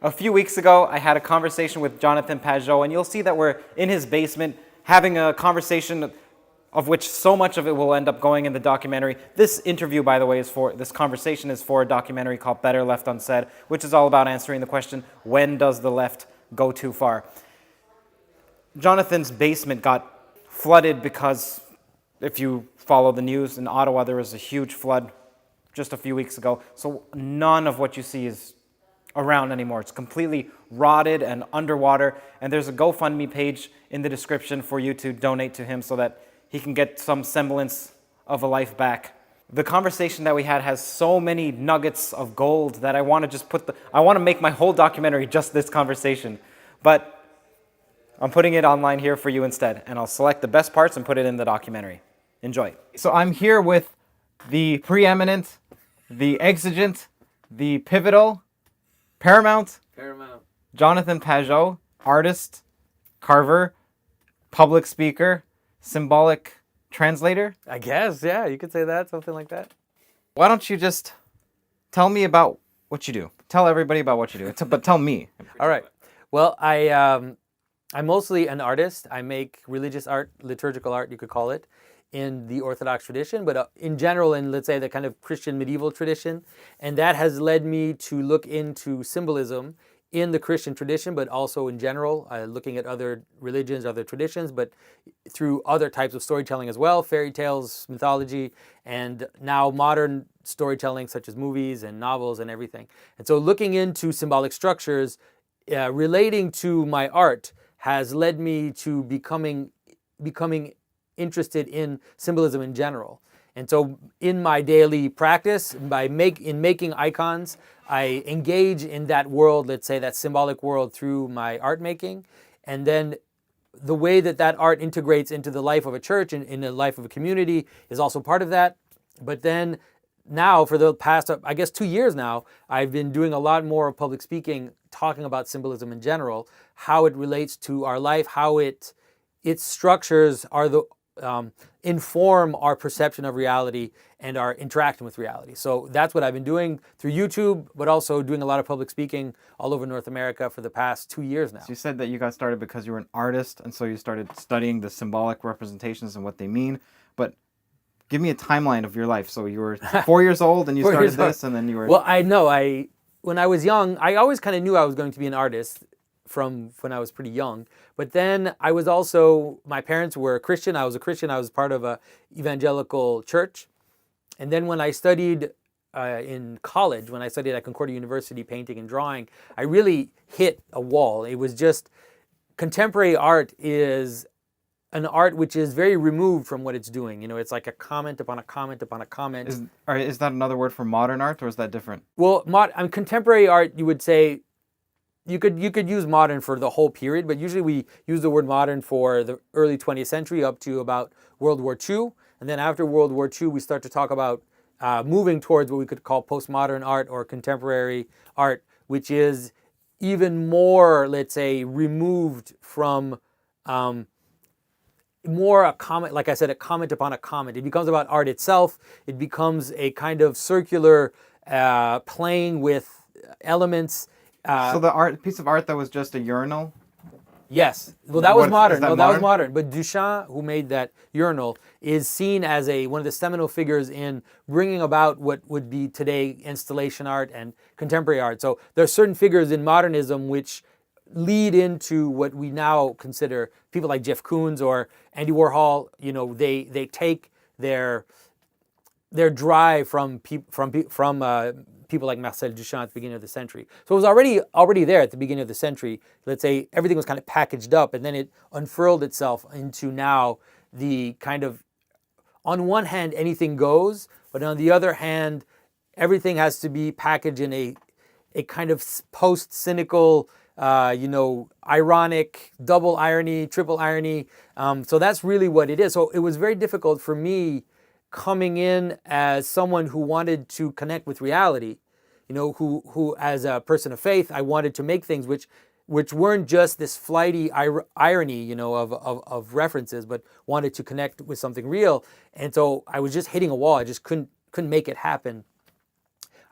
A few weeks ago, I had a conversation with Jonathan Pageau, and you'll see that we're in his basement having a conversation of which so much of it will end up going in the documentary. This interview, by the way, this conversation is for a documentary called Better Left Unsaid, which is all about answering the question, when does the left go too far? Jonathan's basement got flooded because, if you follow the news, in Ottawa there was a huge flood just a few weeks ago. So none of what you see is around anymore. It's completely rotted and underwater. And there's a GoFundMe page in the description for you to donate to him so that he can get some semblance of a life back. The conversation that we had has so many nuggets of gold that I want to just I want to make my whole documentary just this conversation. But I'm putting it online here for you instead, and I'll select the best parts and put it in the documentary. Enjoy. So I'm here with the preeminent, the exigent, the pivotal, paramount, Jonathan Pageau, artist, carver, public speaker, symbolic translator? I guess, yeah, you could say that, something like that. Why don't you just tell me about what you do? Tell everybody about what you do, but tell me. All right. Well, I'm mostly an artist. I make religious art, liturgical art, you could call it, in the Orthodox tradition, but in general, in, let's say, the kind of Christian medieval tradition. And that has led me to look into symbolism in the Christian tradition, but also in general, looking at other religions, other traditions, but through other types of storytelling as well, fairy tales, mythology, and now modern storytelling such as movies and novels and everything. And so looking into symbolic structures relating to my art has led me to becoming interested in symbolism in general. And so in my daily practice, in making icons, I engage in that world, let's say that symbolic world, through my art making. And then the way that art integrates into the life of a church and in the life of a community is also part of that. But then now, for the past, I guess, 2 years now, I've been doing a lot more public speaking, talking about symbolism in general, how it relates to our life, how its structures are inform our perception of reality and our interaction with reality. So that's what I've been doing through YouTube, but also doing a lot of public speaking all over North America for the past 2 years now. So you said that you got started because you were an artist, and so you started studying the symbolic representations and what they mean. But give me a timeline of your life. So you were 4 years old and you started this, and then you were... Well, I know. When I was young, I always kind of knew I was going to be an artist from when I was pretty young. But then I was also, my parents were Christian. I was a Christian. I was part of a evangelical church. And then when I studied in college, when I studied at Concordia University painting and drawing, I really hit a wall. It was just, contemporary art is an art which is very removed from what it's doing. You know, it's like a comment upon a comment upon a comment. Is that another word for modern art, or is that different? Well, contemporary art, you would say, you could use modern for the whole period, but usually we use the word modern for the early 20th century up to about World War II. And then after World War II, we start to talk about moving towards what we could call postmodern art or contemporary art, which is even more, let's say, removed from more a comment, like I said, a comment upon a comment. It becomes about art itself. It becomes a kind of circular playing with elements. So the piece of art that was just a urinal? Yes. Well, that was modern. That was modern. But Duchamp, who made that urinal, is seen as one of the seminal figures in bringing about what would be today installation art and contemporary art. So there are certain figures in modernism which lead into what we now consider people like Jeff Koons or Andy Warhol. You know, they take their drive from people like Marcel Duchamp at the beginning of the century. So it was already there at the beginning of the century. Let's say everything was kind of packaged up, and then it unfurled itself into now the kind of, on one hand, anything goes, but on the other hand, everything has to be packaged in a kind of post-cynical, ironic, double irony, triple irony. So that's really what it is. So it was very difficult for me coming in as someone who wanted to connect with reality, who as a person of faith, I wanted to make things which weren't just this flighty irony, of references, but wanted to connect with something real. And so I was just hitting a wall. I just couldn't make it happen.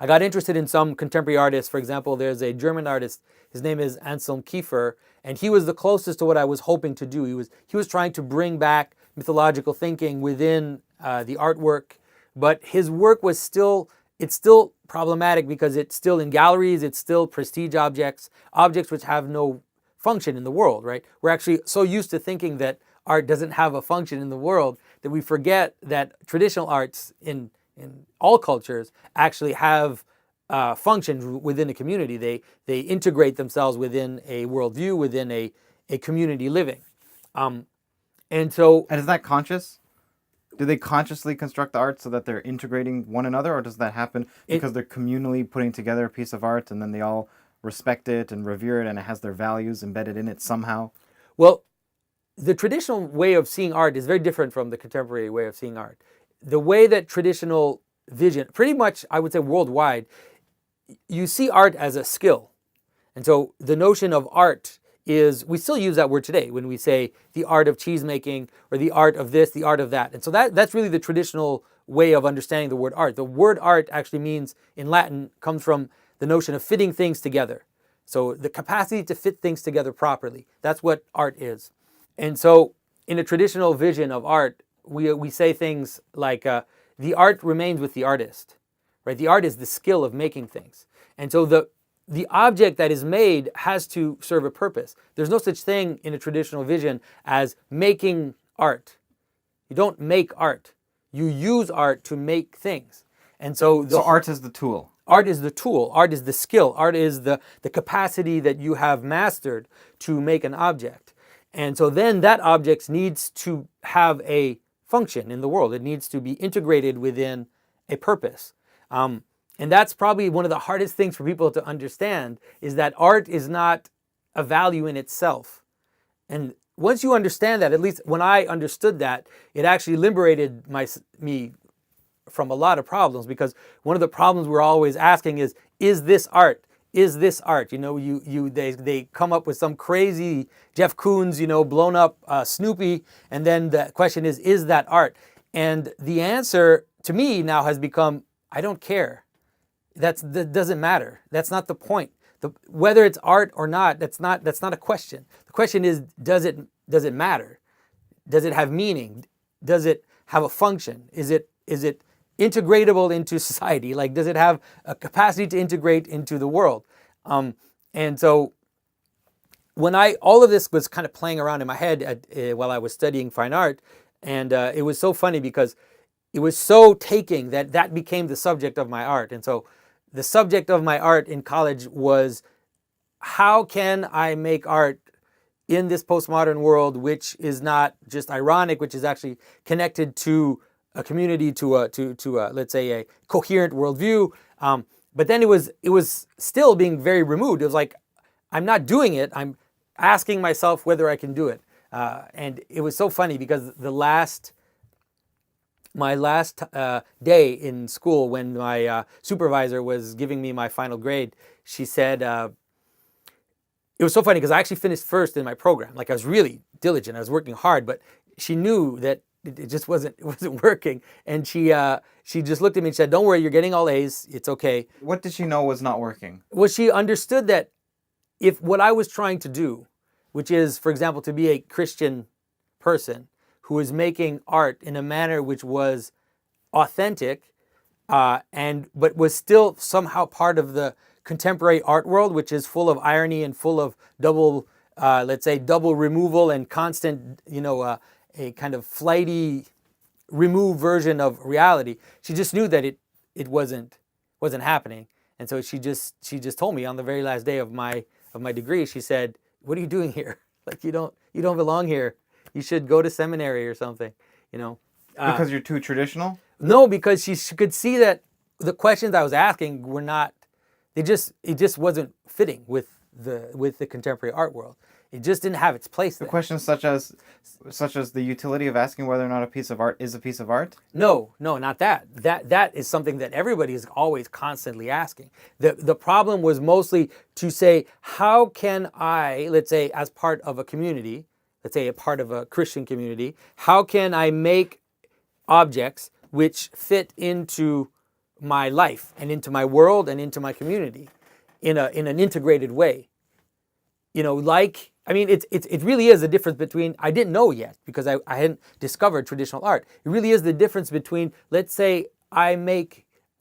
I got interested in some contemporary artists. For example, there's a German artist. His name is Anselm Kiefer, and he was the closest to what I was hoping to do. He was trying to bring back mythological thinking within the artwork, but his work was still problematic because it's still in galleries. It's still prestige objects which have no function in the world. Right? We're actually so used to thinking that art doesn't have a function in the world that we forget that traditional arts in all cultures actually have function within a community. They integrate themselves within a worldview, within a community living. And is that conscious? Do they consciously construct the art so that they're integrating one another, or does that happen because they're communally putting together a piece of art and then they all respect it and revere it and it has their values embedded in it somehow? Well, the traditional way of seeing art is very different from the contemporary way of seeing art. The way that traditional vision, pretty much I would say worldwide, you see art as a skill. And so the notion of art is, we still use that word today when we say the art of cheese making or the art of this, the art of that. And so that's really the traditional way of understanding the word art. The word art actually means, in Latin, comes from the notion of fitting things together. So the capacity to fit things together properly. That's what art is. And so in a traditional vision of art, we say things like the art remains with the artist, right? The art is the skill of making things. And so the object that is made has to serve a purpose. There's no such thing in a traditional vision as making art. You don't make art. You use art to make things. And so art is the tool. Art is the tool. Art is the skill. Art is the capacity that you have mastered to make an object. And so then that object needs to have a function in the world. It needs to be integrated within a purpose. And that's probably one of the hardest things for people to understand, is that art is not a value in itself. And once you understand that, at least when I understood that, it actually liberated me from a lot of problems, because one of the problems we're always asking is this art? Is this art? You know, they come up with some crazy Jeff Koons, blown up Snoopy, and then the question is that art? And the answer to me now has become, I don't care. That doesn't matter. That's not the point. Whether it's art or not, that's not a question. The question is, does it matter? Does it have meaning? Does it have a function? Is it integratable into society? Like, does it have a capacity to integrate into the world? And so when all of this was kind of playing around in my head while I was studying fine art, and it was so funny because it was so taking that became the subject of my art. And so the subject of my art in college was, how can I make art in this postmodern world, which is not just ironic, which is actually connected to a community, to let's say a coherent worldview. But then it was still being very removed. It was like, I'm not doing it. I'm asking myself whether I can do it. And it was so funny because my last day in school, when my supervisor was giving me my final grade, she said, it was so funny because I actually finished first in my program. Like, I was really diligent. I was working hard, but she knew that it just wasn't working. And she just looked at me and said, "Don't worry, you're getting all A's. It's okay." What did she know was not working? Well, she understood that if what I was trying to do, which is, for example, to be a Christian person who was making art in a manner which was authentic, but was still somehow part of the contemporary art world, which is full of irony and full of double removal and constant, a kind of flighty, removed version of reality. She just knew that it wasn't happening, and so she just told me on the very last day of my degree. She said, "What are you doing here? Like, you don't belong here. You should go to seminary or something." Because you're too traditional? No, because she could see that the questions I was asking were not. It just wasn't fitting with the contemporary art world. It just didn't have its place there. The questions such as the utility of asking whether or not a piece of art is a piece of art? No, not that. That is something that everybody is always constantly asking. The problem was mostly to say, how can I, let's say, as part of a community, let's say a part of a Christian community, how can I make objects which fit into my life and into my world and into my community in an integrated way. It really is the difference between, I didn't know yet because I hadn't discovered traditional art. It really is the difference between, let's say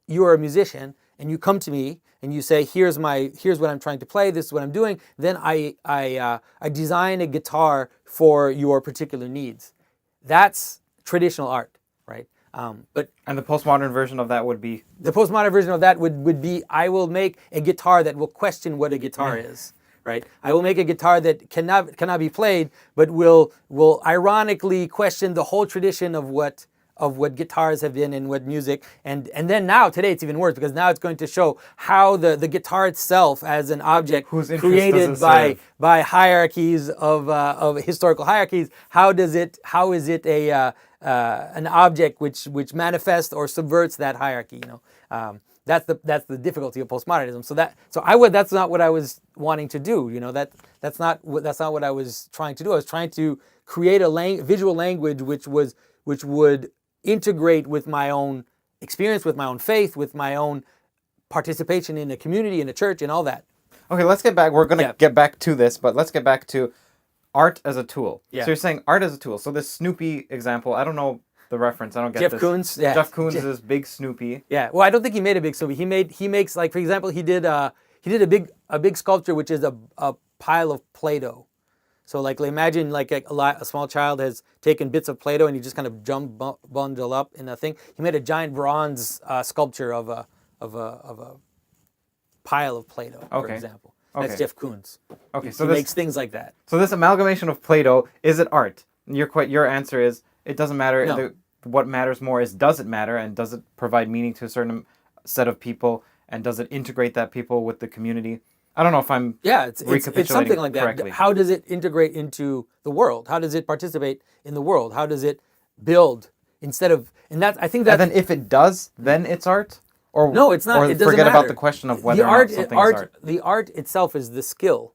you're a musician and you come to me and you say, here's what I'm trying to play, this is what I'm doing. Then I design a guitar for your particular needs. That's traditional art, right? And the postmodern version of that would be? The postmodern version of that would be, I will make a guitar that will question what a guitar is. Right? I will make a guitar that cannot be played, but will ironically question the whole tradition of what guitars have been and what music. And then now today it's even worse because now it's going to show how the guitar itself as an object created by hierarchies of historical hierarchies. How is it an object which manifests or subverts that hierarchy? That's the difficulty of postmodernism. That's not what I was wanting to do. That's not what I was trying to do. I was trying to create a visual language which would integrate with my own experience, with my own faith, with my own participation in a community, in a church, and all that. Okay, let's get back. We're going to get back to this, but let's get back to art as a tool. Yeah. So you're saying art as a tool. So this Snoopy example, I don't know the reference. I don't get Jeff this. Koons. Yeah. Jeff Koons is big Snoopy. Yeah. Well, I don't think he made a big Snoopy. He makes, like, for example, he did a big sculpture which is a pile of Play-Doh. So like imagine like a small child has taken bits of Play-Doh and he just kind of bundle up in a thing. He made a giant bronze sculpture of a pile of Play-Doh, for example. That's Jeff Koons. Okay, so he makes things like that. So this amalgamation of Play-Doh, is it art? Your answer is it doesn't matter. No. What matters more is, does it matter, and does it provide meaning to a certain set of people, and does it integrate that people with the community? I don't know if I'm recapitulating it's something like correctly. that. How does it integrate into the world? How does it participate in the world? How does it build instead of? And that I think that. And then if it does, then it's art. Or no, it's not. Or it doesn't forget matter. about the question of whether or not something is art. The art itself is the skill,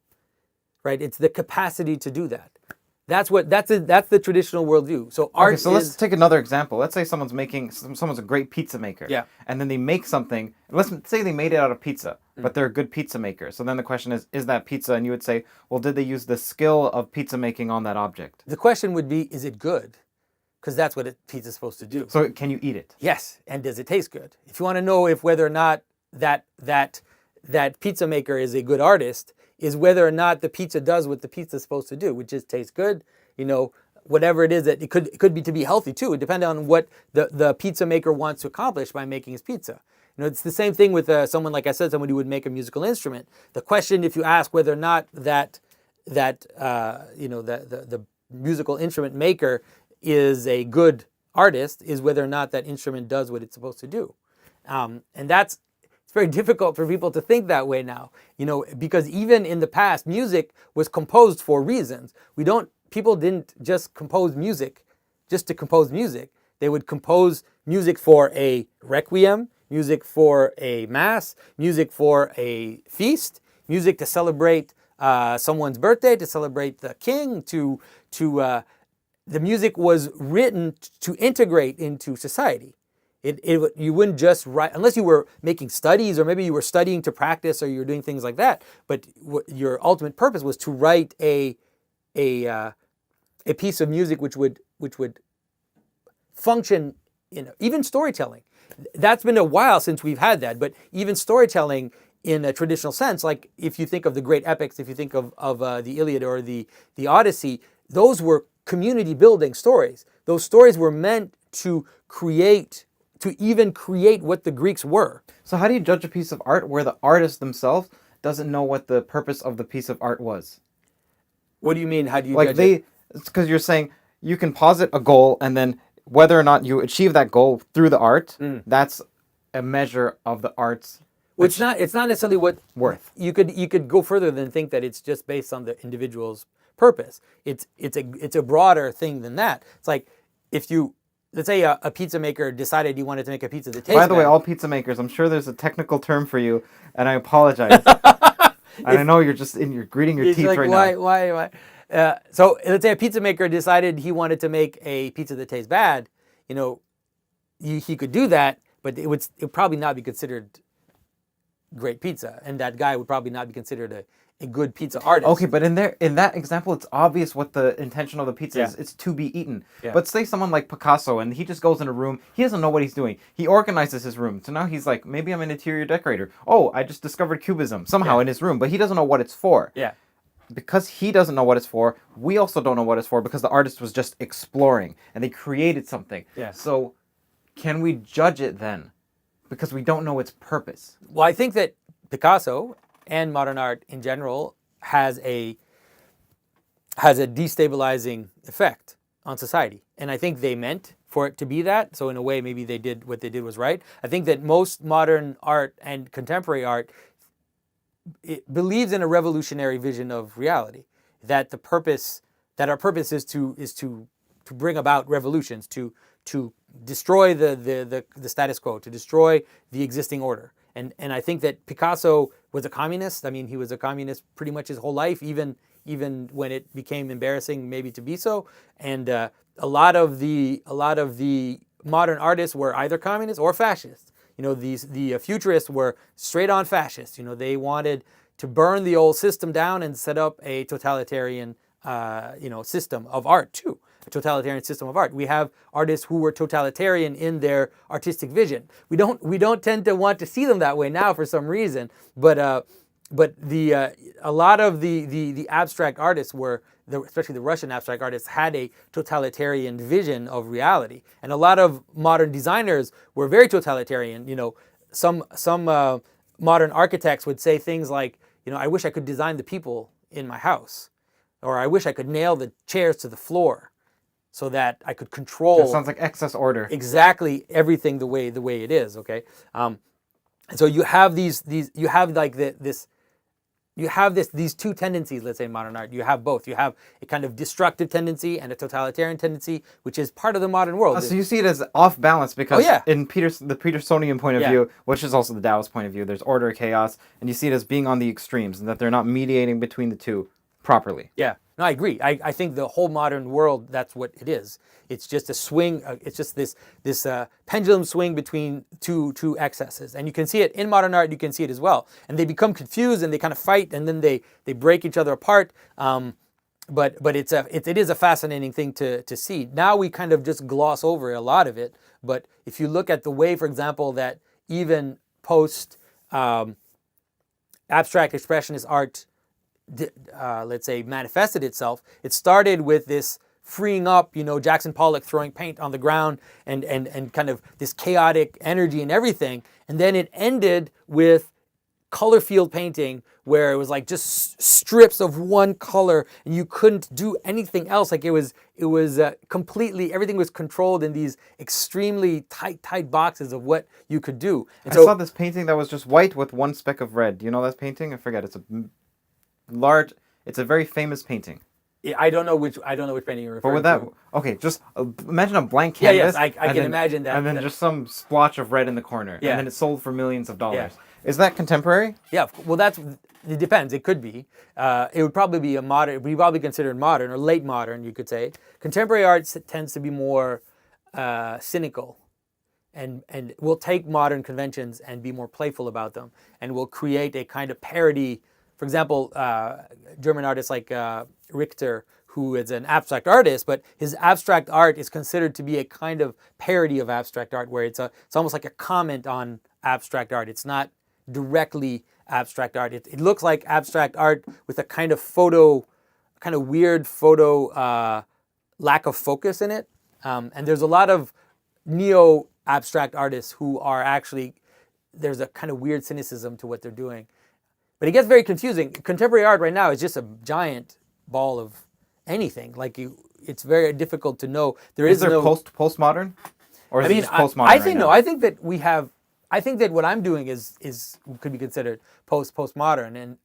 right? It's the capacity to do that. That's the traditional worldview. So art. Okay, so let's take another example. Let's say someone's a great pizza maker. Yeah. And then they make something. Let's say they made it out of pizza, but they're a good pizza maker. So then the question is that pizza? And you would say, well, did they use the skill of pizza making on that object? The question would be, is it good? Because that's what pizza is supposed to do. So can you eat it? Yes. And does it taste good? If you want to know whether or not that pizza maker is a good artist, is whether or not the pizza does what the pizza is supposed to do, which is taste good, whatever it is that it could be to be healthy too. It depends on what the pizza maker wants to accomplish by making his pizza. It's the same thing with someone, like I said, someone who would make a musical instrument. The question, if you ask whether or not the musical instrument maker is a good artist, is whether or not that instrument does what it's supposed to do. And it's very difficult for people to think that way now, because even in the past, music was composed for reasons. People didn't just compose music just to compose music. They would compose music for a requiem, music for a mass, music for a feast, music to celebrate someone's birthday, to celebrate the king, the music was written to integrate into society. You wouldn't just write, unless you were making studies, or maybe you were studying to practice, or you were doing things like that. But your ultimate purpose was to write a piece of music which would function even storytelling. That's been a while since we've had that, but even storytelling in a traditional sense, like if you think of the great epics, if you think of the Iliad or the Odyssey, those were community building stories. Those stories were meant to even create what the Greeks were. So how do you judge a piece of art where the artist themselves doesn't know what the purpose of the piece of art was? What do you mean? How do you judge it? It's because you're saying you can posit a goal, and then whether or not you achieve that goal through the art, that's a measure of the art's. Well, it's not necessarily what worth. You could go further than think that it's just based on the individual's purpose. It's a broader thing than that. It's like let's say a pizza maker decided he wanted to make a pizza that tastes. By the way, all pizza makers, I'm sure there's a technical term for you, and I apologize. And I know you're gritting your teeth right now. Why? So let's say a pizza maker decided he wanted to make a pizza that tastes bad. He could do that, but it would probably not be considered great pizza, and that guy would probably not be considered a good pizza artist. Okay, but in that example, it's obvious what the intention of the pizza is. Yeah. It's to be eaten. Yeah. But say someone like Picasso, and he just goes in a room. He doesn't know what he's doing. He organizes his room. So now he's like, maybe I'm an interior decorator. Oh, I just discovered cubism somehow in his room, but he doesn't know what it's for. Yeah. Because he doesn't know what it's for, we also don't know what it's for because the artist was just exploring and they created something. Yeah. So can we judge it then? Because we don't know its purpose. Well, I think that Picasso and modern art in general has a destabilizing effect on society. And I think they meant for it to be that. So in a way, maybe what they did was right. I think that most modern art and contemporary art, it believes in a revolutionary vision of reality. That our purpose is to bring about revolutions, to destroy the status quo, to destroy the existing order. And I think that Picasso was a communist. I mean, he was a communist pretty much his whole life, even when it became embarrassing maybe to be so. And a lot of the modern artists were either communists or fascists. The futurists were straight on fascists. They wanted to burn the old system down and set up a totalitarian system of art too. A totalitarian system of art. We have artists who were totalitarian in their artistic vision. We don't tend to want to see them that way now for some reason. But a lot of the abstract artists especially the Russian abstract artists, had a totalitarian vision of reality. And a lot of modern designers were very totalitarian. Some modern architects would say things like, I wish I could design the people in my house, or I wish I could nail the chairs to the floor, so that I could control. That sounds like excess order. Exactly everything the way it is. Okay, and so you have these two tendencies. Let's say in modern art, you have both. You have a kind of destructive tendency and a totalitarian tendency, which is part of the modern world. So you see it as off balance because in the Petersonian point of view, which is also the Taoist point of view, there's order, chaos, and you see it as being on the extremes and that they're not mediating between the two properly. Yeah. No, I agree. I think the whole modern world, that's what it is. It's just a swing. It's just this pendulum swing between two excesses, and you can see it in modern art. You can see it as well, and they become confused and they kind of fight, and then they break each other apart. But it is a fascinating thing to see. Now we kind of just gloss over a lot of it. But if you look at the way, for example, that even post abstract expressionist art, let's say, manifested itself, it started with this freeing up, Jackson Pollock throwing paint on the ground and kind of this chaotic energy and everything. And then it ended with color field painting, where it was like just strips of one color and you couldn't do anything else. Like it was completely, everything was controlled in these extremely tight boxes of what you could do. And I saw this painting that was just white with one speck of red. Do you know that painting? I forget. It's a very famous painting. I don't know which painting you're referring to. Okay, just imagine a blank canvas. Yes, I can imagine that. And then just some splotch of red in the corner. Yeah. And then it sold for millions of dollars. Yeah. Is that contemporary? Yeah, well, it depends. It could be. It would probably be probably considered modern or late modern, you could say. Contemporary art tends to be more cynical, and will take modern conventions and be more playful about them, and will create a kind of parody. For example, German artists like Richter, who is an abstract artist, but his abstract art is considered to be a kind of parody of abstract art, where it's almost like a comment on abstract art. It's not directly abstract art. It looks like abstract art with a kind of weird photo lack of focus in it. And there's a lot of neo-abstract artists who are actually, there's a kind of weird cynicism to what they're doing. But it gets very confusing. Contemporary art right now is just a giant ball of anything. It's very difficult to know. Is there postmodern? Or is it just postmodern? I think no. I think that we have. I think that what I'm doing could be considered postmodern, and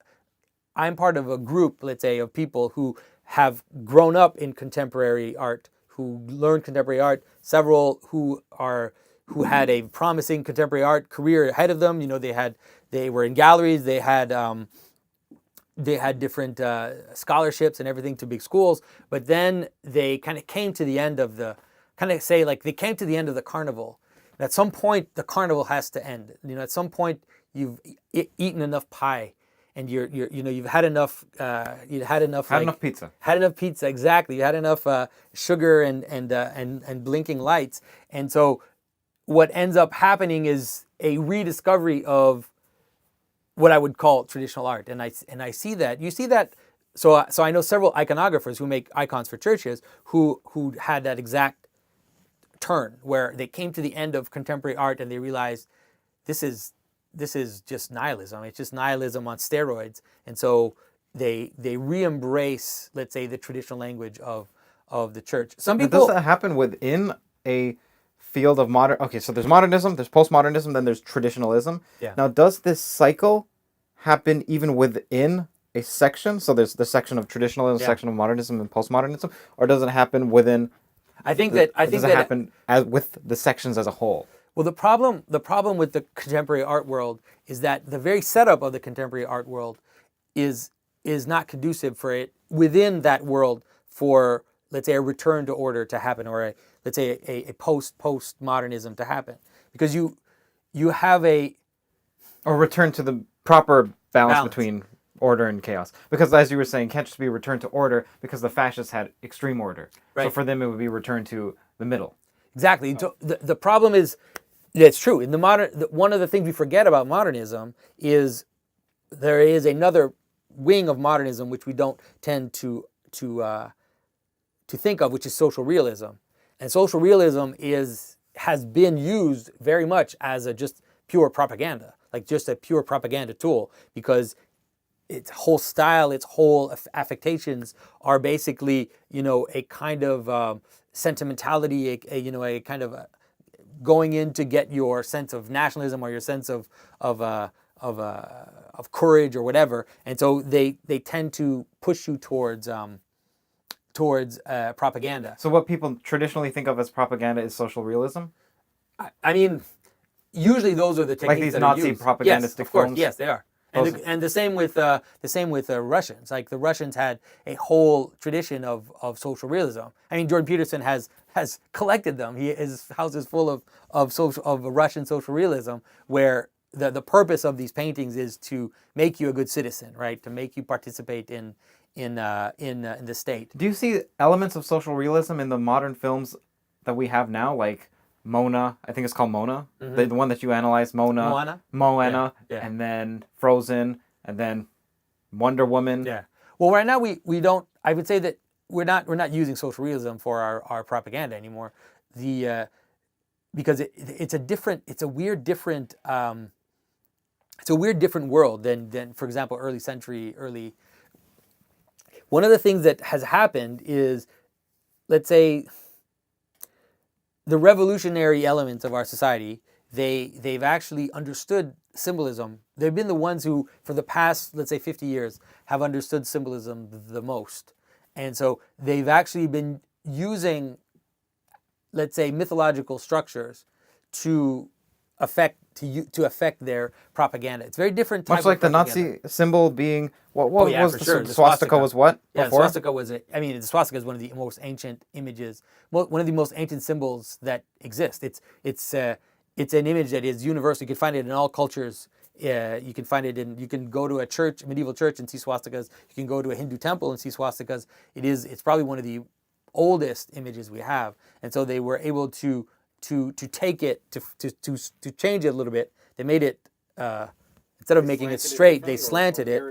I'm part of a group, let's say, of people who have grown up in contemporary art, who learned contemporary art. Several who had a promising contemporary art career ahead of them. They were in galleries. They had different scholarships and everything to big schools. But then they kind of came to the end of the carnival, At some point, the carnival has to end. At some point, you've eaten enough pie, and you've had enough. Had enough pizza. Had enough pizza. Exactly. You had enough sugar and blinking lights, and so what ends up happening is a rediscovery of what I would call traditional art, and I see that. You see that. So I know several iconographers who make icons for churches who had that exact turn where they came to the end of contemporary art and they realized this is just nihilism. It's just nihilism on steroids, and so they re-embrace, let's say, the traditional language of the church. Some people. Does that happen within a field of modern? Okay, so there's modernism, there's postmodernism, then there's traditionalism. Yeah. Now, does this cycle happen even within a section? So there's the section of traditionalism, section of modernism, and postmodernism, or does it happen within? Does it happen as with the sections as a whole? Well, the problem with the contemporary art world is that the very setup of the contemporary art world is not conducive for it within that world for, let's say, a return to order to happen, or let's say a postmodernism to happen, because you have a return to the proper balance between order and chaos. Because as you were saying, can't just be returned to order because the fascists had extreme order. Right. So for them, it would be returned to the middle. Exactly. So the problem is, it's true. In one of the things we forget about modernism is there is another wing of modernism which we don't tend to think of, which is social realism. And social realism has been used very much as just pure propaganda, like just a pure propaganda tool, because its whole style, its whole affectations are basically, a kind of sentimentality, a kind of going in to get your sense of nationalism or your sense of courage or whatever, and so they tend to push you towards propaganda. So what people traditionally think of as propaganda is social realism? I mean, usually those are the techniques like these that Nazi are used. propagandistic yes, of course, films? Yes, they are. And the same with Russians. Like the Russians had a whole tradition of social realism. I mean, Jordan Peterson has collected them. His house is full of Russian social realism, where the purpose of these paintings is to make you a good citizen, right? To make you participate in the state. Do you see elements of social realism in the modern films that we have now, like Mona? I think it's called Mona. Mm-hmm. The one that you analyzed, Moana, yeah. And then Frozen, and then Wonder Woman. Yeah. Well, right now we don't. I would say that we're not using social realism for our propaganda anymore. Because it's a weird different world than for example early. One of the things that has happened is, let's say, the revolutionary elements of our society, they've actually understood symbolism. They've been the ones who, for the past, let's say, 50 years, have understood symbolism the most. And so they've actually been using, let's say, mythological structures to affect their propaganda. It's very different type Much like of the propaganda. Nazi symbol being what yeah, was for the sure. swastika was what? Yeah, before? the swastika was the swastika is one of the most ancient images, one of the most ancient symbols that exist. It's an image that is universal. You can find it in all cultures. You can find it you can go to a church, medieval church, and see swastikas. You can go to a Hindu temple and see swastikas. It's probably one of the oldest images we have, and so they were able to take it to change it a little bit. They made it instead of making it straight, they slanted it.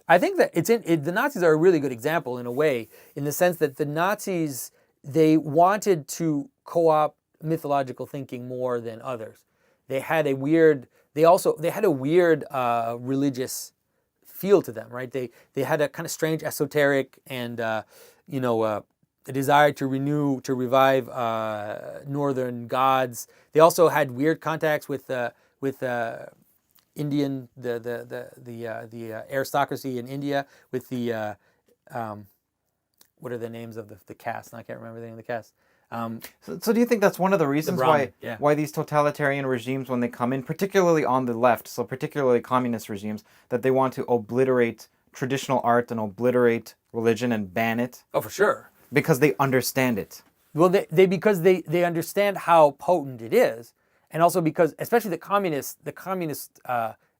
I think that the Nazis are a really good example in a way, in the sense that the Nazis, they wanted to co-opt mythological thinking more than others. They had a weird religious feel to them, right? They had a kind of strange esoteric and a desire to revive northern gods. They also had weird contacts with Indian, the aristocracy in India, with the what are the names of the caste? I can't remember the name of the caste. So do you think that's one of the reasons why these totalitarian regimes, when they come in, particularly on the left, so particularly communist regimes, that they want to obliterate traditional art and obliterate religion and ban it? Oh, for sure. Because they understand it. Well, because they understand how potent it is, and also because, especially the communist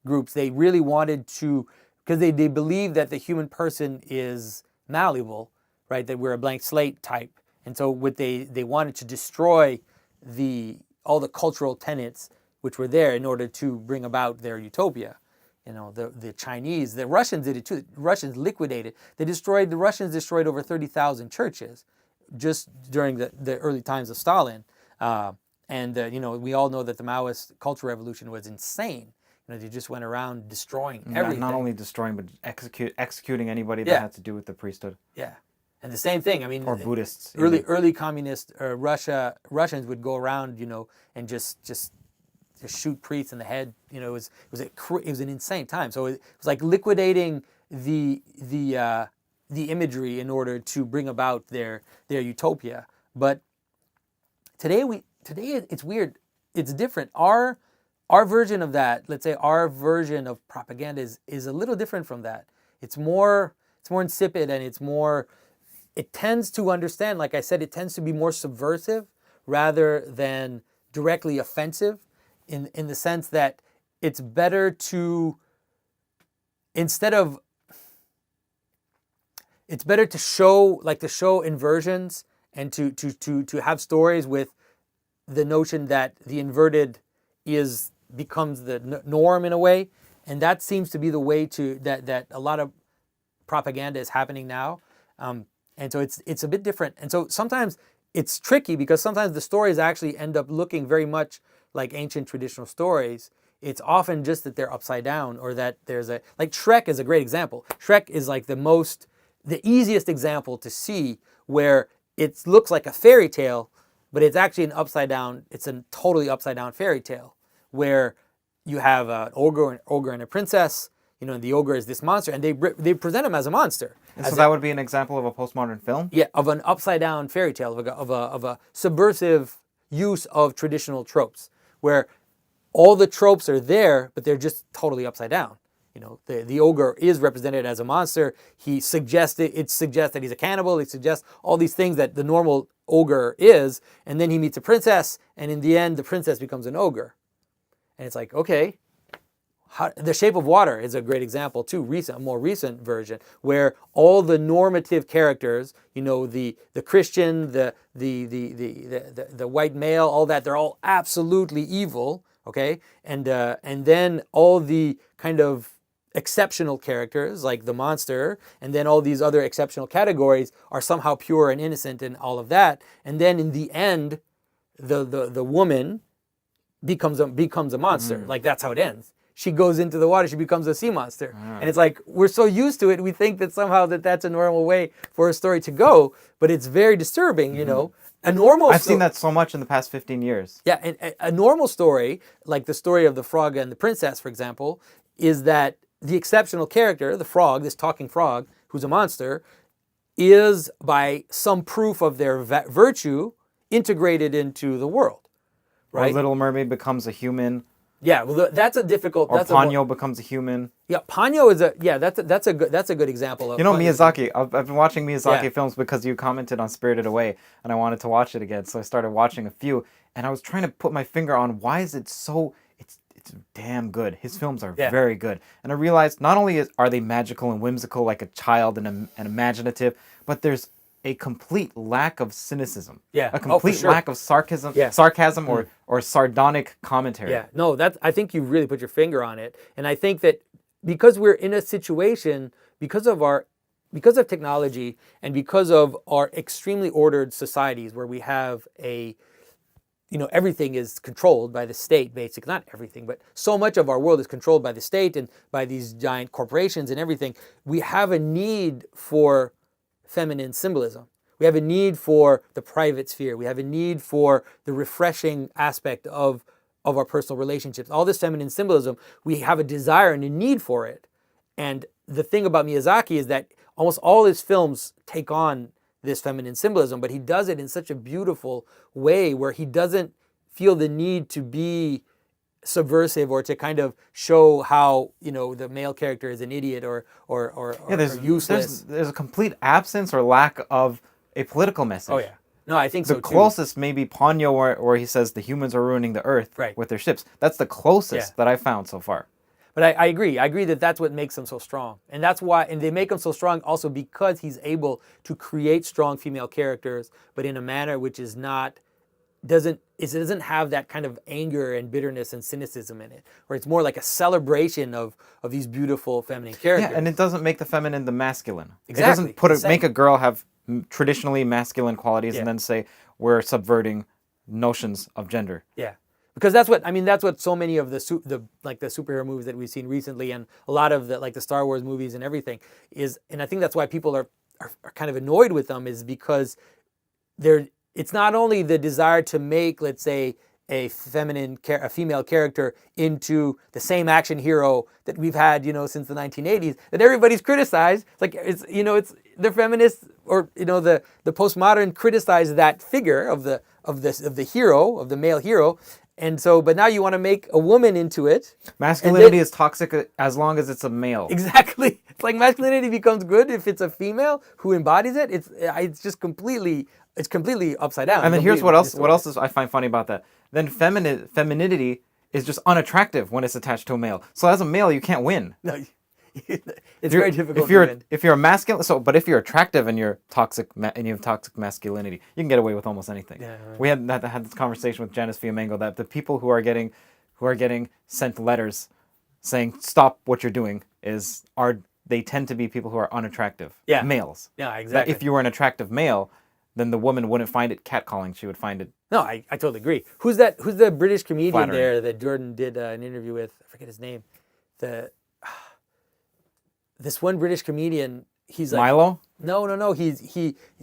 groups, they really wanted to, because they believe that the human person is malleable, right? That we're a blank slate type, and so what they wanted to destroy all the cultural tenets which were there in order to bring about their utopia. The Chinese, the Russians did it too. The Russians liquidated. The Russians destroyed over 30,000 churches just during the early times of Stalin. We all know that the Maoist Cultural Revolution was insane. They just went around destroying everything. Not only destroying, but executing anybody that had to do with the priesthood. Yeah. And the same thing, or Buddhists. Early communist Russians would go around, and just shoot priests in the head. It was an insane time. So it was like liquidating the imagery in order to bring about their utopia. But today it's weird. It's different. Our version of that, let's say our version of propaganda is a little different from that. It's more insipid, and it tends to understand, like I said, it tends to be more subversive rather than directly offensive, in the sense that it's better to show inversions and to have stories with the notion that the inverted becomes the norm in a way, and that seems to be the way that a lot of propaganda is happening now. And so it's a bit different. And so sometimes it's tricky because sometimes the stories actually end up looking very much like ancient traditional stories. It's often just that they're upside down, or that there's like Shrek is a great example. Shrek is like the easiest example to see where it looks like a fairy tale, but it's actually it's a totally upside down fairy tale where you have an ogre and a princess. And the ogre is this monster, and they present him as a monster. And so that would be an example of a postmodern film? Yeah, of an upside-down fairy tale, of a subversive use of traditional tropes, where all the tropes are there, but they're just totally upside down. The ogre is represented as a monster. It suggests that he's a cannibal. It suggests all these things that the normal ogre is, and then he meets a princess, and in the end, the princess becomes an ogre. And it's like, okay. The Shape of Water is a great example too. A more recent version where all the normative characters, the Christian, the white male, all that, they're all absolutely evil. Okay, and then all the kind of exceptional characters like the monster, and then all these other exceptional categories are somehow pure and innocent and all of that. And then in the end, the woman becomes a monster. Like that's how it ends. She goes into the water, she becomes a sea monster. And it's like, we're so used to it, we think that somehow that's a normal way for a story to go, but it's very disturbing, I've seen that so much in the past 15 years. Yeah, and a normal story, like the story of the frog and the princess, for example, is that the exceptional character, the frog, this talking frog, who's a monster, is by some proof of their virtue integrated into the world. Right? Or Little Mermaid becomes a human. Yeah, well, that's a difficult. Or Pageau becomes a human. Yeah, Pageau is that's a good example of. Miyazaki. I've been watching Miyazaki films because you commented on Spirited Away, and I wanted to watch it again, so I started watching a few, and I was trying to put my finger on why is it so. It's damn good. His films are very good, and I realized not only are they magical and whimsical like a child and imaginative, but there's a complete lack of cynicism. Yeah. A complete lack of sarcasm or sardonic commentary. Yeah. No, I think you really put your finger on it. And I think that because we're in a situation, because of technology and because of our extremely ordered societies where we have everything is controlled by the state, basically. Not everything, but so much of our world is controlled by the state and by these giant corporations and everything. We have a need for feminine symbolism. We have a need for the private sphere. We have a need for the refreshing aspect of our personal relationships. All this feminine symbolism, we have a desire and a need for it. And the thing about Miyazaki is that almost all his films take on this feminine symbolism, but he does it in such a beautiful way where he doesn't feel the need to be subversive or to kind of show how the male character is an idiot or useless. There's a complete absence or lack of a political message. Oh yeah, No, I think so The too. closest maybe Pageau, where he says the humans are ruining the earth Right. with their ships. That's the closest that I found so far. But I agree. I agree that that's what makes him so strong. And that's why, and they make him so strong also because he's able to create strong female characters, but in a manner which is not, it doesn't have that kind of anger and bitterness and cynicism in it, where it's more like a celebration of these beautiful feminine characters. Yeah, and it doesn't make the feminine the masculine. Exactly. It doesn't make a girl have traditionally masculine qualities and then say we're subverting notions of gender. Yeah. Because that's what so many of the superhero movies that we've seen recently, and a lot of the Star Wars movies and everything is, and I think that's why people are kind of annoyed with them, is because it's not only the desire to make, let's say, a female character into the same action hero that we've had, since the 1980s, that everybody's criticized. It's the feminists or the postmodern criticize that figure of the hero, of the male hero. And so, but now you want to make a woman into it. Masculinity is toxic as long as it's a male. Exactly. It's like masculinity becomes good if it's a female who embodies it. It's just completely upside down. And then here's what else I find funny about that. Then femininity is just unattractive when it's attached to a male. So as a male, you can't win. No, it's very difficult to win. If you're a masculine, but if you're attractive and you're toxic and you have toxic masculinity, you can get away with almost anything. Yeah, right. We had this conversation with Janice Fiamengo that the people who are getting sent letters saying stop what you're doing they tend to be people who are unattractive. Yeah. Males. Yeah, exactly. That if you were an attractive male, then the woman wouldn't find it catcalling. She would find it. No, I totally agree. Who's the British comedian Flattering. there that Jordan did an interview with? I forget his name. This one British comedian. He's like Milo? No.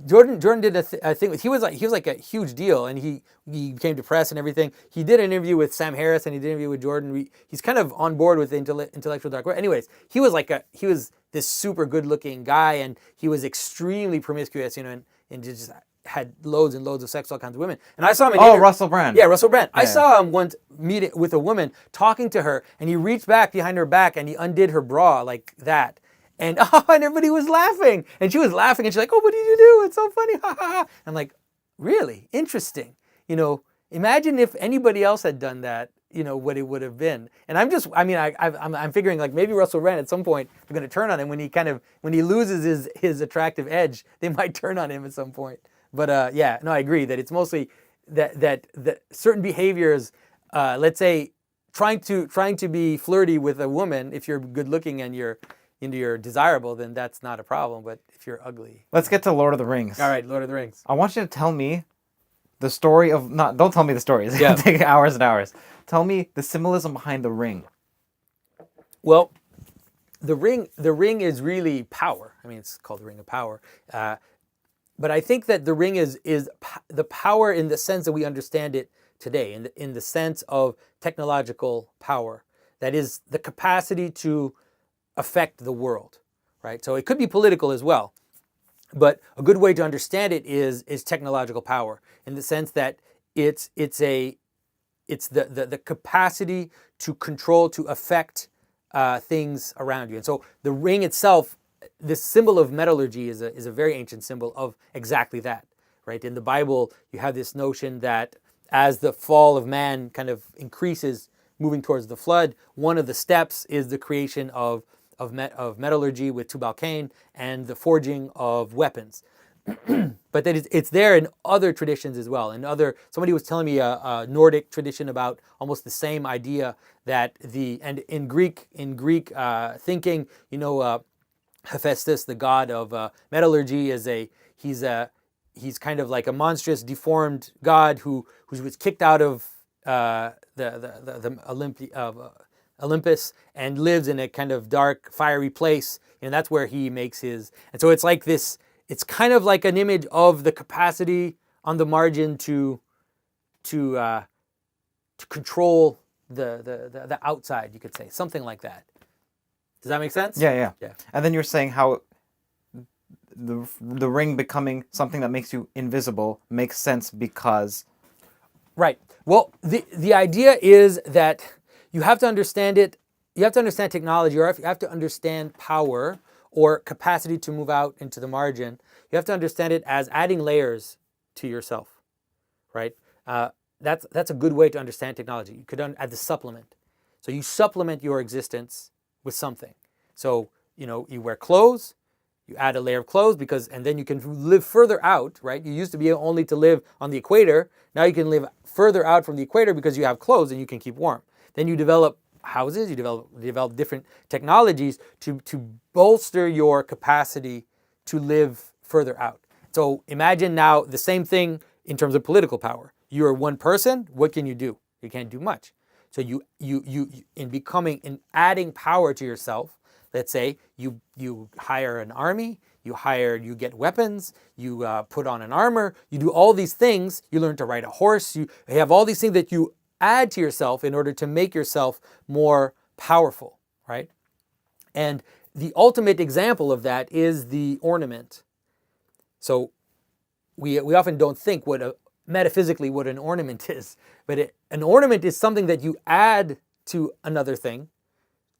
Jordan did a thing. He was like a huge deal, and he became depressed and everything. He did an interview with Sam Harris, and he did an interview with Jordan. He's kind of on board with the intellectual dark web. Anyways, he was this super good looking guy, and he was extremely promiscuous, and just had loads and loads of sex with all kinds of women. And I saw him. Russell Brand. Yeah, Russell Brand. Yeah. I saw him once meeting with a woman, talking to her, and he reached back behind her back and he undid her bra like that. And everybody was laughing. And she was laughing and she's like, oh, what did you do? It's so funny. Ha ha ha. I'm like, really? Interesting. Imagine if anybody else had done that, what it would have been. And I'm figuring like maybe Russell Brand at some point they're going to turn on him when he loses his attractive edge, they might turn on him at some point. But I agree that it's mostly that certain behaviors, let's say trying to be flirty with a woman, if you're good looking and you're desirable, then that's not a problem. But if you're ugly. Let's get to Lord of the Rings. All right, Lord of the Rings. I want you to tell me the story of don't tell me the story. It's going to take hours and hours. Tell me the symbolism behind the ring. Well, the ring is really power. I mean, it's called the Ring of Power. But I think that the ring is the power in the sense that we understand it today, in the sense of technological power. That is the capacity to affect the world, right? So it could be political as well. But a good way to understand it is technological power, in the sense that it's the capacity to control, to affect things around you. And so the ring itself, this symbol of metallurgy is a very ancient symbol of exactly that, right? In the Bible, you have this notion that as the fall of man kind of increases, moving towards the flood, one of the steps is the creation of metallurgy with Tubal Cain and the forging of weapons. But that it's there in other traditions as well. Somebody was telling me a Nordic tradition about almost the same idea, that in Greek thinking, Hephaestus, the god of metallurgy, he's kind of like a monstrous, deformed god who was kicked out of the Olympus and lives in a kind of dark, fiery place, and that's where he makes his. And so it's like this. It's kind of like an image of the capacity on the margin to control the outside, you could say, something like that. Does that make sense? Yeah. And then you're saying how the ring becoming something that makes you invisible makes sense because... Right. Well, the idea is that you have to understand it. You have to understand technology, or you have to understand power or capacity to move out into the margin. You have to understand it as adding layers to yourself, right? That's a good way to understand technology. You could add the supplement. So you supplement your existence with something. So, you wear clothes, you add a layer of clothes and then you can live further out, right? You used to be only to live on the equator. Now you can live further out from the equator because you have clothes and you can keep warm. Then you develop houses, you develop different technologies to bolster your capacity to live further out. So imagine now the same thing in terms of political power. You're one person, what can you do? You can't do much. So you in adding power to yourself, let's say you hire an army, you get weapons, you put on an armor, you do all these things, you learn to ride a horse, you have all these things that you add to yourself in order to make yourself more powerful, right? And the ultimate example of that is the ornament. So we often don't think metaphysically what an ornament is, but an ornament is something that you add to another thing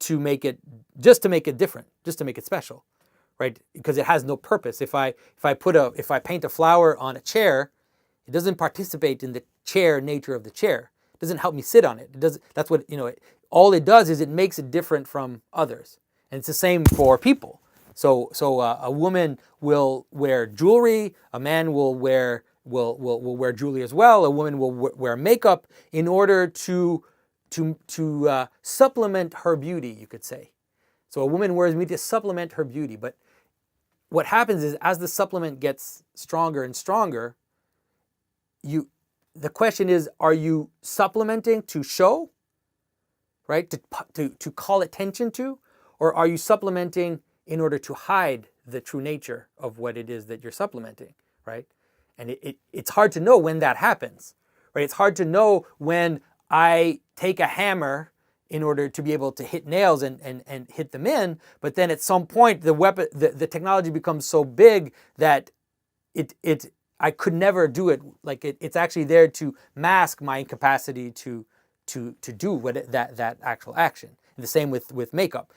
to make it different, just to make it special, right? Because it has no purpose. If I paint a flower on a chair, it doesn't participate in the chair nature of the chair. It doesn't help me sit on it. That's what all it does is it makes it different from others, and it's the same for people. So a woman will wear jewelry, a man will wear jewelry as well. A woman will wear makeup in order to supplement her beauty, you could say. So a woman wears makeup to supplement her beauty. But what happens is, as the supplement gets stronger and stronger, the question is, are you supplementing to show, right? To call attention to, or are you supplementing in order to hide the true nature of what it is that you're supplementing, right? And it's hard to know when that happens, right? It's hard to know when I take a hammer in order to be able to hit nails and hit them in, but then at some point the technology becomes so big that I could never do it. Like it's actually there to mask my incapacity to do that actual action. And the same with makeup.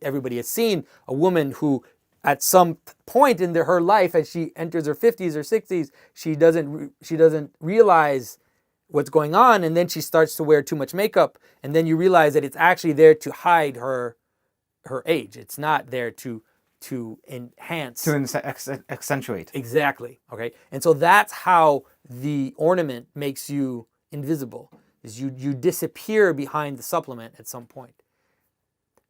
Everybody has seen a woman who, at some point in her life, as she enters her 50s or 60s, she doesn't realize what's going on, and then she starts to wear too much makeup, and then you realize that it's actually there to hide her age. It's not there to enhance, to accentuate. Exactly. Okay, and so that's how the ornament makes you invisible. Is you disappear behind the supplement at some point.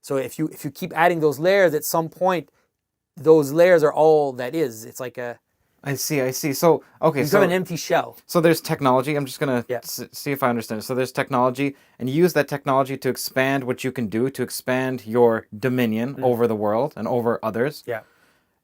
So if you keep adding those layers, at some point, those layers are all that is. It's like I see. So, okay. You have an empty shell. So there's technology. I'm just going to see if I understand. So there's technology, and you use that technology to expand what you can do, to expand your dominion over the world and over others. Yeah.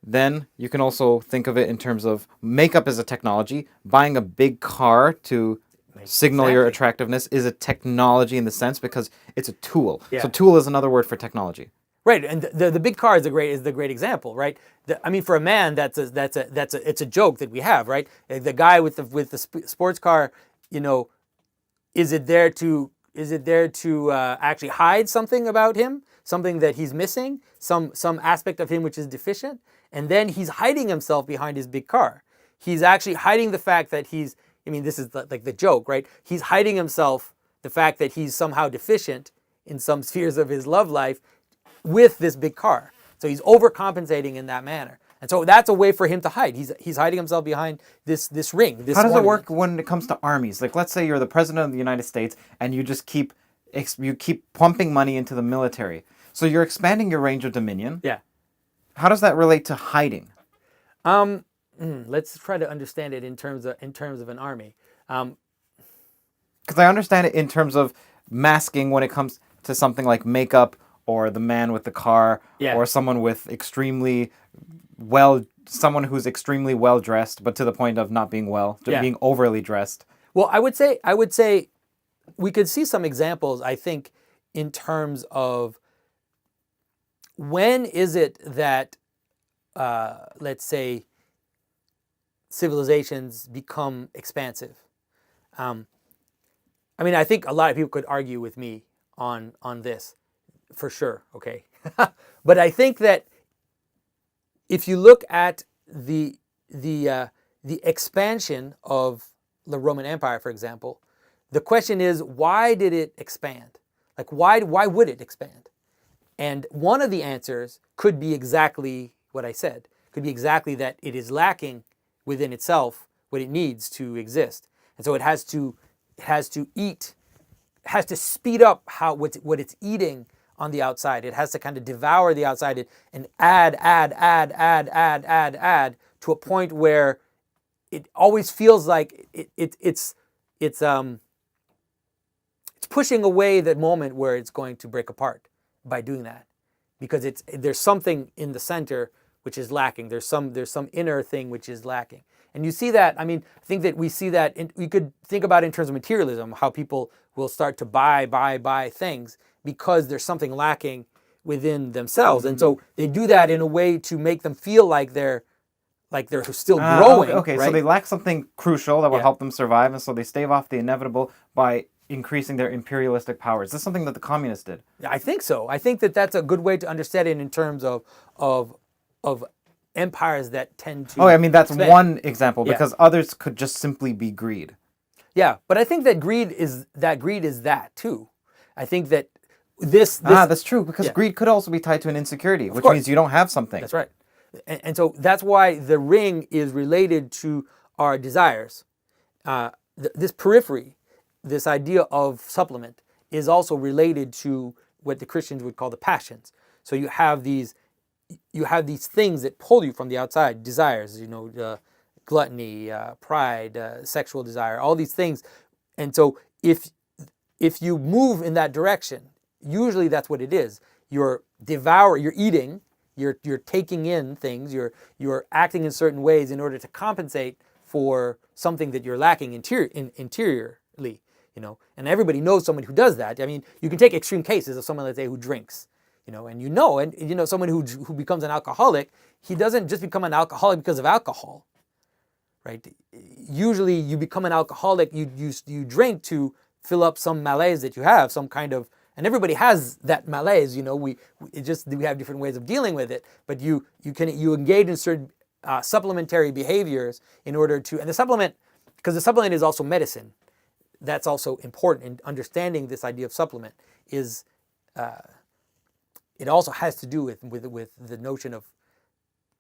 Then you can also think of it in terms of makeup as a technology. Buying a big car to signal your attractiveness is a technology in the sense because it's a tool. Yeah. So tool is another word for technology. Right, and the big car is the great example, right? For a man, it's a joke that we have, right? The guy with the sports car, is it there to actually hide something about him, something that he's missing, some aspect of him which is deficient, and then he's hiding himself behind his big car. He's actually hiding the fact that this is like the joke, right? He's hiding himself, the fact that he's somehow deficient in some spheres of his love life, with this big car. So he's overcompensating in that manner. And so that's a way for him to hide. He's hiding himself behind this ring. How does it work when it comes to armies? Like, let's say you're the president of the United States and you just keep pumping money into the military. So you're expanding your range of dominion. Yeah. How does that relate to hiding? Let's try to understand it in terms of an army. Because I understand it in terms of masking when it comes to something like makeup, or the man with the car, or someone who's extremely well dressed, but to the point of not being being overly dressed. Well, I would say we could see some examples, I think, in terms of when is it that, let's say, civilizations become expansive. I think a lot of people could argue with me on this. For sure, okay. But I think that if you look at the the expansion of the Roman Empire, for example, the question is, why did it expand? Like, why would it expand? And one of the answers could be exactly what I said. Could be exactly that it is lacking within itself what it needs to exist. And so it has to speed up what it's eating on the outside. It has to kind of devour the outside and add to a point where it always feels like it's pushing away that moment where it's going to break apart by doing that, because there's something in the center which is lacking. There's some inner thing which is lacking. And you see that, I mean, I think that we see that, we could think about it in terms of materialism, how people will start to buy things because there's something lacking within themselves. And so they do that in a way to make them feel like they're still growing. Okay. Right? So they lack something crucial that will help them survive, and so they stave off the inevitable by increasing their imperialistic powers. Is this something that the communists did? I think so. I think that that's a good way to understand it in terms of empires that tend to. Oh, I mean, that's expand. one example, because others could just simply be greed. Yeah, but I think that greed is that too. I think that this that's true, because greed could also be tied to an insecurity, which means you don't have something. That's right. And so that's why the ring is related to our desires. This periphery, this idea of supplement, is also related to what the Christians would call the passions. So you have these things that pull you from the outside, desires, gluttony, pride, sexual desire, all these things. And so if you move in that direction, usually that's what it is. You're eating, you're taking in things, you're acting in certain ways in order to compensate for something that you're lacking interiorly, And everybody knows someone who does that. I mean, you can take extreme cases of someone, let's say, who drinks. And someone who becomes an alcoholic, he doesn't just become an alcoholic because of alcohol, right? Usually you become an alcoholic, you drink to fill up some malaise that you have, some kind of, and everybody has that malaise, we have different ways of dealing with it, but you engage in certain supplementary behaviors in order to, and because the supplement is also medicine. That's also important in understanding this idea of supplement is, it also has to do with the notion of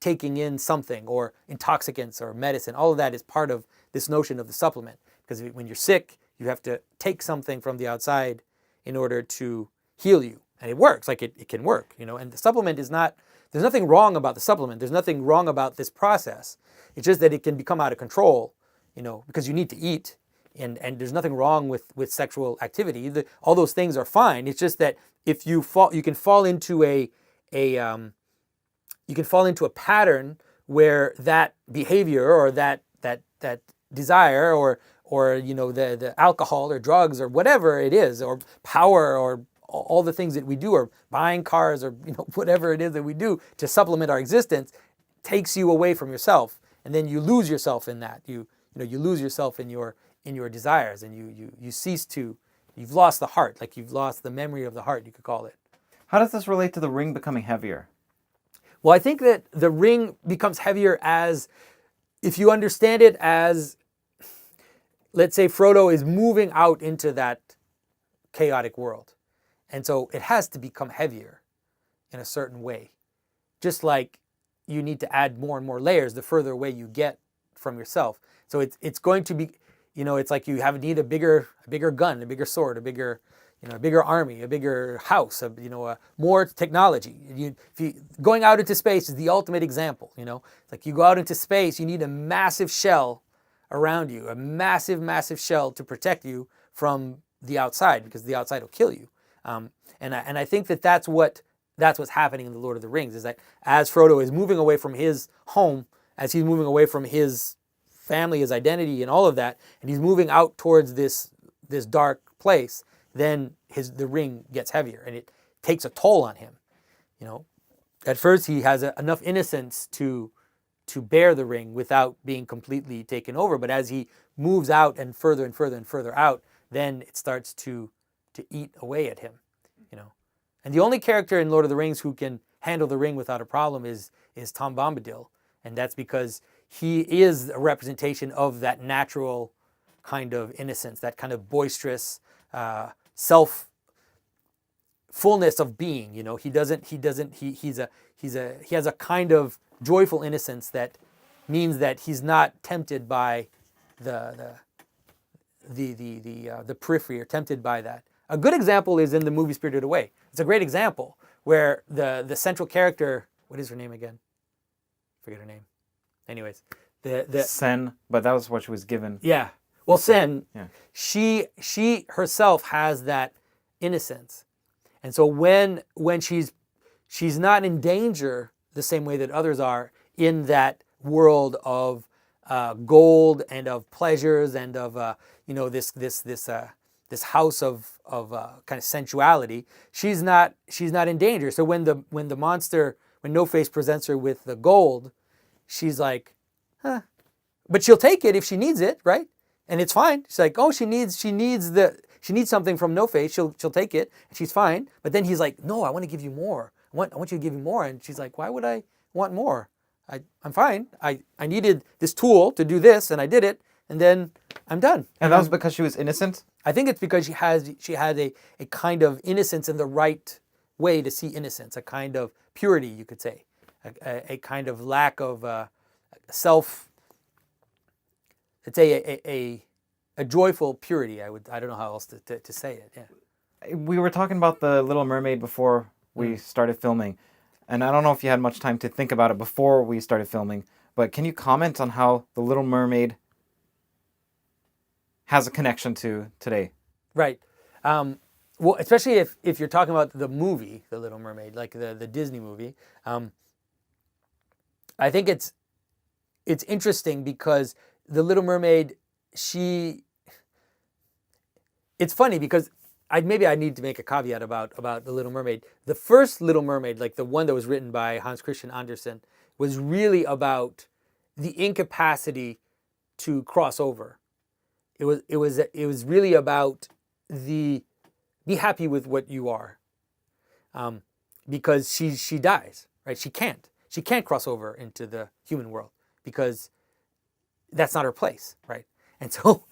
taking in something, or intoxicants or medicine. All of that is part of this notion of the supplement. Because when you're sick, you have to take something from the outside in order to heal you. And it works, like it can work, And the supplement is not, there's nothing wrong about the supplement. There's nothing wrong about this process. It's just that it can become out of control, because you need to eat. And there's nothing wrong with sexual activity. All those things are fine. It's just that if you can fall into a pattern where that behavior or that desire or the alcohol or drugs or whatever it is, or power, or all the things that we do, or buying cars, or whatever it is that we do to supplement our existence, takes you away from yourself, and then you lose yourself in that. You lose yourself in your desires, and you've lost the heart, like you've lost the memory of the heart, you could call it. How does this relate to the ring becoming heavier? Well, I think that the ring becomes heavier if you understand it as, let's say Frodo is moving out into that chaotic world. And so it has to become heavier in a certain way. Just like you need to add more and more layers the further away you get from yourself. So it's going to be, it's like you need a bigger gun, a bigger sword, a bigger army, a bigger house, more technology. Going out into space is the ultimate example. It's like you go out into space, you need a massive shell around you, a massive, massive shell to protect you from the outside, because the outside will kill you. And I think that's what's happening in the Lord of the Rings, is that as Frodo is moving away from his home, as he's moving away from his family, his identity, and all of that, and he's moving out towards this dark place, then the ring gets heavier, and it takes a toll on him. At first he has enough innocence to bear the ring without being completely taken over, but as he moves out and further and further and further out, then it starts to eat away at him. And the only character in Lord of the Rings who can handle the ring without a problem is Tom Bombadil, and that's because he is a representation of that natural kind of innocence, that kind of boisterous self fullness of being. You know, he has a kind of joyful innocence that means that he's not tempted by the periphery, or tempted by that. A good example is in the movie Spirited Away. It's a great example where the central character, what is her name again? Forget her name. Anyways, the Sen, but that was what she was given. Yeah. Well, Sen, Yeah. she herself has that innocence. And so when she's not in danger the same way that others are in that world of gold and of pleasures and of this house of kind of sensuality, she's not in danger. So when No Face presents her with the gold, she's like, huh. But she'll take it if she needs it, right? And it's fine. She's like, oh, she needs something from No Face. She'll take it, and she's fine. But then he's like, no, I want to give you more. I want you to give me more. And she's like, why would I want more? I'm fine. I needed this tool to do this, and I did it, and then I'm done. And that was because she was innocent? I think it's because she had a kind of innocence in the right way to see innocence, a kind of purity, you could say, a kind of lack of self. Let's say a joyful purity. I don't know how else to say it. Yeah. We were talking about the Little Mermaid before we started filming, and I don't know if you had much time to think about it before we started filming, but can you comment on how the Little Mermaid has a connection to today? Right. Well, especially if you're talking about the movie, The Little Mermaid, like the Disney movie. I think it's interesting because The Little Mermaid, it's funny because I need to make a caveat about The Little Mermaid. The first Little Mermaid, like the one that was written by Hans Christian Andersen, was really about the incapacity to cross over. It was really about be happy with what you are, because she dies, right? She can't cross over into the human world because that's not her place, right? And so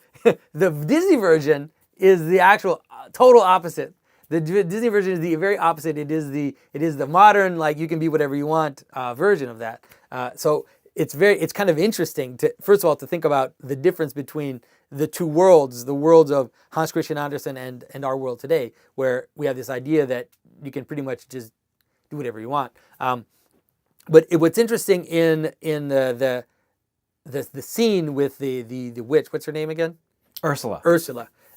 the Disney version is the actual total opposite. The Disney version is the very opposite. It is the modern, like, you can be whatever you want version of that. So it's kind of interesting to, first of all, to think about the difference between the two worlds, the worlds of Hans Christian Andersen and our world today, where we have this idea that you can pretty much just do whatever you want. But what's interesting in the scene with the witch, what's her name again? Ursula.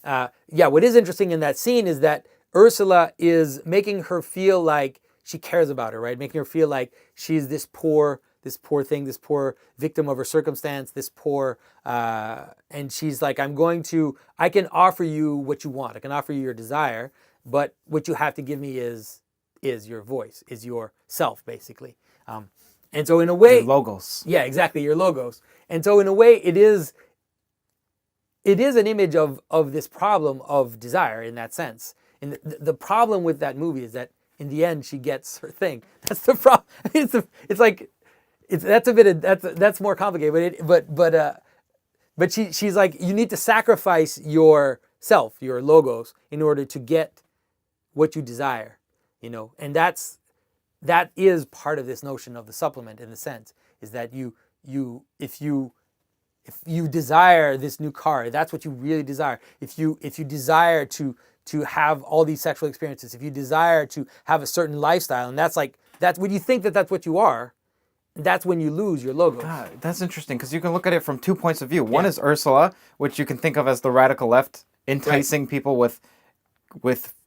What is interesting in that scene is that Ursula is making her feel like she cares about her, right? Making her feel like she's this poor thing, this poor victim of her circumstance, and she's like, I can offer you what you want. I can offer you your desire, but what you have to give me is your voice, is your self, basically. And so in a way, your logos. Yeah, exactly, your logos. And so in a way, it is an image of this problem of desire in that sense. And the problem with that movie is that in the end, she gets her thing. That's the problem. That's more complicated. But she's like, you need to sacrifice yourself, your logos, in order to get what you desire, you know. And that is part of this notion of the supplement, in the sense, is that if you desire this new car, that's what you really desire. If you desire to have all these sexual experiences, if you desire to have a certain lifestyle, and that's when you think that that's what you are, that's when you lose your logos. God, that's interesting, because you can look at it from 2 points of view. One is Ursula, which you can think of as the radical left, enticing people with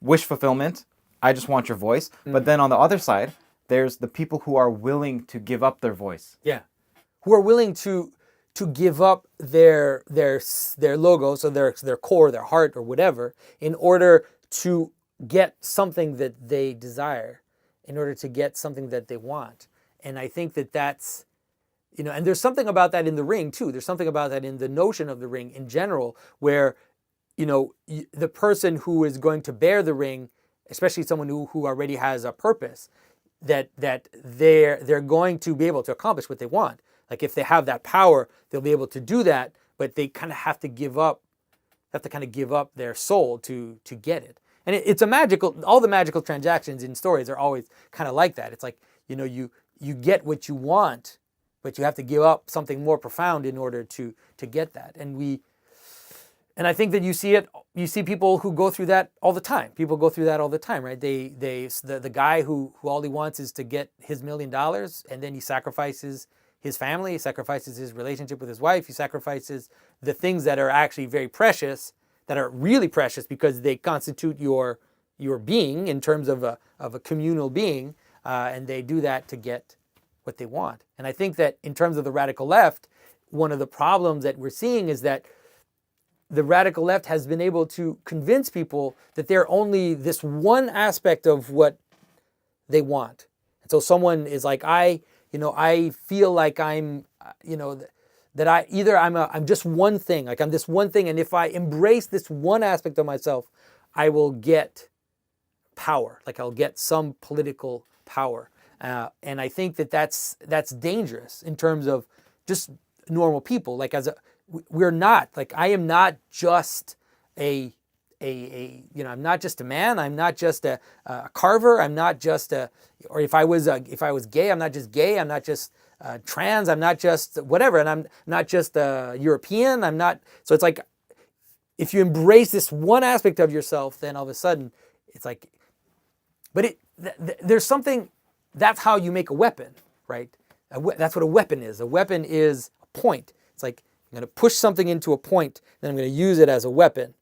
wish fulfillment. I just want your voice. But then on the other side, there's the people who are willing to give up their voice. Yeah, who are willing to give up their logos, or their core, their heart, or whatever, in order to get something that they desire, in order to get something that they want. And I think that's, you know, and there's something about that in The Ring too. There's something about that in the notion of the ring in general, where, you know, the person who is going to bear the ring, especially someone who already has a purpose, that they're going to be able to accomplish what they want. Like if they have that power, they'll be able to do that, but they kind of have to give up their soul to get it. And it's a magical, all the magical transactions in stories are always kind of like that. It's like, you get what you want, but you have to give up something more profound in order to get that. And I think that you see people who go through that all the time. People go through that all the time, right? The guy who all he wants is to get his $1 million, and then he sacrifices his family, he sacrifices his relationship with his wife, he sacrifices the things that are actually very precious, that are really precious because they constitute your being in terms of a communal being, and they do that to get what they want. And I think that in terms of the radical left, one of the problems that we're seeing is that the radical left has been able to convince people that they're only this one aspect of what they want. And so someone is like, I feel like I'm just one thing, like I'm this one thing, and if I embrace this one aspect of myself, I will get power, like I'll get some political power. And I think that that's dangerous in terms of just normal people. Like we're not, like I am not just I'm not just a man, I'm not just a carver, I'm not just or if I was gay, I'm not just gay, I'm not just trans, I'm not just whatever, and I'm not just European, I'm not, so it's like, if you embrace this one aspect of yourself, then all of a sudden, it's like, but there's something, that's how you make a weapon, right? That's what a weapon is. A weapon is a point. It's like, I'm going to push something into a point, then I'm going to use it as a weapon.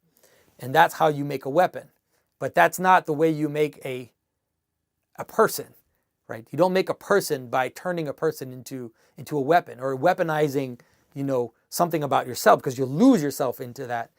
And that's how you make a weapon. But that's not the way you make a person, right? You don't make a person by turning a person into a weapon or weaponizing, something about yourself, because you'll lose yourself into that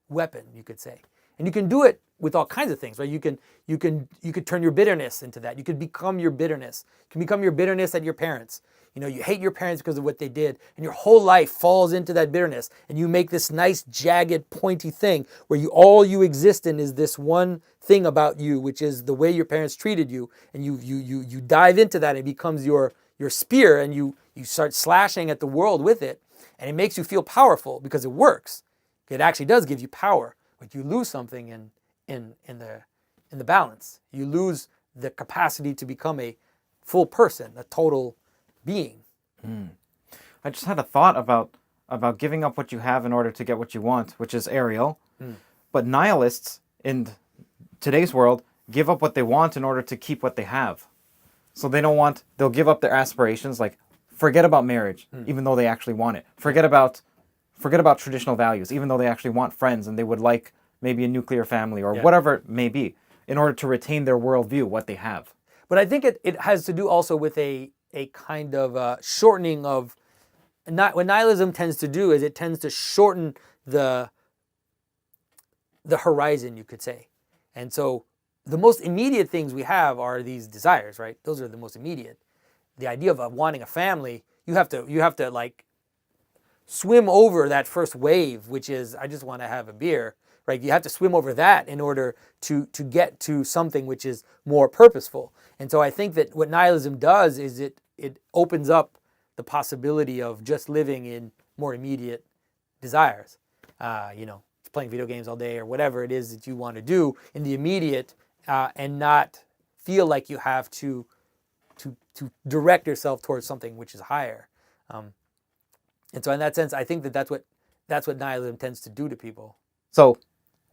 weapon, you could say. And you can do it with all kinds of things, right? You could turn your bitterness into that. You could become your bitterness. You can become your bitterness at your parents. You hate your parents because of what they did, and your whole life falls into that bitterness, and you make this nice, jagged, pointy thing where all you exist in is this one thing about you, which is the way your parents treated you, and you dive into that, and it becomes your spear, and you start slashing at the world with it, and it makes you feel powerful because it works. It actually does give you power, but you lose something in the balance. You lose the capacity to become a full person, a total being. I just had a thought about giving up what you have in order to get what you want, which is Ariel. But nihilists in today's world give up what they want in order to keep what they have. So they'll give up their aspirations, like forget about marriage, even though they actually want it. Forget about traditional values, even though they actually want friends and they would like maybe a nuclear family or whatever it may be, in order to retain their worldview, what they have. But I think it has to do also with a kind of shortening of, what nihilism tends to do is it tends to shorten the horizon, you could say. And so the most immediate things we have are these desires, right? Those are the most immediate. The idea of wanting a family, you have to like swim over that first wave, which is, I just want to have a beer, right? You have to swim over that in order to get to something which is more purposeful. And so I think that what nihilism does is it opens up the possibility of just living in more immediate desires. Playing video games all day or whatever it is that you want to do in the immediate, and not feel like you have to direct yourself towards something which is higher. And so in that sense, I think that's what nihilism tends to do to people. So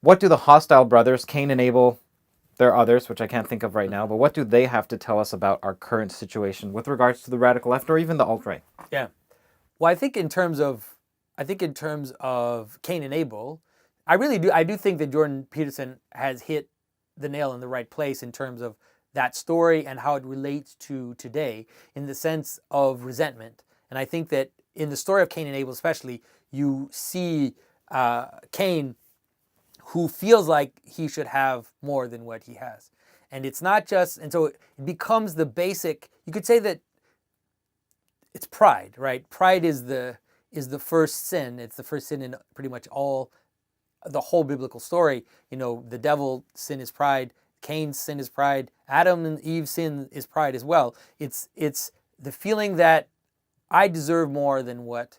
what do the hostile brothers, Cain and Abel, there are others, which I can't think of right now, but what do they have to tell us about our current situation with regards to the radical left or even the alt-right? Yeah. Well, I think in terms of Cain and Abel, I do think that Jordan Peterson has hit the nail in the right place in terms of that story and how it relates to today in the sense of resentment. And I think that in the story of Cain and Abel especially, you see Cain, who feels like he should have more than what he has. And it's not just, and so it becomes the basic, you could say that it's pride, right? Pride is the first sin. It's the first sin in pretty much the whole biblical story. The devil's sin is pride, Cain's sin is pride, Adam and Eve's sin is pride as well. It's the feeling that I deserve more than what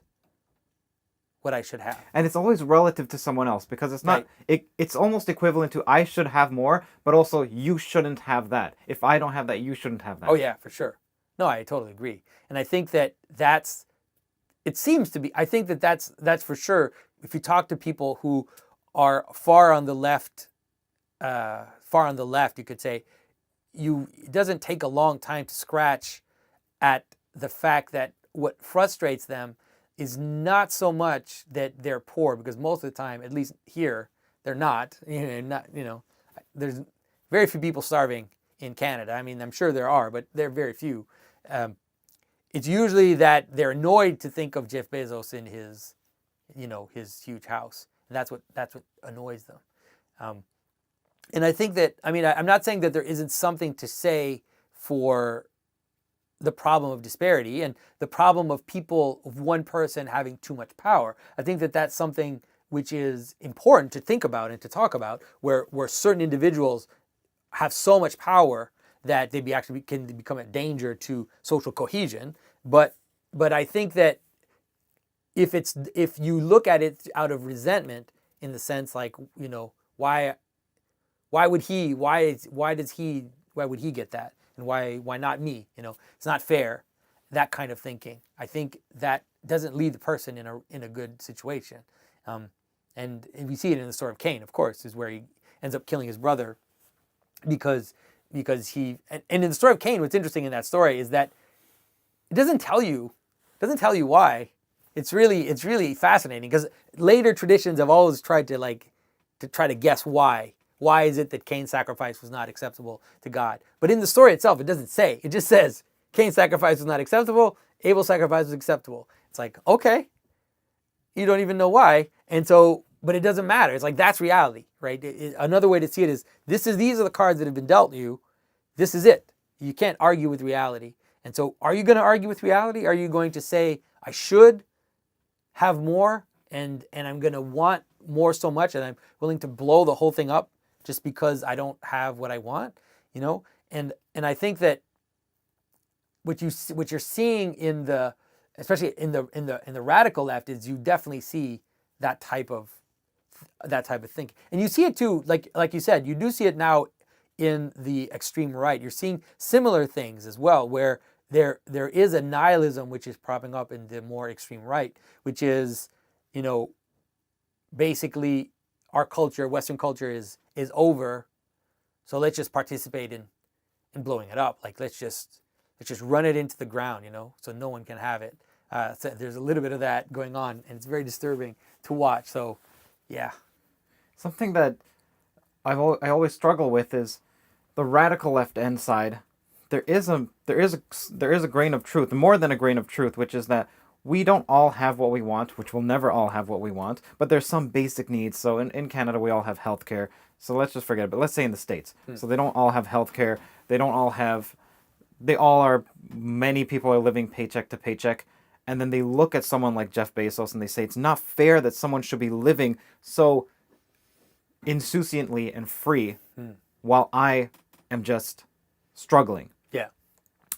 I should have. And it's always relative to someone else, because it's not, Right. it's almost equivalent to I should have more, but also you shouldn't have that. If I don't have that, you shouldn't have that. Oh yeah, for sure. No, I totally agree. And I think that it seems to be, I think that that's for sure. If you talk to people who are far on the left, you could say, it doesn't take a long time to scratch at the fact that what frustrates them is not so much that they're poor, because most of the time, at least here, they're not. There's very few people starving in Canada. I mean, I'm sure there are, but they're very few. It's usually that they're annoyed to think of Jeff Bezos in his huge house, and that's what annoys them. And I think that, I mean, I'm not saying that there isn't something to say for the problem of disparity and the problem of one person having too much power. I think that that's something which is important to think about and to talk about, where certain individuals have so much power that they can become a danger to social cohesion. But I think that if you look at it out of resentment, in the sense like, why would he get that? And why not me? It's not fair. That kind of thinking. I think that doesn't lead the person in a good situation. And we see it in the story of Cain, of course, is where he ends up killing his brother because he, and in the story of Cain, what's interesting in that story is that it doesn't tell you why. It's really fascinating, because later traditions have always tried to try to guess why. Why is it that Cain's sacrifice was not acceptable to God? But in the story itself, it doesn't say. It just says Cain's sacrifice was not acceptable, Abel's sacrifice was acceptable. It's like, okay, you don't even know why. And so, but it doesn't matter. It's like, that's reality, right? Another way to see it is, these are the cards that have been dealt you. This is it. You can't argue with reality. And so, are you going to argue with reality? Are you going to say, I should have more, and I'm going to want more so much, and I'm willing to blow the whole thing up just because I don't have what I want, And I think that what you're seeing especially in the radical left, is you definitely see that type of thinking, and you see it too. Like you said, you do see it now in the extreme right. You're seeing similar things as well, where there is a nihilism which is propping up in the more extreme right, which is, basically, our culture, Western culture, is over, so let's just participate in blowing it up. Like, let's just run it into the ground, so no one can have it. So there's a little bit of that going on, and it's very disturbing to watch. So, yeah. Something that I always struggle with is the radical left end side. There is a grain of truth, more than a grain of truth, which is that we don't all have what we want, which we'll never all have what we want, but there's some basic needs. So in Canada, we all have healthcare. So let's just forget it. But let's say in the States. So they don't all have healthcare. Many people are living paycheck to paycheck. And then they look at someone like Jeff Bezos and they say, it's not fair that someone should be living so insouciantly and free while I am just struggling. Yeah.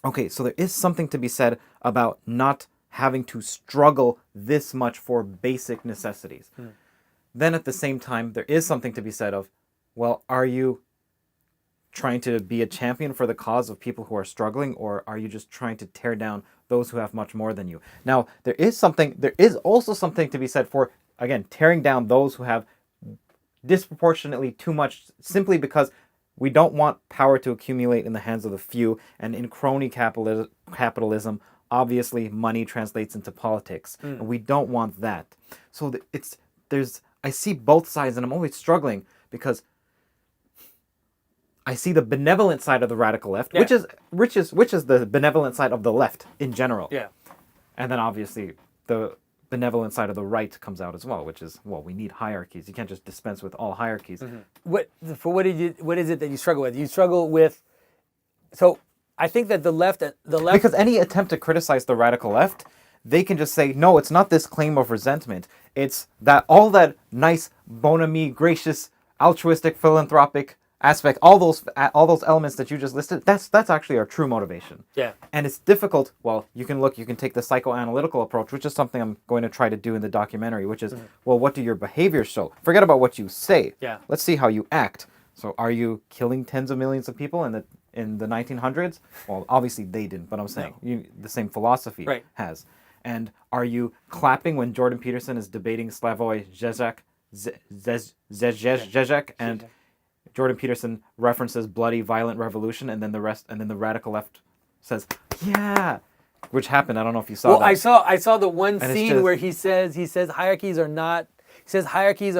Okay, so there is something to be said about not having to struggle this much for basic necessities. Then at the same time, there is something to be said of, well, are you trying to be a champion for the cause of people who are struggling, or are you just trying to tear down those who have much more than you? Now, there is also something to be said for, again, tearing down those who have disproportionately too much, simply because we don't want power to accumulate in the hands of the few, and in crony capitalism, obviously, money translates into politics, and we don't want that. So I see both sides, and I'm always struggling, because I see the benevolent side of the radical left, which is the benevolent side of the left in general. Yeah. And then obviously the benevolent side of the right comes out as well, which is, well, we need hierarchies. You can't just dispense with all hierarchies. What is it that you struggle with? You struggle with, so I think that the left. Because any attempt to criticize the radical left, they can just say, no, it's not this claim of resentment. It's that all that nice, bon ami, gracious, altruistic, philanthropic aspect, all those elements that you just listed, that's actually our true motivation. Yeah. And it's difficult. Well, you can take the psychoanalytical approach, which is something I'm going to try to do in the documentary, which is, well, what do your behaviors show? Forget about what you say. Yeah. Let's see how you act. So are you killing tens of millions of people in the 1900s? Well, obviously they didn't, but I'm saying the same philosophy has. And are you clapping when Jordan Peterson is debating Slavoj Žižek and Jordan Peterson references bloody, violent revolution, and then the radical left says, "Yeah," which happened. I don't know if you saw that. I saw the one scene where he says hierarchies are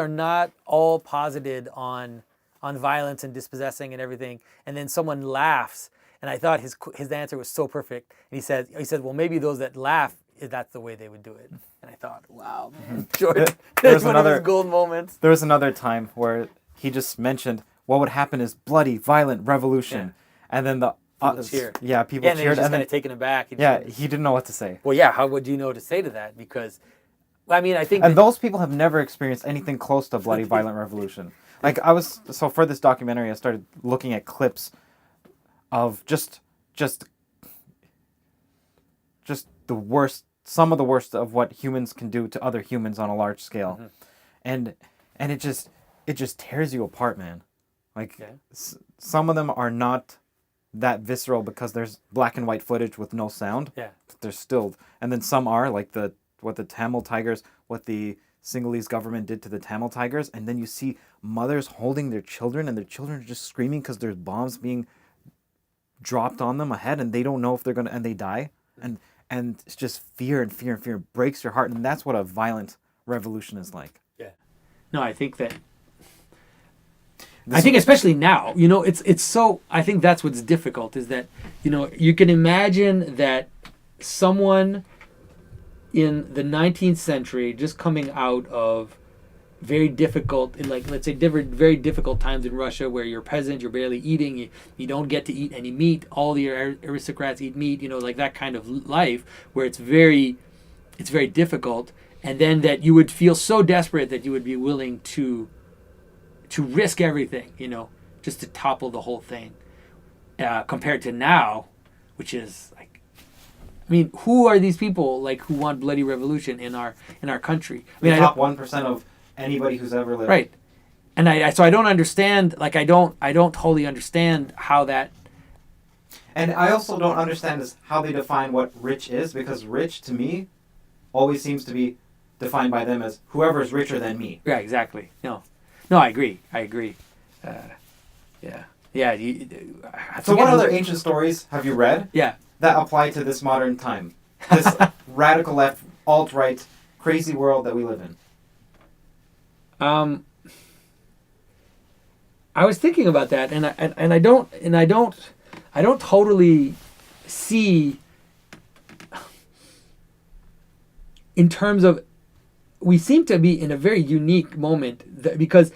not all posited on violence and dispossessing and everything, and then someone laughs, and I thought his answer was so perfect. And he said, well, maybe those that laugh, that's the way they would do it. And I thought, wow, man, Jordan, that's one of his gold moments. There was another time where he just mentioned what would happen is bloody, violent revolution, and then the people cheered. Yeah, people and cheered, and then taken aback. He didn't know what to say. Well, yeah, how would you know to say to that? Because, I mean, I think, and those people have never experienced anything close to bloody, violent revolution. Like for this documentary, I started looking at clips of just the worst, some of the worst of what humans can do to other humans on a large scale, and it just tears you apart, man. Like some of them are not that visceral because there's black and white footage with no sound. Yeah, but they're stilled, and then some are like what the Tamil Tigers, what the Sinhalese government did to the Tamil Tigers, and then you see mothers holding their children, and their children are just screaming because there's bombs being dropped on them ahead, and they don't know if they're gonna, and they die, and it's just fear and fear and fear breaks your heart, and that's what a violent revolution is like. Yeah, no, I think that. I think especially now, it's so. I think that's what's difficult is that you can imagine that someone in the 19th century just coming out of very difficult, like let's say very difficult times in Russia where you're a peasant, you're barely eating, you don't get to eat any meat, all the aristocrats eat meat, like that kind of life where it's very difficult, and then that you would feel so desperate that you would be willing to risk everything, just to topple the whole thing, compared to now, which is like, I mean, who are these people like who want bloody revolution in our country? I mean, the top 1% of anybody who's ever lived. Right, and so I don't understand. Like I don't totally understand how that. And I also don't understand is how they define what rich is, because rich to me always seems to be defined by them as whoever's richer than me. Yeah, exactly. No, I agree. Yeah. So what other ancient stories have you read? Yeah. That apply to this modern time, this radical left, alt-right, crazy world that we live in? I was thinking about that, and I don't totally see in terms of. We seem to be in a very unique moment because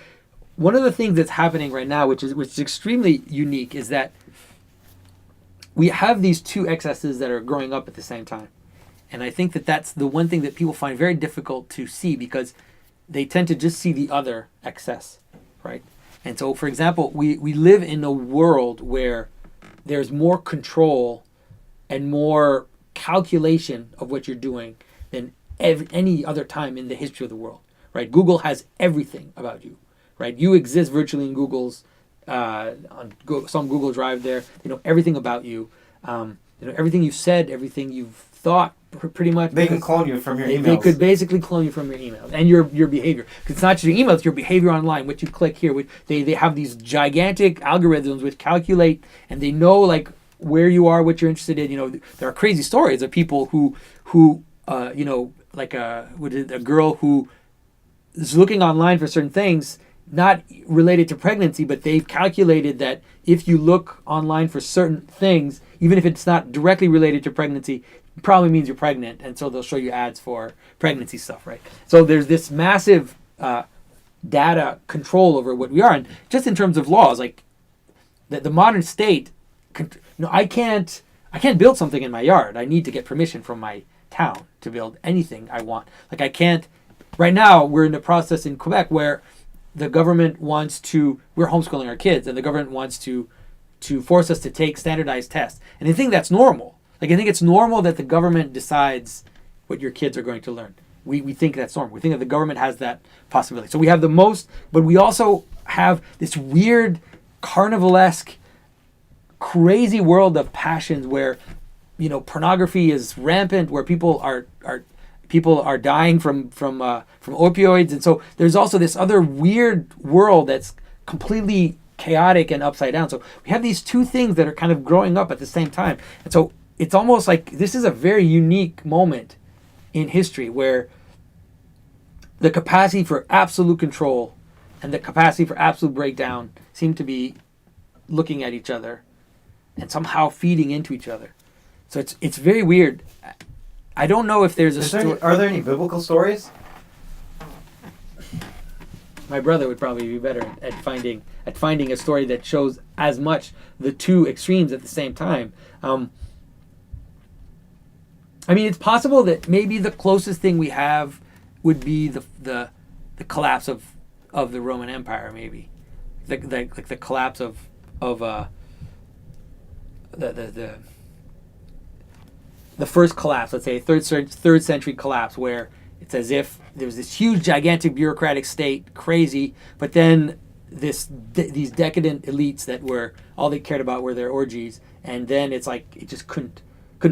one of the things that's happening right now, which is extremely unique, is that we have these two excesses that are growing up at the same time. And I think that that's the one thing that people find very difficult to see because they tend to just see the other excess, right? And so, for example, we live in a world where there's more control and more calculation of what you're doing than any other time in the history of the world, right? Google has everything about you, right? You exist virtually in Google's some Google Drive there. They know everything about you. Everything you've said, everything you've thought, pretty much. They can clone you from your emails. They could basically clone you from your emails and your behavior. Because it's not just your email; it's your behavior online. What you click here, they have these gigantic algorithms which calculate, and they know like where you are, what you're interested in. There are crazy stories of people who like a girl who is looking online for certain things, not related to pregnancy, but they've calculated that if you look online for certain things, even if it's not directly related to pregnancy, it probably means you're pregnant, and so they'll show you ads for pregnancy stuff, right? So there's this massive data control over what we are, and just in terms of laws, like the modern state, I can't build something in my yard. I need to get permission from my town to build anything I want. Like I can't. Right now, we're in the process in Quebec where the government wants to, we're homeschooling our kids, and the government wants to force us to take standardized tests. And I think that's normal. Like, I think it's normal that the government decides what your kids are going to learn. We think that's normal. We think that the government has that possibility. So we have the most, but we also have this weird carnivalesque, crazy world of passions where, you know, pornography is rampant, where people are dying from opioids, and so there's also this other weird world that's completely chaotic and upside down. So we have these two things that are kind of growing up at the same time, and so it's almost like this is a very unique moment in history where the capacity for absolute control and the capacity for absolute breakdown seem to be looking at each other and somehow feeding into each other. So it's very weird. I don't know if there's a story. Are there any biblical stories? My brother would probably be better at finding a story that shows as much the two extremes at the same time. I mean, it's possible that maybe the closest thing we have would be the collapse of the Roman Empire, maybe the collapse of the first collapse. Let's say third century collapse, where it's as if there was this huge, gigantic bureaucratic state, crazy, but then these decadent elites that were all they cared about were their orgies, and then it's like it just couldn't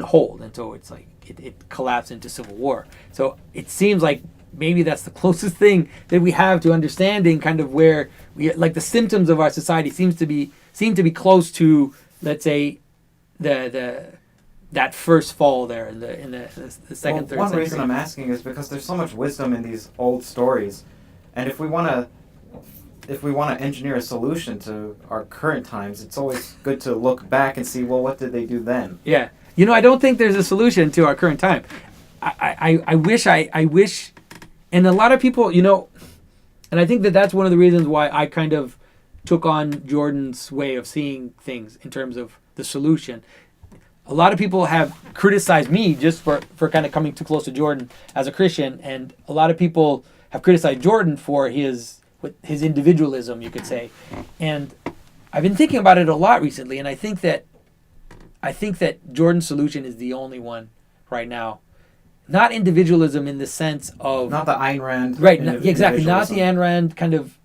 hold, and so it's like it collapsed into civil war. So it seems like maybe that's the closest thing that we have to understanding kind of where we, like, the symptoms of our society seem to be close to, let's say, that first fall there in the second, third one century. reason I'm asking is because there's so much wisdom in these old stories, and if we want to engineer a solution to our current times, it's always good to look back and see, well, what did they do then? Yeah. You know, I don't think there's a solution to our current time. I wish, and a lot of people, you know, and I think that's one of the reasons why I kind of took on Jordan's way of seeing things in terms of the solution. A lot of people have criticized me just for kind of coming too close to Jordan as a Christian, and a lot of people have criticized Jordan for his individualism, you could say. And I've been thinking about it a lot recently, and I think that Jordan's solution is the only one right now. Not individualism in the sense of... Not the Ayn Rand. Right, exactly. Not the Ayn Rand kind of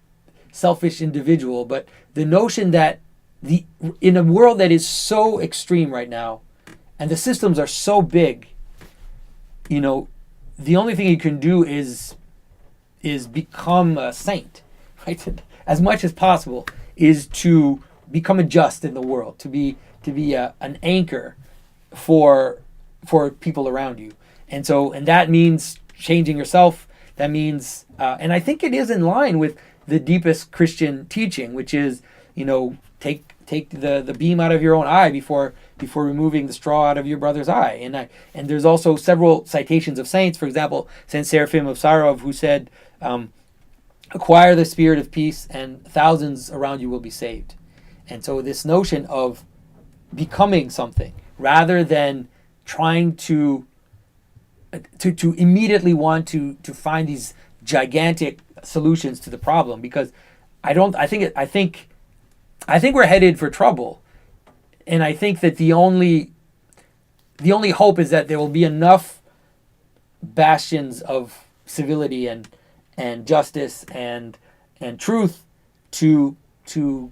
selfish individual, but the notion that in a world that is so extreme right now, and the systems are so big, you know, the only thing you can do is become a saint, right? As much as possible is to become a just in the world, to be an anchor for people around you. And that means changing yourself. That means, and I think it is in line with the deepest Christian teaching, which is, you know, take the beam out of your own eye before removing the straw out of your brother's eye. And there's also several citations of saints. For example, Saint Seraphim of Sarov, who said, acquire the spirit of peace and thousands around you will be saved. And so this notion of becoming something rather than trying to immediately want to find these gigantic solutions to the problem, because I think we're headed for trouble, and I think that the only hope is that there will be enough bastions of civility and justice and truth to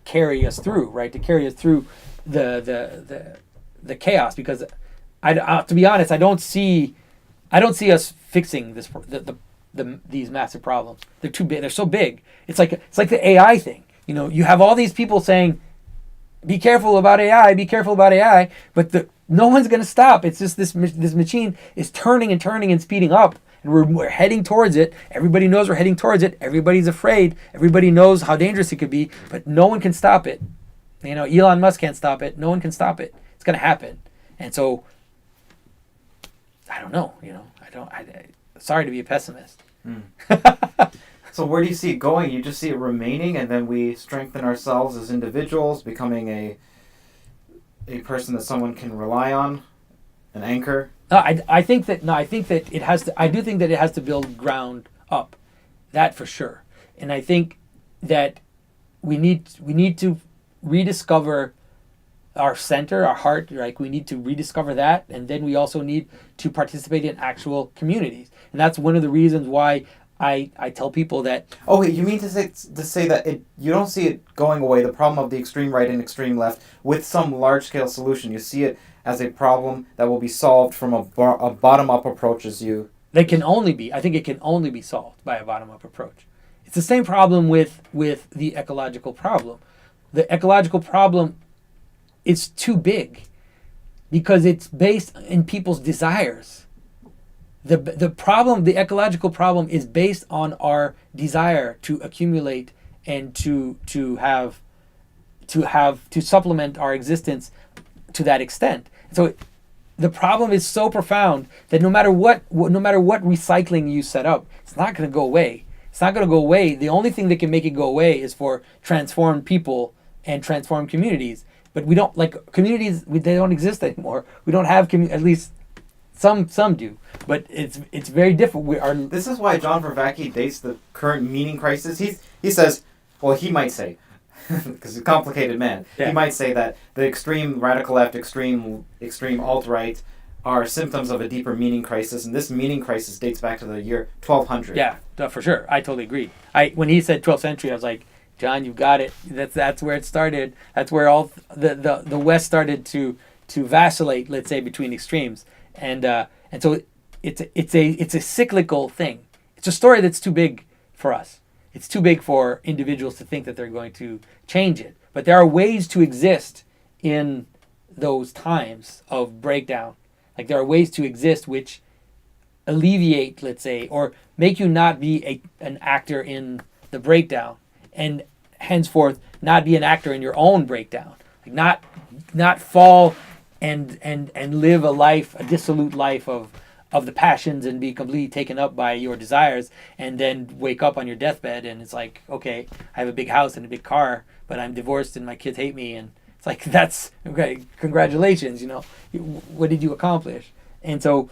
carry us through, right? To carry us through the chaos, because to be honest, I don't see us fixing these massive problems. They're too big. They're so big. It's like the AI thing. You know, you have all these people saying, "Be careful about AI. Be careful about AI," but no one's going to stop. It's just this machine is turning and turning and speeding up, and we're heading towards it. Everybody knows we're heading towards it. Everybody's afraid. Everybody knows how dangerous it could be, but no one can stop it. You know, Elon Musk can't stop it. No one can stop it. It's going to happen. And so, I don't know. You know, sorry to be a pessimist. So where do you see it going? You just see it remaining, and then we strengthen ourselves as individuals, becoming a person that someone can rely on, an anchor. I think that it has to build ground up, that for sure. And I think that we need to rediscover our center, our heart. Like, we need to rediscover that, and then we also need to participate in actual communities. And that's one of the reasons why I tell people that. Oh, wait, you mean to say that you don't see it going away, the problem of the extreme right and extreme left, with some large-scale solution. You see it as a problem that will be solved from a bottom-up approach as you... I think it can only be solved by a bottom-up approach. It's the same problem with the ecological problem. The ecological problem is too big because it's based in people's desires. The ecological problem is based on our desire to accumulate and to supplement our existence to that extent. So the problem is so profound that no matter what recycling you set up, it's not going to go away. It's not going to go away. The only thing that can make it go away is for transformed people and transformed communities. But we don't, like, communities, they don't exist anymore. We don't have at least some do. But it's very different. This is why John Vervaeke dates the current meaning crisis. He says, well, he might say, because he's a complicated man, he might say that the extreme radical left, extreme alt-right are symptoms of a deeper meaning crisis, and this meaning crisis dates back to the year 1200. Yeah, for sure. I totally agree. When he said 12th century, I was like, John, you've got it. That's where it started. That's where all the West started to vacillate, let's say, between extremes, and so it's a cyclical thing. It's a story that's too big for us. It's too big for individuals to think that they're going to change it. But there are ways to exist in those times of breakdown. Like, there are ways to exist which alleviate, let's say, or make you not be an actor in the breakdown, and henceforth not be an actor in your own breakdown. Like, not fall and live a dissolute life of the passions and be completely taken up by your desires, and then wake up on your deathbed and it's like, okay, I have a big house and a big car, but I'm divorced and my kids hate me, and it's like, that's okay, congratulations, what did you accomplish? And so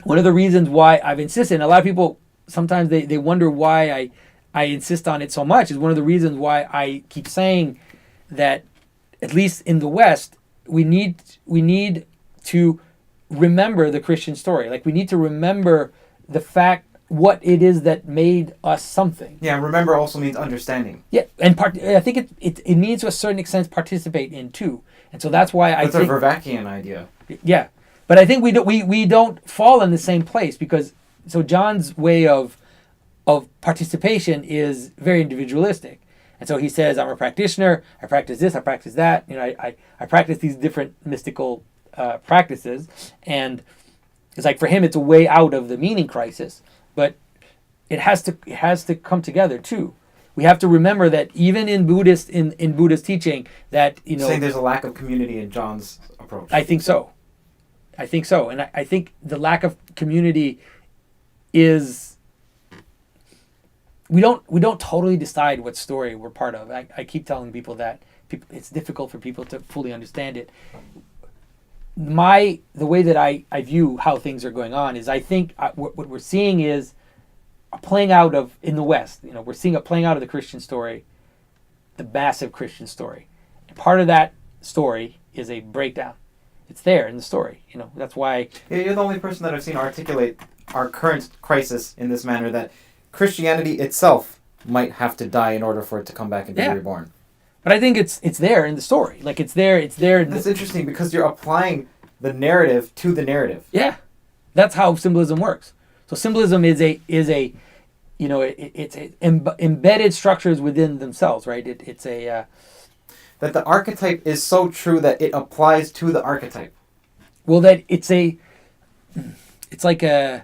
one of the reasons why I've insisted, and a lot of people sometimes they wonder why I insist on it so much, is one of the reasons why I keep saying that, at least in the West, we need to remember the Christian story. Like, we need to remember the fact, what it is that made us something. Yeah, remember also means understanding. Yeah, and I think it means to a certain extent participate in too. And so that's why I think... That's a Vervaakean idea. Yeah, but I think we don't fall in the same place, because so John's way of participation is very individualistic. And so he says, I'm a practitioner, I practice this, I practice that, I practice these different mystical practices, and it's like, for him it's a way out of the meaning crisis, but it has to come together too. We have to remember that even in Buddhist teaching, that saying there's a lack of community in John's approach. I think so, and I think the lack of community is, we don't totally decide what story we're part of. I keep telling people that it's difficult for people to fully understand it. The way that I view how things are going on is, I think what we're seeing is a playing out of, in the West, we're seeing a playing out of the Christian story, the massive Christian story. And part of that story is a breakdown. It's there in the story. That's why... You're the only person that I've seen articulate our current crisis in this manner, that Christianity itself might have to die in order for it to come back and be reborn. But I think it's there in the story. Like, it's there. That's interesting, because you're applying the narrative to the narrative. Yeah, that's how symbolism works. So symbolism is embedded structures within themselves, right? That the archetype is so true that it applies to the archetype. Well, that it's like a...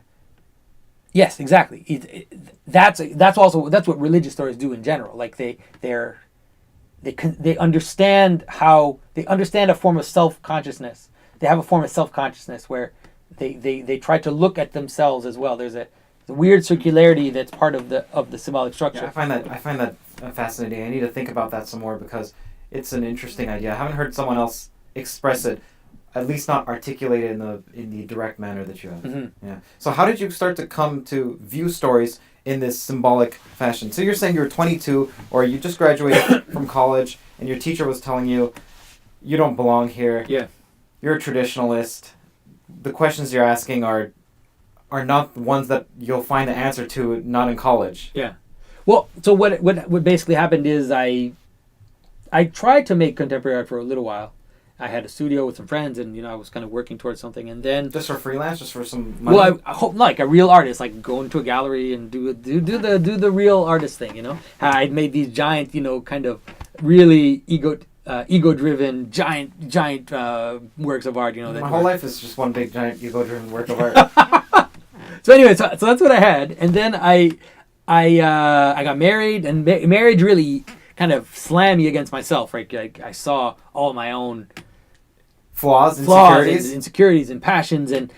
Yes, exactly. That's what religious stories do in general. Like, they understand a form of self-consciousness. They have a form of self-consciousness where they try to look at themselves as well. There's a weird circularity that's part of the symbolic structure. Yeah, I find that fascinating. I need to think about that some more, because it's an interesting idea. I haven't heard someone else express it, at least not articulate it in the direct manner that you have. Mm-hmm. Yeah. So how did you start to come to view stories in this symbolic fashion. So you're saying you were 22 or you just graduated from college and your teacher was telling you, you don't belong here. Yeah. You're a traditionalist. The questions you're asking are not ones that you'll find the answer to not in college. Yeah. Well, so what basically happened is I tried to make contemporary art for a little while. I had a studio with some friends, and I was kind of working towards something, and then just for freelance, just for some money. Well, I hope like a real artist, like go into a gallery and do the real artist thing. I'd made these giant, kind of really ego-driven giant works of art. My whole life is just one big giant ego-driven work of art. So anyway, so that's what I had, and then I got married, and marriage really kind of slammed me against myself, right? Like I saw all my own flaws, insecurities, and passions, and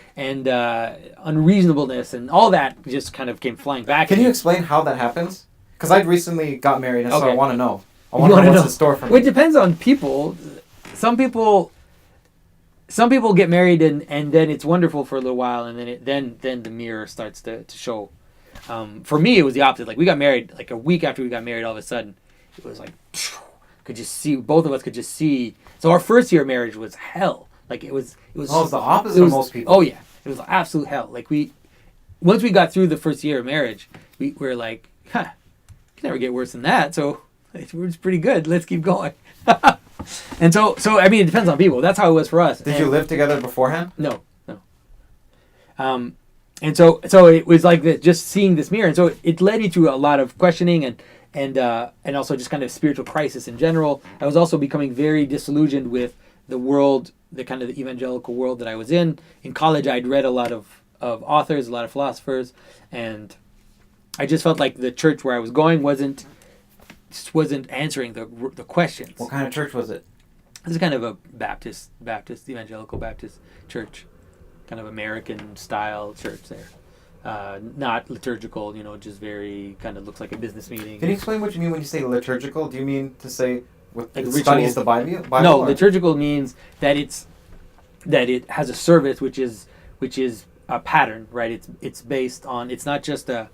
unreasonableness, and all that just kind of came flying back. Can you explain how that happens? Because I recently got married, and so I want to know. I want to know what's in store for me. Well, it depends on people. Some people get married, and then it's wonderful for a little while, and then the mirror starts to show. For me, it was the opposite. Like we got married, like a week after we got married, all of a sudden, it was like could just see, both of us could just see. So our first year of marriage was hell. Like it was. Oh, it's the opposite of most people. Oh yeah, it was absolute hell. Like once we got through the first year of marriage, we were like, it can never get worse than that. So it's pretty good. Let's keep going. And so I mean, it depends on people. That's how it was for us. Did you live together beforehand? No. And so it was like just seeing this mirror, and so it led me to a lot of questioning and also just kind of spiritual crisis in general. I was also becoming very disillusioned with the world, the kind of the evangelical world that I was in. In college, I'd read a lot of authors, a lot of philosophers, and I just felt like the church where I was going wasn't answering the questions. What kind of church was it? It was kind of a Baptist, evangelical Baptist church. Kind of American style church there. Not liturgical, just very kind of looks like a business meeting. Can you explain what you mean when you say liturgical? Do you mean to say like it studies the Bible? No, liturgical means that it has a service which is a pattern, right? It's based on, it's not just a.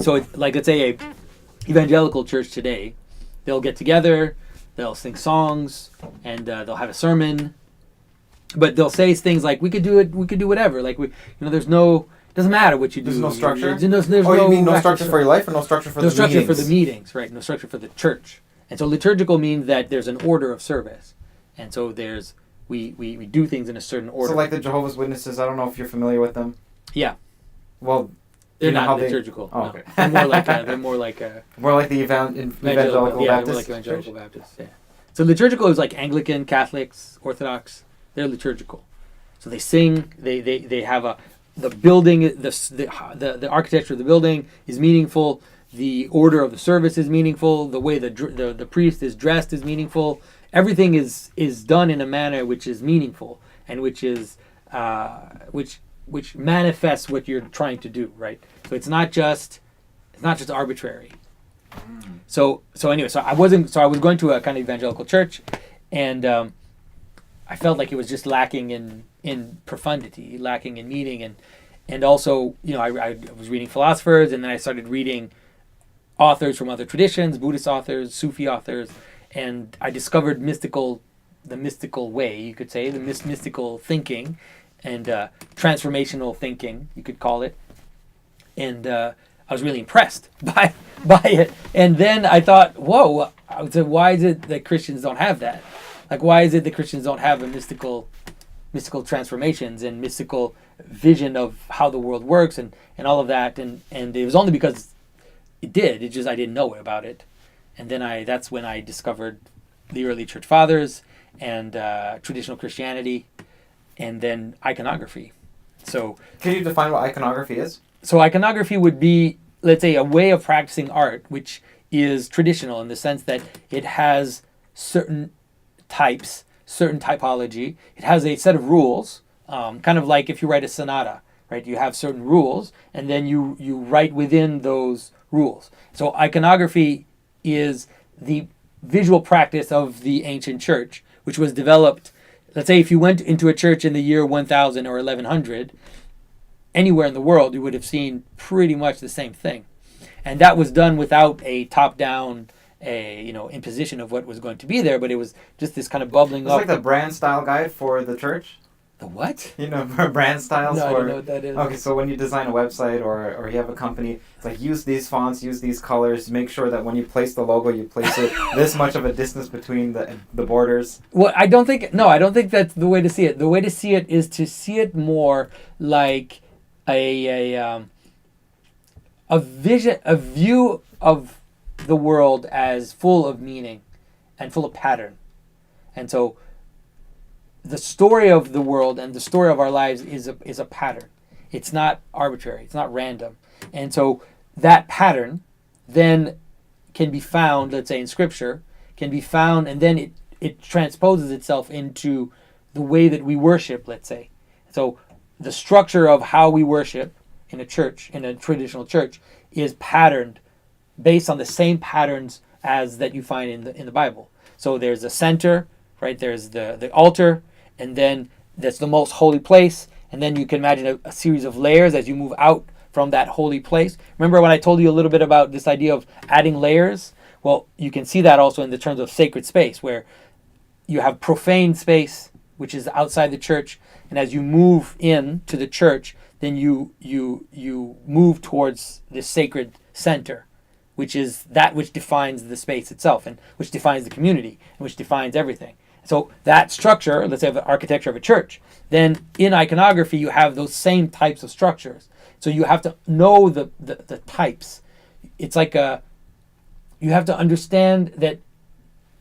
So it's like, let's say a evangelical church today, they'll get together, they'll sing songs, and they'll have a sermon. But they'll say things like, we could do whatever. Like there's no, doesn't matter what you do. There's no structure? There's you mean no structure for your life or no structure for the meetings? No structure for the meetings, right. No structure for the church. And so liturgical means that there's an order of service. And so we do things in a certain order. So like the Jehovah's Witnesses, I don't know if you're familiar with them. Yeah. Well, they're not liturgical. Oh, okay. No. They're more like the evangelical yeah, Baptist. More like evangelical Baptists. Yeah. So liturgical is like Anglican, Catholics, Orthodox. They're liturgical, so they sing. They have the building. The architecture of the building is meaningful. The order of the service is meaningful. The way the priest is dressed is meaningful. Everything is done in a manner which is meaningful and which manifests what you're trying to do. Right. So it's not just arbitrary. So anyway, I was going to a kind of evangelical church, and I felt like it was just lacking in profundity, lacking in meaning, and also I was reading philosophers, and then I started reading authors from other traditions, Buddhist authors, Sufi authors, and I discovered the mystical way, you could say, the mystical thinking, and transformational thinking, you could call it, and I was really impressed by it, and then I thought, whoa, why is it that Christians don't have that? Like, why is it that Christians don't have a mystical transformations and mystical vision of how the world works and all of that? And it was only because it did. It just, I didn't know about it. And then that's when I discovered the early church fathers and traditional Christianity, and then iconography. So, can you define what iconography is? So iconography would be, let's say, a way of practicing art which is traditional in the sense that it has certain types, certain typology. It has a set of rules, kind of like if you write a sonata, right? You have certain rules, and then you write within those rules. So iconography is the visual practice of the ancient church, which was developed, let's say if you went into a church in the year 1000 or 1100, anywhere in the world, you would have seen pretty much the same thing. And that was done without a top-down, imposition of what was going to be there, but it was just this kind of bubbling It's up. like the brand style guide for the church. The what? Brand styles No, I for... don't know what that is. Okay, so when you design a website or you have a company, it's like use these fonts, use these colors, make sure that when you place the logo, you place it this much of a distance between the borders. Well, I don't think that's the way to see it. The way to see it is to see it more like a vision, a view of the world as full of meaning and full of pattern. And so the story of the world and the story of our lives is a pattern. It's not arbitrary. It's not random. And so that pattern then can be found, let's say in Scripture, can be found, and then it transposes itself into the way that we worship, let's say. So the structure of how we worship in a church, in a traditional church, is patterned based on the same patterns as that you find in the Bible. So there's a center, right? There's the altar, and then that's the most holy place. And then you can imagine a series of layers as you move out from that holy place. Remember when I told you a little bit about this idea of adding layers? Well, you can see that also in the terms of sacred space, where you have profane space, which is outside the church. And as you move in to the church, then you move towards the sacred center, which is that which defines the space itself and which defines the community and which defines everything. So that structure, let's say the architecture of a church, then in iconography you have those same types of structures. So you have to know the types. It's like you have to understand that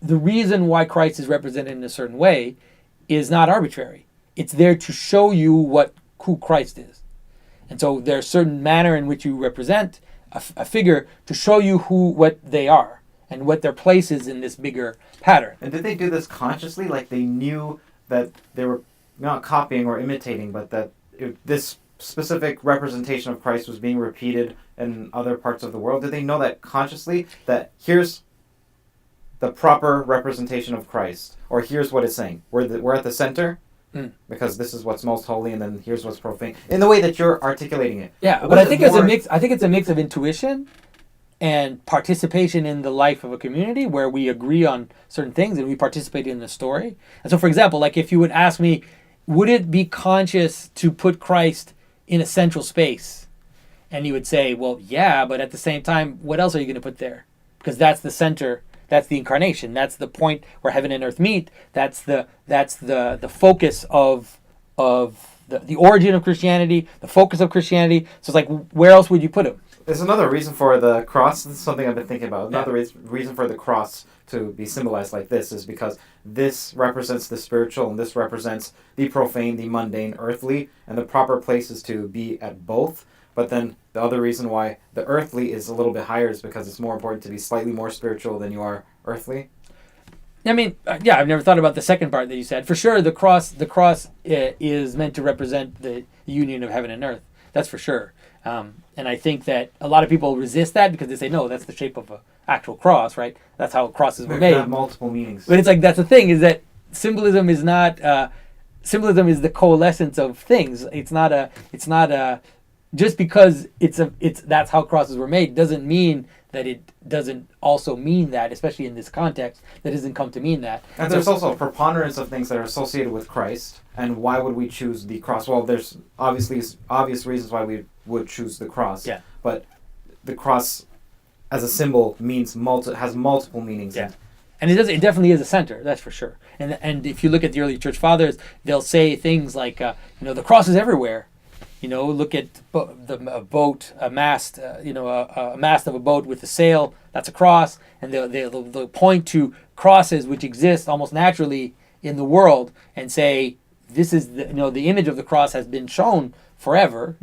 the reason why Christ is represented in a certain way is not arbitrary. It's there to show you who Christ is. And so there's a certain manner in which you represent a figure to show you what they are and what their place is in this bigger pattern. And did they do this consciously? Like they knew that they were not copying or imitating, but that this specific representation of Christ was being repeated in other parts of the world? Did they know that consciously, that here's the proper representation of Christ, or here's what it's saying? We're at the center, because this is what's most holy, and then here's what's profane. In the way that you're articulating it. Yeah, but I think it's a mix. I think it's a mix of intuition and participation in the life of a community where we agree on certain things and we participate in the story. And so, for example, like if you would ask me, would it be conscious to put Christ in a central space? And you would say, well, yeah, but at the same time, what else are you going to put there? Because that's the center. That's the incarnation. That's the point where heaven and earth meet. That's the focus of the origin of Christianity, the focus of Christianity. So it's like, where else would you put him? There's another reason for the cross. This is something I've been thinking about. Another reason for the cross to be symbolized like this is because this represents the spiritual and this represents the profane, the mundane, earthly, and the proper place is to be at both. But then the other reason why the earthly is a little bit higher is because it's more important to be slightly more spiritual than you are earthly. I mean, yeah, I've never thought about the second part that you said. For sure, the cross is meant to represent the union of heaven and earth. That's for sure. And I think that a lot of people resist that because they say, no, that's the shape of an actual cross, right? That's how crosses were made. Have multiple meanings. But it's like, that's the thing, is that symbolism is not, symbolism is the coalescence of things. It's not just because that's how crosses were made doesn't mean that it doesn't also mean that, especially in this context, that doesn't come to mean that. And there's also a preponderance of things that are associated with Christ. And why would we choose the cross? Well, there's obvious reasons why we would choose the cross. Yeah. But the cross as a symbol has multiple meanings. Yeah. And it definitely is a center, that's for sure. And if you look at the early church fathers, they'll say things like, the cross is everywhere. Look at a boat, a mast, a mast of a boat with a sail, that's a cross. And they'll point to crosses which exist almost naturally in the world and say, this is, the image of the cross has been shown forever.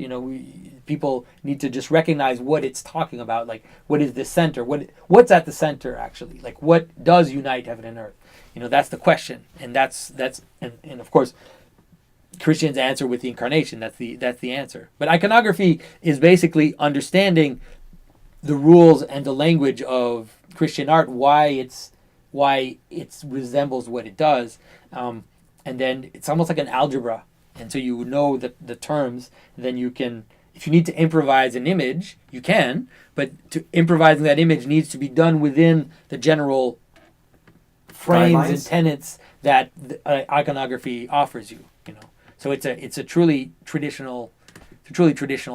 People need to just recognize what it's talking about. Like, what is the center? What's at the center, actually? Like, what does unite heaven and earth? That's the question. And that's and of course, Christians answer with the incarnation. That's the answer. But iconography is basically understanding the rules and the language of Christian art, why it resembles what it does, and then it's almost like an algebra And so you know the terms, then you can, if you need to improvise an image, you can, but improvising that image needs to be done within the general frames and tenets that iconography offers you, you know. So it's a truly traditional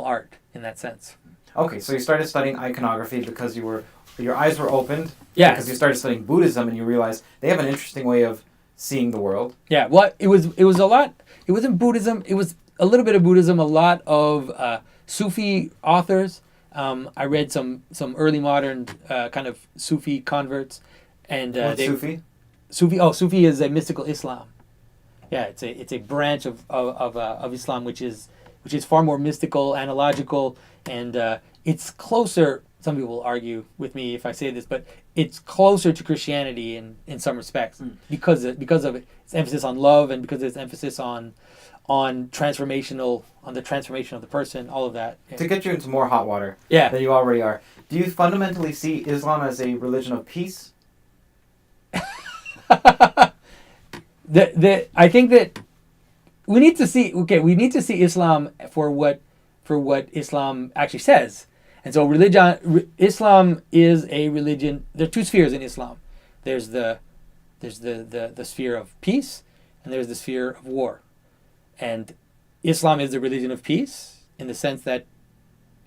art in that sense. Okay, so you started studying iconography because your eyes were opened. Yeah. Because you started studying Buddhism and you realized they have an interesting way of seeing the world. Yeah. Well, it was a lot. It wasn't Buddhism. It was a little bit of Buddhism. A lot of Sufi authors. I read some early modern kind of Sufi converts, and What's Sufi? Sufi is a mystical Islam. Yeah, it's a branch of Islam which is far more mystical, analogical, and it's closer. Some people will argue with me if I say this, but it's closer to Christianity in some respects because of its emphasis on love and because of its emphasis on the transformation of the person, all of that. To get you into more hot water Yeah. than you already are. Do you fundamentally see Islam as a religion of peace? I think that we need to see Islam for what Islam actually says. And so Islam is a religion. There are two spheres in Islam. There's the sphere of peace, and there's the sphere of war. And Islam is the religion of peace in the sense that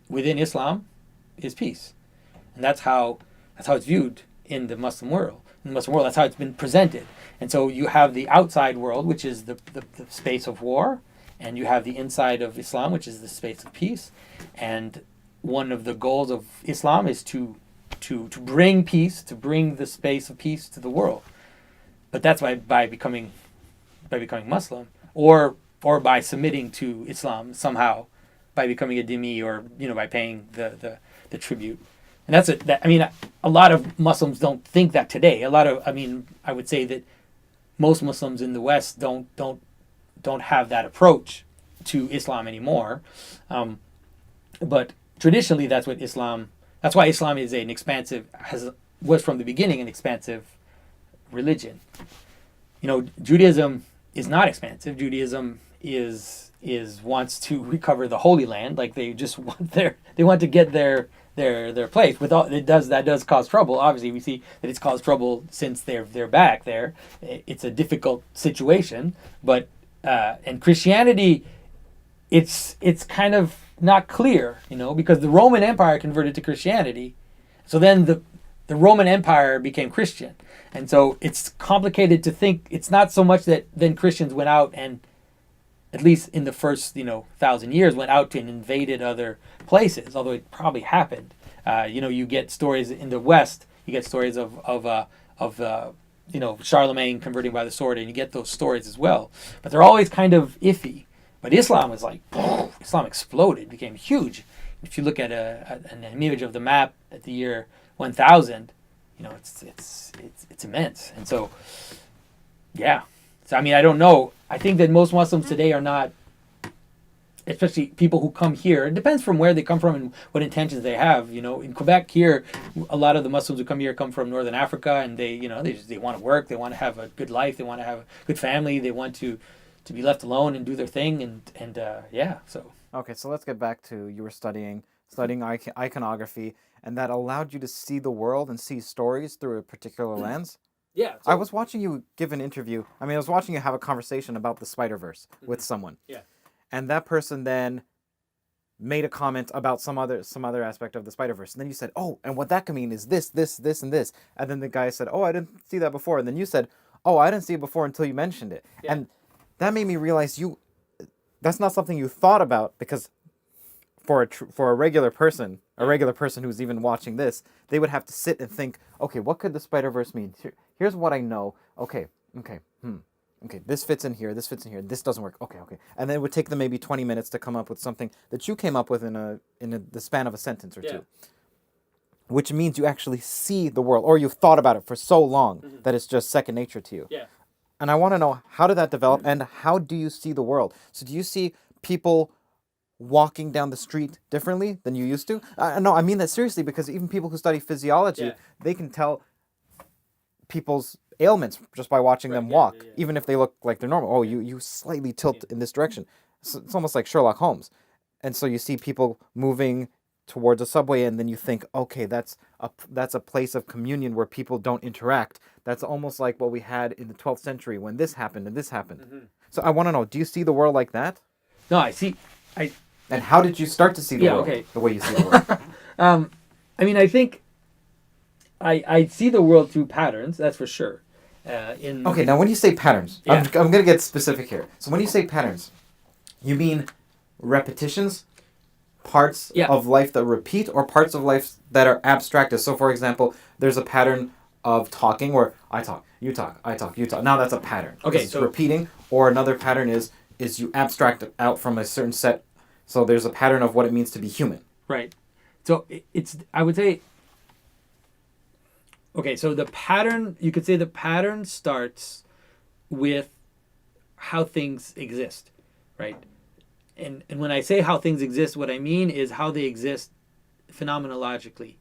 within Islam is peace, and that's how it's viewed in the Muslim world. In the Muslim world, that's how it's been presented. And so you have the outside world, which is the space of war, and you have the inside of Islam, which is the space of peace. And one of the goals of Islam is to bring peace, to bring the space of peace to the world. But that's by becoming Muslim, or by submitting to Islam somehow, by becoming a dhimmi, or by paying the tribute. And a lot of Muslims don't think that today. I would say that most Muslims in the West don't have that approach to Islam anymore. But traditionally, that's why Islam is was from the beginning an expansive religion. Judaism is not expansive. Judaism wants to recover the Holy Land. Like they want to get their place. That does cause trouble. Obviously, we see that it's caused trouble since they're back there. It's a difficult situation. But and Christianity, it's kind of not clear, because the Roman Empire converted to Christianity. So then the Roman Empire became Christian. And so it's complicated to think. It's not so much that then Christians went out and, at least in the first 1,000 years, went out and invaded other places, although it probably happened. You get stories in the West. You get stories of Charlemagne converting by the sword, and you get those stories as well. But they're always kind of iffy. But Islam was like, Islam exploded, became huge. If you look at an image of the map at the year 1000, it's immense. And so, yeah. So I don't know. I think that most Muslims today are not, especially people who come here. It depends from where they come from and what intentions they have. In Quebec here, a lot of the Muslims who come here come from Northern Africa, and they want to work, they want to have a good life, they want to have a good family, they want to be left alone and do their thing, and yeah. So okay, so let's get back to you were studying iconography, and that allowed you to see the world and see stories through a particular lens. Yeah. I was watching you give an interview. I was watching you have a conversation about the Spider-Verse with someone. Yeah. And that person then made a comment about some other aspect of the Spider-Verse. And then you said, oh, and what that could mean is this, and this. And then the guy said, oh, I didn't see that before. And then you said, oh, I didn't see it before until you mentioned it. Yeah. And that made me realize that's not something you thought about, because for a regular person who's even watching this, they would have to sit and think, okay, what could the Spider-Verse mean? Here's what I know. Okay, this fits in here, this doesn't work. Okay. And then it would take them maybe 20 minutes to come up with something that you came up with in the span of a sentence or two. Which means you actually see the world, or you've thought about it for so long that it's just second nature to you. Yeah. And I want to know, how did that develop, and how do you see the world? So do you see people walking down the street differently than you used to? No, I mean that seriously, because even people who study physiology, they can tell people's ailments just by watching them walk, yeah. even if they look like they're normal. Oh, you slightly tilt in this direction. So it's almost like Sherlock Holmes. And so you see people moving towards a subway, and then you think, okay, that's a place of communion where people don't interact. That's almost like what we had in the 12th century when this happened and this happened. So I want to know, do you see the world like that? No, I see. And how did you start to see the world the way you see the world? I mean, I think I see the world through patterns. That's for sure. Okay, now when you say patterns, I'm going to get specific here. So when you say patterns, you mean repetitions, parts of life that repeat, or parts of life that are abstracted? So for example, there's a pattern of talking where I talk, you talk, I talk, you talk. Now that's a pattern. Okay, it's repeating. Or another pattern is you abstract it out from a certain set. So there's a pattern of what it means to be human. Right. So it's, I would say, okay, so the pattern, you could say the pattern starts with how things exist, right? And when I say how things exist, what I mean is how they exist phenomenologically,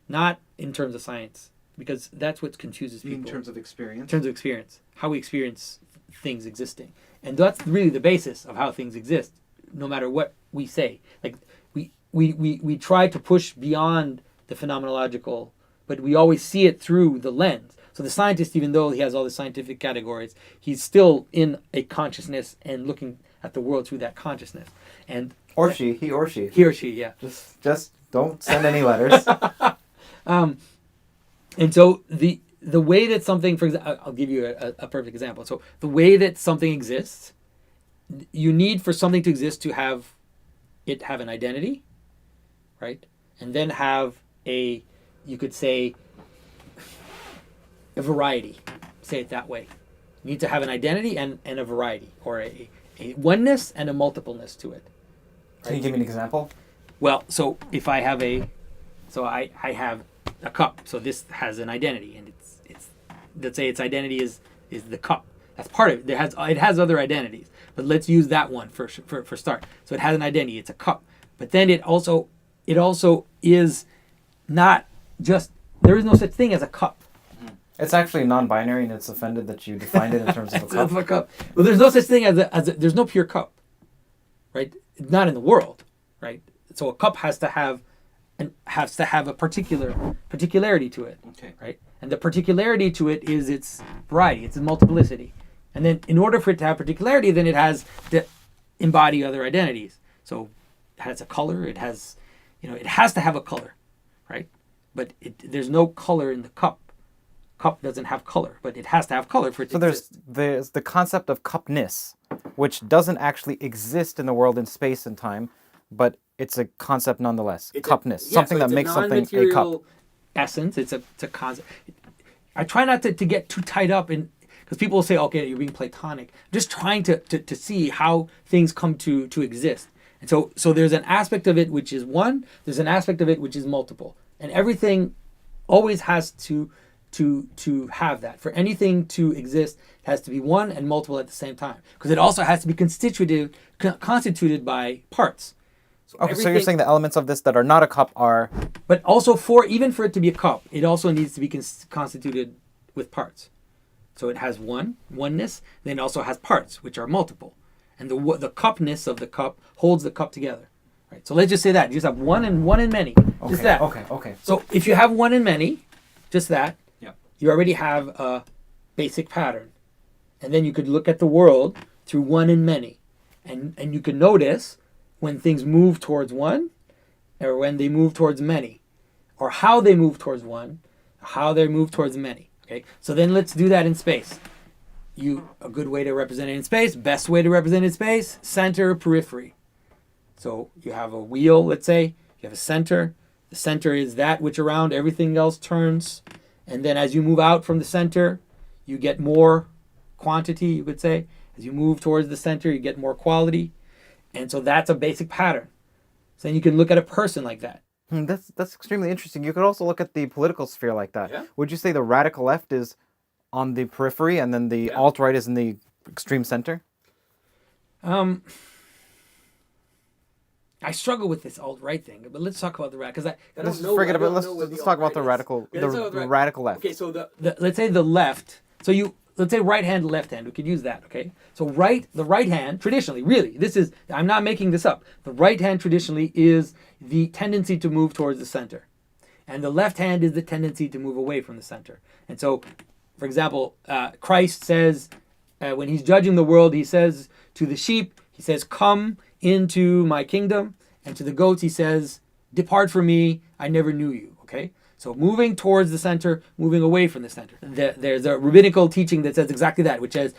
not in terms of science, because that's what confuses people. In terms of experience? In terms of experience, how we experience things existing. And that's really the basis of how things exist, no matter what we say. Like, we try to push beyond the phenomenological, but we always see it through the lens. So the scientist, even though he has all the scientific categories, he's still in a consciousness and looking at the world through that consciousness. And he or she. He or she, yeah. Just don't send any letters. And so the way that something, for example, I'll give you a perfect example. So the way that something exists, you need for something to exist to have an identity, right? And then have you could say, a variety. Say it that way. You need to have an identity and a variety, or a oneness and a multipleness to it. Right? Can you give me an example? Well, so if I have I have a cup. So this has an identity, and it's let's say its identity is the cup. That's part of it. It has other identities, but let's use that one for start. So it has an identity. It's a cup, but then it also is not just, there is no such thing as a cup. It's actually non-binary, and it's offended that you defined it in terms of a cup. Well, there's no such thing as there's no pure cup, right? Not in the world, right? So a cup has to have a particularity to it, right? And the particularity to it is its variety, its multiplicity. And then in order for it to have particularity, then it has to embody other identities. So it has a color, it has to have a color, right? But there's no color in the cup. Cup doesn't have color, but it has to have color for it to exist. So there's the concept of cupness, which doesn't actually exist in the world in space and time, but it's a concept nonetheless. Cupness, something that makes something a cup. Essence. It's a concept. I try not to get too tied up in, because people will say, okay, you're being Platonic. I'm just trying to see how things come to exist. And so there's an aspect of it which is one, there's an aspect of it which is multiple. And everything always has to have that. For anything to exist, it has to be one and multiple at the same time. Because it also has to be constituted by parts. So you're saying the elements of this that are not a cup are... But also even for it to be a cup, it also needs to be constituted with parts. So it has oneness, then it also has parts, which are multiple. And the cupness of the cup holds the cup together. Right? So let's just say that. You just have one and many. Okay, just that. Okay. So if you have one and many, just that, you already have a basic pattern. And then you could look at the world through one and many. And you can notice when things move towards one, or when they move towards many, or how they move towards one, how they move towards many. Okay, so then let's do that in space. A good way to represent it in space, best way to represent it in space, center, periphery. So you have a wheel, let's say, you have a center. The center is that which around everything else turns. And then as you move out from the center, you get more quantity, you could say. As you move towards the center, you get more quality. And so that's a basic pattern. So then you can look at a person like that. That's extremely interesting. You could also look at the political sphere like that. Yeah. Would you say the radical left is on the periphery and then the alt-right is in the extreme center? I I struggle with this alt-right thing, but let's talk about the radical, because I Let's don't know. forget I about. don't Let's know what let's the talk about the alt-right is. radical, Yeah, let's talk about the radical left. Okay, so let's say the left. So let's say right hand, left hand. We could use that. Okay, so the right hand traditionally, really, I'm not making this up. The right hand traditionally is the tendency to move towards the center, and the left hand is the tendency to move away from the center. And so, for example, Christ says when he's judging the world, he says to the sheep, he says, "Come into my kingdom," and to the goats, he says, "Depart from me, I never knew you." Okay. So moving towards the center, moving away from the center. There's a rabbinical teaching that says exactly that, which says,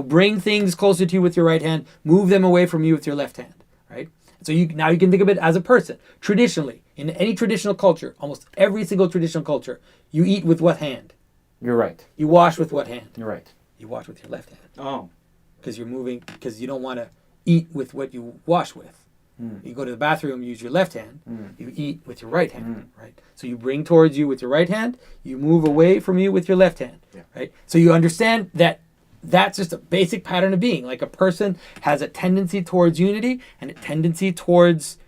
bring things closer to you with your right hand, move them away from you with your left hand, right? So now you can think of it as a person. Traditionally, in any traditional culture, almost every single traditional culture, you eat with what hand? You're right. You wash with what hand? You're right. You wash with your left hand. Oh. Because you don't want to eat with what you wash with. You go to the bathroom, use your left hand. You eat with your right hand, right? So you bring towards you with your right hand. You move away from you with your left hand, right? So you understand that that's just a basic pattern of being. Like a person has a tendency towards unity and a tendency towards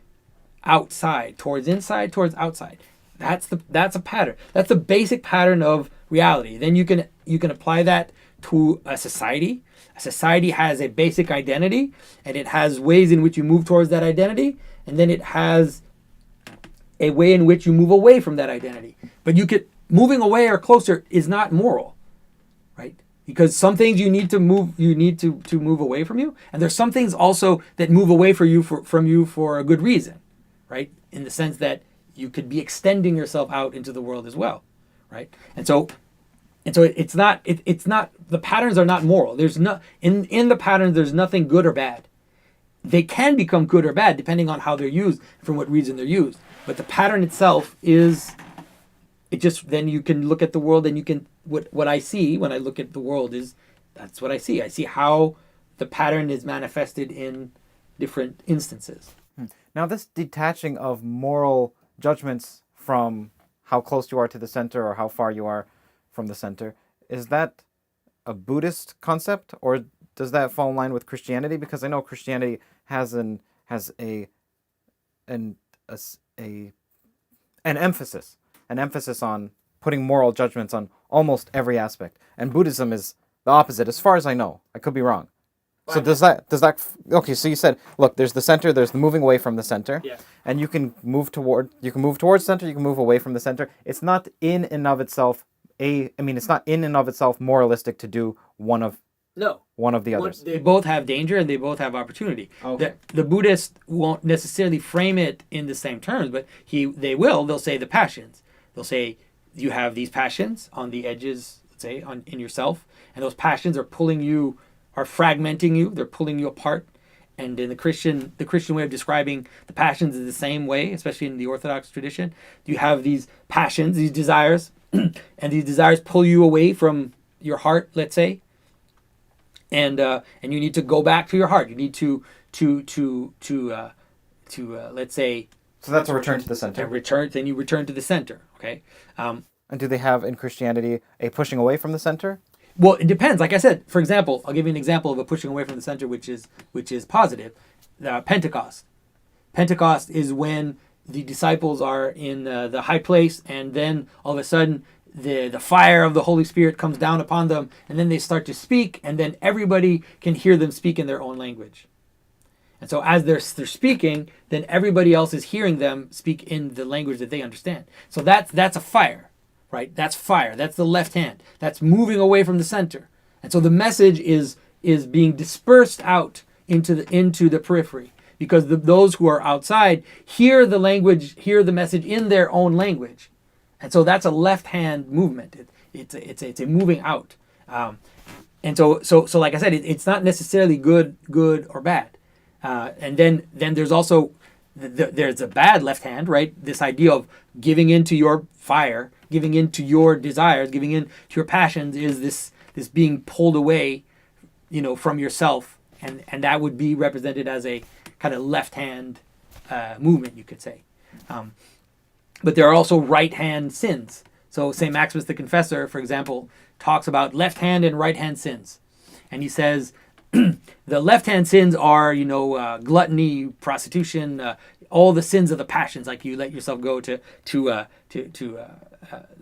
outside, towards inside, towards outside. That's a pattern. That's a basic pattern of reality. Then you can apply that to a society. A society has a basic identity, and it has ways in which you move towards that identity, and then it has a way in which you move away from that identity. But moving away or closer is not moral, right? Because some things you need to move away from you, and there's some things also that move away from you for a good reason, right? In the sense that you could be extending yourself out into the world as well, right? And so it's not the patterns are not moral. There's no in the patterns there's nothing good or bad. They can become good or bad depending on how they're used, for what reason they're used. But the pattern itself then you can look at the world and you can what I see when I look at the world is that's what I see. I see how the pattern is manifested in different instances. Now this detaching of moral judgments from how close you are to the center or how far you are from the center, is that a Buddhist concept, or does that fall in line with Christianity? Because I know Christianity has an emphasis on putting moral judgments on almost every aspect, and Buddhism is the opposite, as far as I know. I could be wrong. So does that okay? So you said, look, there's the center, there's the moving away from the center, and you can move towards center, you can move away from the center. It's not in and of itself it's not in and of itself moralistic to do one of the others. They both have danger and they both have opportunity. Okay. The Buddhists won't necessarily frame it in the same terms, but they'll say the passions. They'll say you have these passions on the edges, let's say, in yourself, and those passions are fragmenting you, they're pulling you apart. And in the Christian way of describing the passions is the same way, especially in the Orthodox tradition. You have these passions, these desires, and these desires pull you away from your heart, let's say, and you need to go back to your heart. You need to let's say. So that's a return to the center. Then you return to the center. Okay. And do they have in Christianity a pushing away from the center? Well, it depends. Like I said, for example, I'll give you an example of a pushing away from the center, which is positive. Pentecost. Pentecost is when the disciples are in the high place, and then all of a sudden the fire of the Holy Spirit comes down upon them, and then they start to speak, and then everybody can hear them speak in their own language. And so as they're speaking, then everybody else is hearing them speak in the language that they understand. So that's a fire, right? That's fire. That's the left hand. That's moving away from the center. And so the message is being dispersed out into the periphery. Because those who are outside hear the message in their own language, and so that's a left-hand movement. It's a moving out, and so like I said, it's not necessarily good or bad. And then there's also there's a bad left hand, right? This idea of giving into your fire, giving into your desires, giving into your passions is this being pulled away, from yourself, and that would be represented as a kind of left-hand movement, you could say. But there are also right-hand sins. So St. Maximus the Confessor, for example, talks about left-hand and right-hand sins. And he says, the left-hand sins are, gluttony, prostitution, all the sins of the passions, like you let yourself go to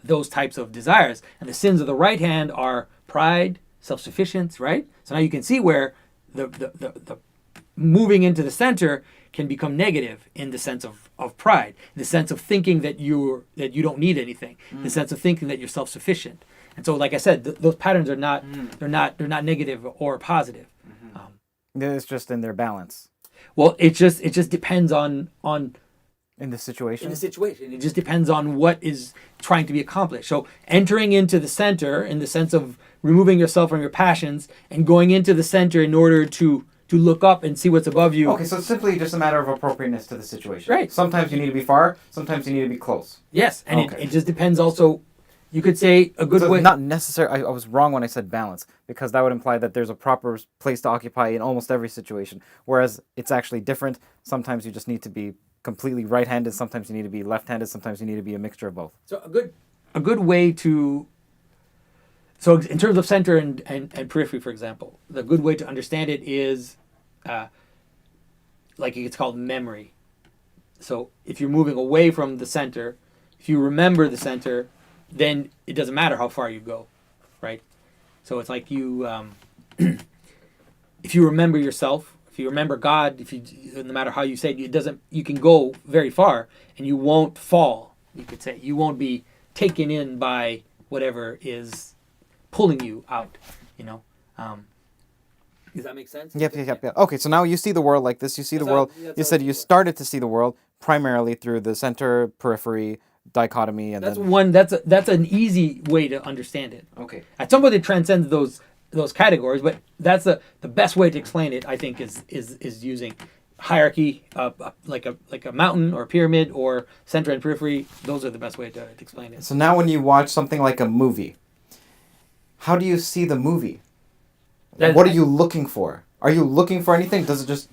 those types of desires. And the sins of the right hand are pride, self-sufficiency, right? So now you can see where the moving into the center can become negative in the sense of pride, the sense of thinking that you don't need anything, the sense of thinking that you're self-sufficient. And so, like I said, those patterns are not they're not negative or positive. It's just in their balance. Well, it just depends on in the situation. It just depends on what is trying to be accomplished. So entering into the center in the sense of removing yourself from your passions and going into the center in order to look up and see what's above you. Okay, so it's simply just a matter of appropriateness to the situation. Right. Sometimes you need to be far, sometimes you need to be close. Yes, and it just depends also. You could say a good way. Not necessarily. I was wrong when I said balance, because that would imply that there's a proper place to occupy in almost every situation, whereas it's actually different. Sometimes you just need to be completely right-handed, sometimes you need to be left-handed, sometimes you need to be a mixture of both. So a good way to. So in terms of center and periphery, for example, the good way to understand it is, like it's called memory. So if you're moving away from the center, if you remember the center, then it doesn't matter how far you go, right? So it's like you, if you remember yourself, if you remember God, no matter how you say it, you can go very far and you won't fall. You could say you won't be taken in by whatever is pulling you out. Does that make sense? Yep. Okay, so now you see the world like this. You see the world. You said you started to see the world primarily through the center periphery dichotomy, and that's an easy way to understand it. Okay. At some point it transcends those categories, but that's the best way to explain it. I think is using hierarchy, like a mountain or a pyramid, or center and periphery. Those are the best way to explain it. So now when you watch something like a movie, how do you see the movie? What are you looking for? Are you looking for anything? Does it just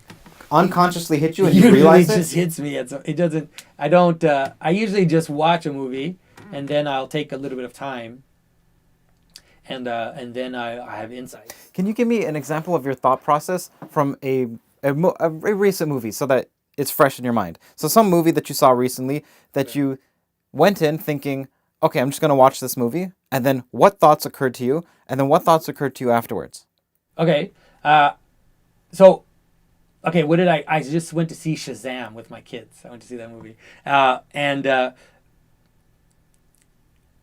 unconsciously hit you and you realize it? It just hits me. It doesn't. I don't. I usually just watch a movie and then I'll take a little bit of time, and then I have insight. Can you give me an example of your thought process from a recent movie so that it's fresh in your mind? So some movie that you saw recently that you went in thinking, okay, I'm just going to watch this movie, and then what thoughts occurred to you, and then what thoughts occurred to you afterwards? Okay. What did I just went to see Shazam with my kids. I went to see that movie.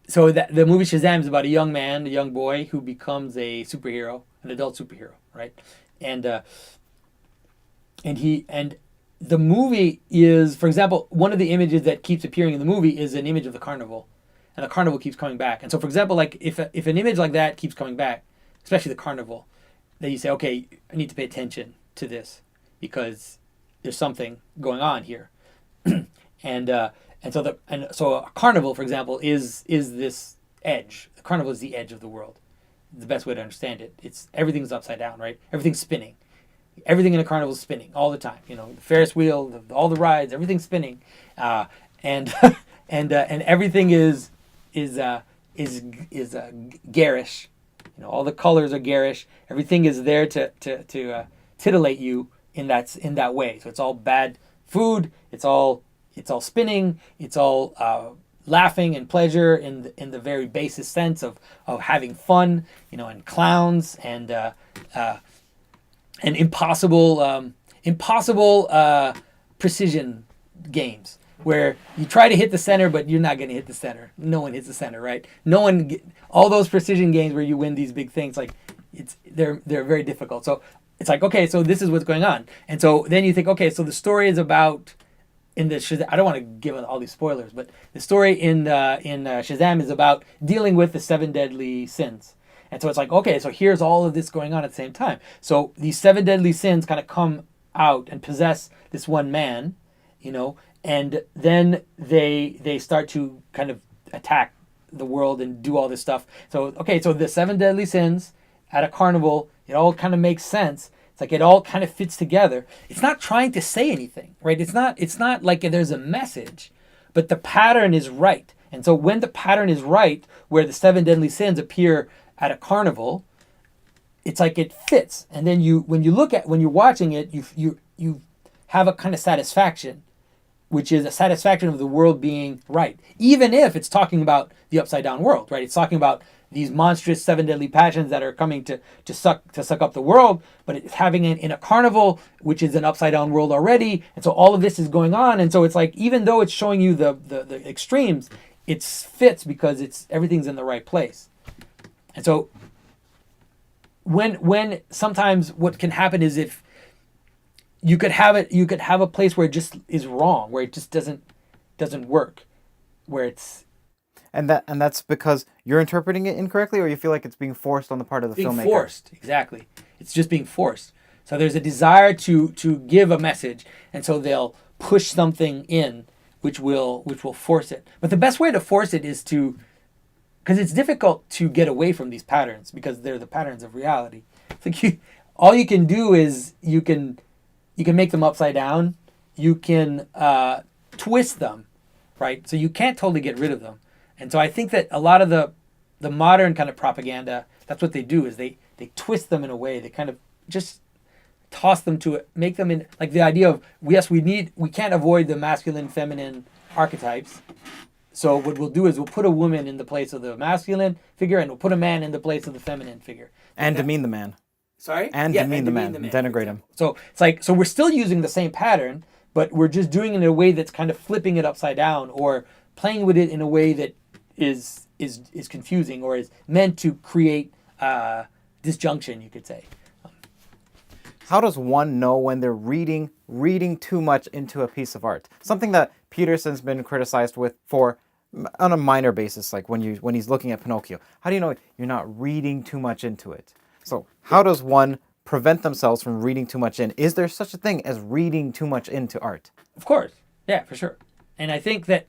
So the movie Shazam is about a young boy who becomes a superhero, an adult superhero, right? And the movie is, for example, one of the images that keeps appearing in the movie is an image of the carnival, and the carnival keeps coming back. And so, for example, like if an image like that keeps coming back, especially the carnival, then you say, okay, I need to pay attention to this because there's something going on here. So a carnival, for example, is this edge. The carnival is the edge of the world. The best way to understand it. Everything's upside down, right? Everything's spinning. Everything in a carnival is spinning all the time. The Ferris wheel, all the rides, everything's spinning, and everything is garish. All the colors are garish. Everything is there to titillate you in that way. So it's all bad food. It's all spinning. It's all laughing and pleasure in the very basis sense of having fun. And clowns and impossible precision games where you try to hit the center, but you're not going to hit the center. No one hits the center, right? All those precision games where you win these big things, like they're very difficult. So it's like, okay, so this is what's going on. And so then you think, okay, so the story is about, I don't want to give all these spoilers, but the story in Shazam is about dealing with the 7 deadly sins. And so it's like, okay, so here's all of this going on at the same time. So these 7 deadly sins kind of come out and possess this one man, and then they start to kind of attack the world and do all this stuff. So, okay, so the 7 deadly sins at a carnival, it all kind of makes sense. It's like it all kind of fits together. It's not trying to say anything, right? It's not like there's a message, but the pattern is right. And so when the pattern is right, where the 7 deadly sins appear at a carnival, it's like it fits. And then when you're watching it, you have a kind of satisfaction, which is a satisfaction of the world being right, even if it's talking about the upside down world, right? It's talking about these monstrous 7 deadly passions that are coming to suck up the world, but it's having it in a carnival, which is an upside down world already, and so all of this is going on, and so it's like, even though it's showing you the extremes, it fits because everything's in the right place. And so when sometimes what can happen is, if you could have a place where it just is wrong, where it just doesn't work, where it's And that's because you're interpreting it incorrectly, or you feel like it's being forced on the part of the filmmaker? Being forced, exactly. It's just being forced. So there's a desire to give a message, and so they'll push something in, which will force it. But the best way to force it is because it's difficult to get away from these patterns, because they're the patterns of reality. It's like all you can do is you can make them upside down. You can twist them, right? So you can't totally get rid of them. And so I think that a lot of the modern kind of propaganda, that's what they do, is they twist them in a way. They kind of just toss them to it, make them in, like the idea of, yes, we can't avoid the masculine, feminine archetypes. So what we'll do is we'll put a woman in the place of the masculine figure, and we'll put a man in the place of the feminine figure. And demean the man. Sorry? And demean the man. Denigrate him. So it's like, so we're still using the same pattern, but we're just doing it in a way that's kind of flipping it upside down, or playing with it in a way that is confusing, or is meant to create disjunction, you could say. How does one know when they're reading too much into a piece of art? Something that Peterson's been criticized with for on a minor basis, like when he's looking at Pinocchio. How do you know you're not reading too much into it? So how does one prevent themselves from reading too much in? Is there such a thing as reading too much into art? Of course. Yeah, for sure. And I think that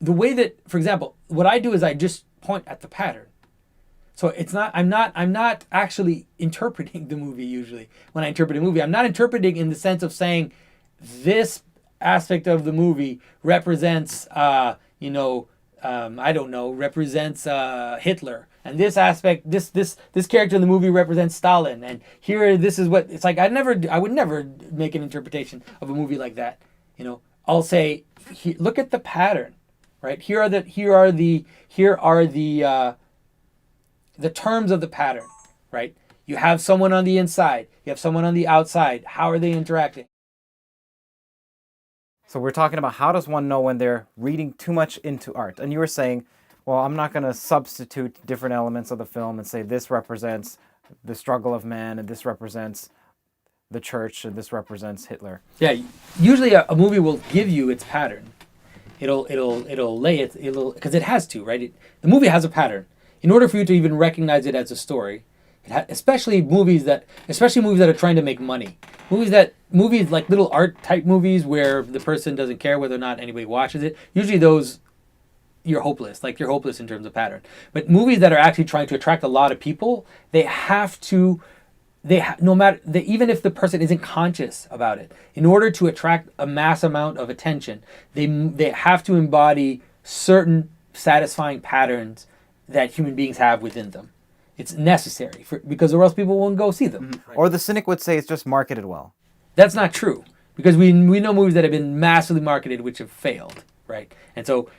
the way that, for example, what I do is I just point at the pattern. So I'm not actually interpreting the movie usually. When I interpret a movie, I'm not interpreting in the sense of saying this aspect of the movie represents, represents Hitler. And this aspect, this character in the movie represents Stalin. And here, this is what, it's like, I would never make an interpretation of a movie like that. I'll say, look at the pattern. Right, here are the terms of the pattern. Right, you have someone on the inside, you have someone on the outside. How are they interacting? So we're talking about, how does one know when they're reading too much into art? And you were saying, well, I'm not going to substitute different elements of the film and say this represents the struggle of man, and this represents the church, and this represents Hitler. Yeah, usually a movie will give you its pattern. It'll lay it, because it has to, right? The movie has a pattern. In order for you to even recognize it as a story, especially movies that are trying to make money. Movies like little art type movies where the person doesn't care whether or not anybody watches it. Usually those, you're hopeless. Like, you're hopeless in terms of pattern. But movies that are actually trying to attract a lot of people, they have to, even if the person isn't conscious about it, in order to attract a mass amount of attention, they have to embody certain satisfying patterns that human beings have within them. It's necessary because or else people won't go see them. Mm-hmm. Right? Or the cynic would say it's just marketed well. That's not true, because we know movies that have been massively marketed which have failed, right? And so,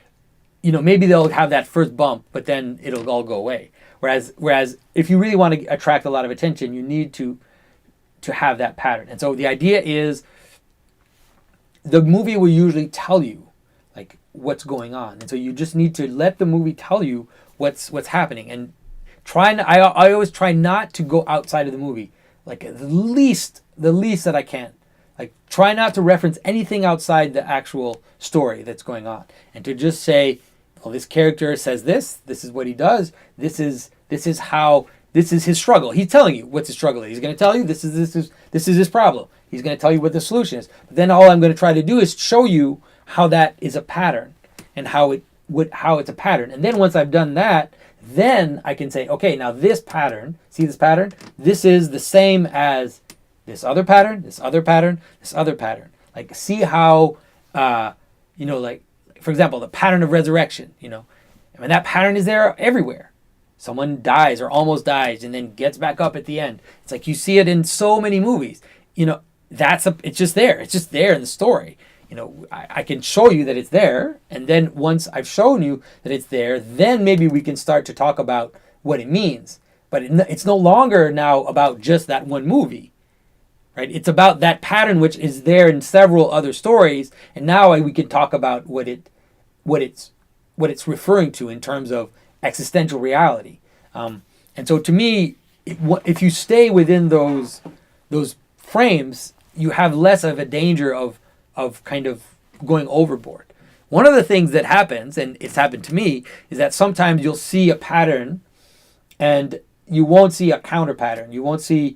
maybe they'll have that first bump, but then it'll all go away. Whereas if you really want to attract a lot of attention, you need to have that pattern. And so the idea is, the movie will usually tell you like what's going on, and so you just need to let the movie tell you what's happening. And I always try not to go outside of the movie, like the least that I can. Like, try not to reference anything outside the actual story that's going on, and to just say, well, this character says this is what he does, this is his struggle. He's telling you what's his struggle is. He's going to tell you this is his problem. He's going to tell you what the solution is. But then all I'm going to try to do is show you how that is a pattern, and how it's a pattern. And then once I've done that, then I can say, okay, now this pattern, see this pattern? This is the same as this other pattern, this other pattern, this other pattern. Like, see how, like, for example, the pattern of resurrection, that pattern is there everywhere. someone dies or almost dies and then gets back up at the end. It's like you see it in so many movies. It's just there. It's just there in the story. I can show you that it's there, and then once I've shown you that it's there, then maybe we can start to talk about what it means. But it's no longer now about just that one movie, right? It's about that pattern which is there in several other stories, and now we can talk about what it's referring to in terms of existential reality. And so to me, if you stay within those frames, you have less of a danger of kind of going overboard. One of the things that happens, and it's happened to me, is that sometimes you'll see a pattern and you won't see a counter pattern. You'll want to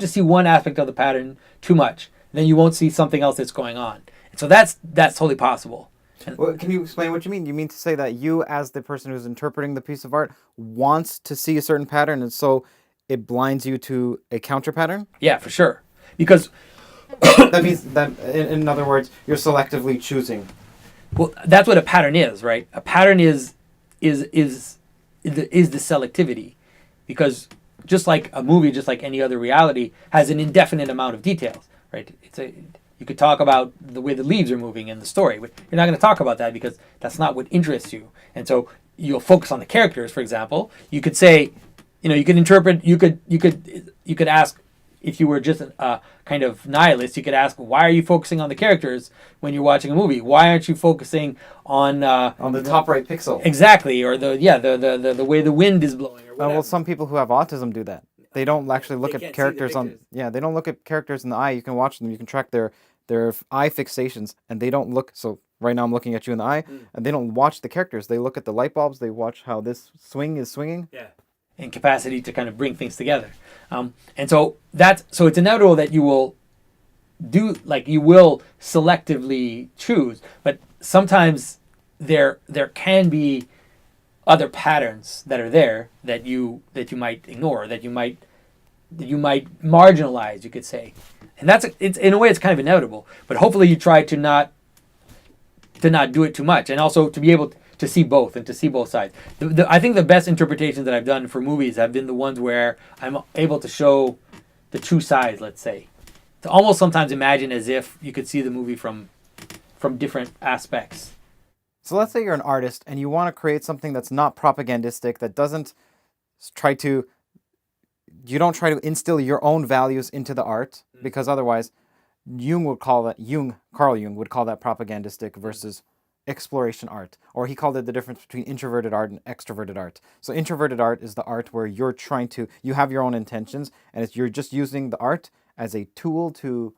see one aspect of the pattern too much. Then you won't see something else that's going on. And so that's totally possible. Well, can you explain what you mean? You mean to say that you, as the person who's interpreting the piece of art, wants to see a certain pattern, and so it blinds you to a counter pattern? Yeah, for sure. Because that means that, in other words, you're selectively choosing. Well, that's what a pattern is, right? A pattern is the selectivity, because just like a movie, just like any other reality, has an indefinite amount of details, right? You could talk about the way the leaves are moving in the story, but you're not going to talk about that because that's not what interests you. And so you'll focus on the characters, for example. You could say, you could interpret, you could ask, if you were just a kind of nihilist, you could ask, why are you focusing on the characters when you're watching a movie? Why aren't you focusing on the top right pixel? Exactly, or the way the wind is blowing, or whatever. Well, some people who have autism do that. They don't actually look at characters on. Yeah, they don't look at characters in the eye. You can watch them. You can track their eye fixations, and they don't look. So right now I'm looking at you in the eye, and they don't watch the characters. They look at the light bulbs. They watch how this swing is swinging. Yeah. And capacity to kind of bring things together, and so it's inevitable that you will selectively choose, but sometimes there can be other patterns that are there that you might ignore, that you might marginalize, you could say, and it's in a way it's kind of inevitable. But hopefully you try to not do it too much, and also to be able to see both and to see both sides. I think the best interpretations that I've done for movies have been the ones where I'm able to show the two sides. Let's say, to almost sometimes imagine as if you could see the movie from different aspects. So let's say you're an artist and you want to create something that's not propagandistic, that doesn't you don't try to instill your own values into the art, because otherwise Carl Jung would call that propagandistic versus exploration art. Or he called it the difference between introverted art and extroverted art. So introverted art is the art where you have your own intentions, and you're just using the art as a tool to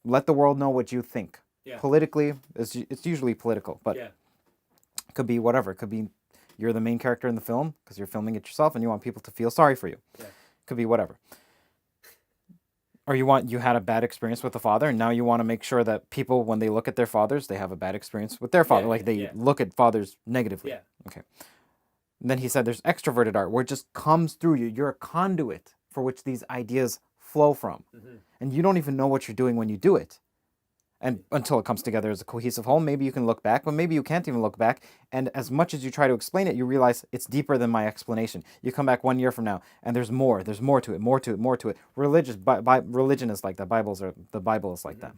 let the world know what you think. Yeah. Politically, it's usually political, but it could be whatever. It could be you're the main character in the film because you're filming it yourself and you want people to feel sorry for you. Yeah. It could be whatever. Or you had a bad experience with a father, and now you want to make sure that people, when they look at their fathers, they have a bad experience with their father. They look at fathers negatively. Yeah. Okay. And then he said there's extroverted art where it just comes through you. You're a conduit for which these ideas flow from. Mm-hmm. And you don't even know what you're doing when you do it. And until it comes together as a cohesive whole, maybe you can look back, but maybe you can't even look back. And as much as you try to explain it, you realize it's deeper than my explanation. You come back 1 year from now, and there's more to it, more to it. Religion is like that. The Bible is like that.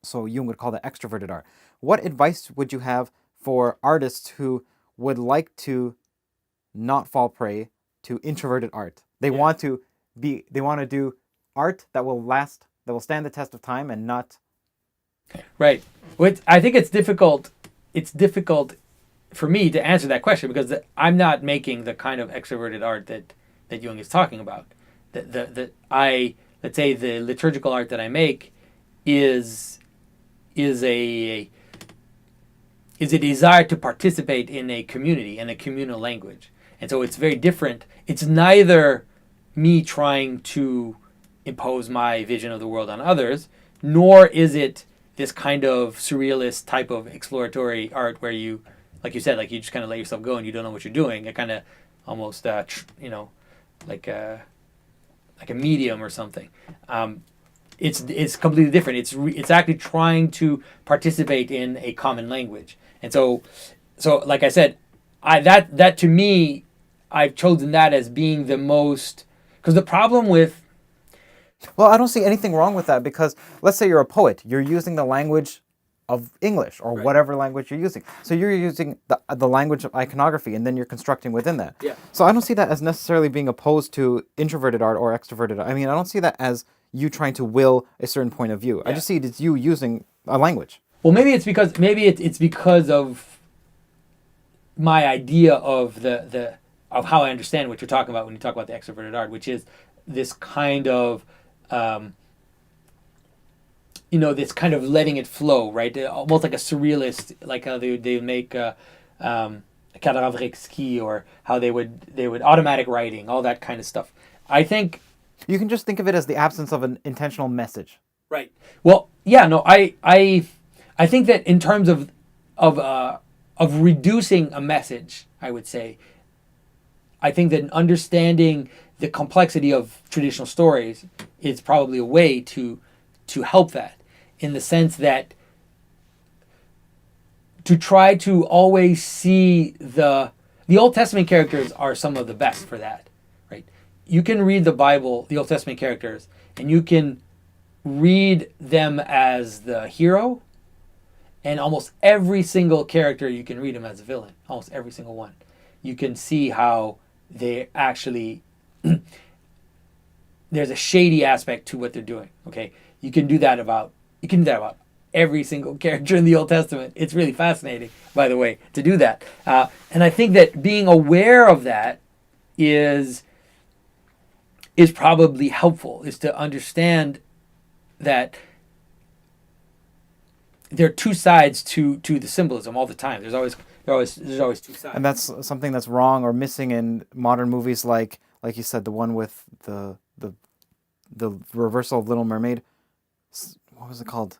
So Jung would call that extroverted art. What advice would you have for artists who would like to not fall prey to introverted art? They want to do art that will last, that will stand the test of time and not... Right. I think it's difficult. It's difficult for me to answer that question because I'm not making the kind of extroverted art that Jung is talking about. Let's say the liturgical art that I make is a desire to participate in a community and a communal language, and so it's very different. It's neither me trying to impose my vision of the world on others, nor is it this kind of surrealist type of exploratory art where you, like you said, like you just kind of let yourself go and you don't know what you're doing. It kind of almost, like a medium or something. It's completely different. It's actually trying to participate in a common language. And so so like I said, that to me, I've chosen that as being the most, because the problem with, Well, I don't see anything wrong with that because let's say you're a poet, you're using the language of English or whatever language you're using. So you're using the language of iconography and then you're constructing within that. Yeah. So I don't see that as necessarily being opposed to introverted art or extroverted art. I mean, I don't see that as you trying to will a certain point of view. I just see it as you using a language. well, maybe it's because of my idea of the of how I understand what you're talking about when you talk about the extroverted art, which is this kind of this kind of letting it flow, right? Almost like a surrealist, like how they would make Karavrekski, or how they would automatic writing, all that kind of stuff. I think You can just think of it as the absence of an intentional message. right. Well, yeah, no, I think that in terms of reducing a message, I would say, I think that understanding the complexity of traditional stories is probably a way to help that, in the sense that to try to always see the Old Testament characters are some of the best for that, right? You can read the Bible, the Old Testament characters, and you can read them as the hero, and almost every single character you can read them as a villain, almost every single one. You can see how they actually there's a shady aspect to what they're doing. Okay, you can do that about every single character in the Old Testament. It's really fascinating, by the way, to do that. And I think that being aware of that is probably helpful. Is to understand that there are two sides to the symbolism all the time. There's always two sides. And that's something that's wrong or missing in modern movies like you said, the one with the reversal of Little Mermaid. What was it called?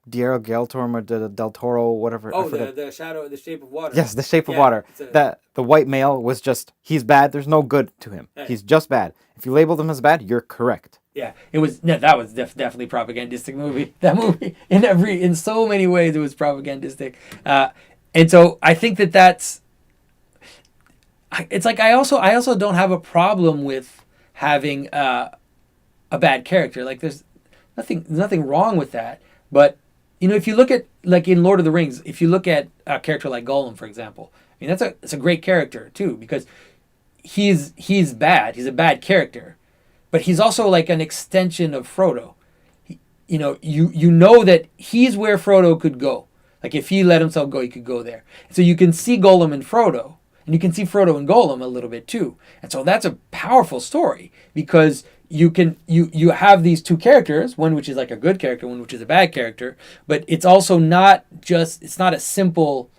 Guillermo del Toro or Del Toro, whatever. Oh, the Shape of Water. Yes, The Shape of Water. That the white male was just, he's bad. There's no good to him. Hey. He's just bad. If you label them as bad, you're correct. Yeah, that was definitely propagandistic movie. That movie in so many ways it was propagandistic, and so I think that's. It's like I also don't have a problem with having a bad character. Like there's nothing wrong with that. But if you look at, like in Lord of the Rings, if you look at a character like Gollum, for example, I mean it's a great character too, because he's bad. He's a bad character. But he's also like an extension of Frodo. You know that he's where Frodo could go. Like if he let himself go, he could go there. So you can see Gollum in Frodo, and you can see Frodo and Gollum a little bit too. And so that's a powerful story, because you have these two characters, one which is like a good character, one which is a bad character, but it's also it's not a simple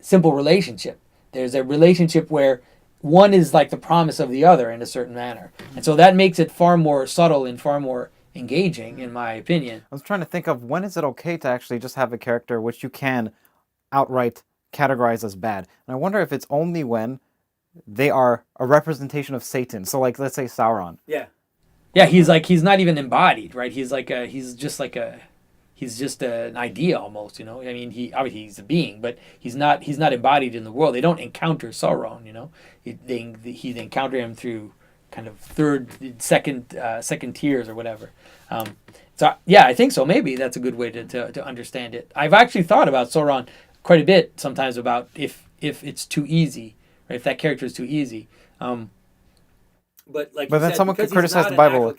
relationship. There's a relationship where one is like the promise of the other in a certain manner. And so that makes it far more subtle and far more engaging, in my opinion. I was trying to think of when is it okay to actually just have a character which you can outright categorize as bad. And I wonder if it's only when they are a representation of Satan. So like, let's say Sauron. Yeah. Yeah, he's not even embodied, right? He's just an idea almost, I mean, obviously he's a being, but he's not embodied in the world. They don't encounter Sauron, They encounter him through kind of second tiers or whatever. So yeah, I think so. Maybe that's a good way to understand it. I've actually thought about Sauron quite a bit sometimes, about if it's too easy, right? If that character is too easy. But then someone could criticize the Bible.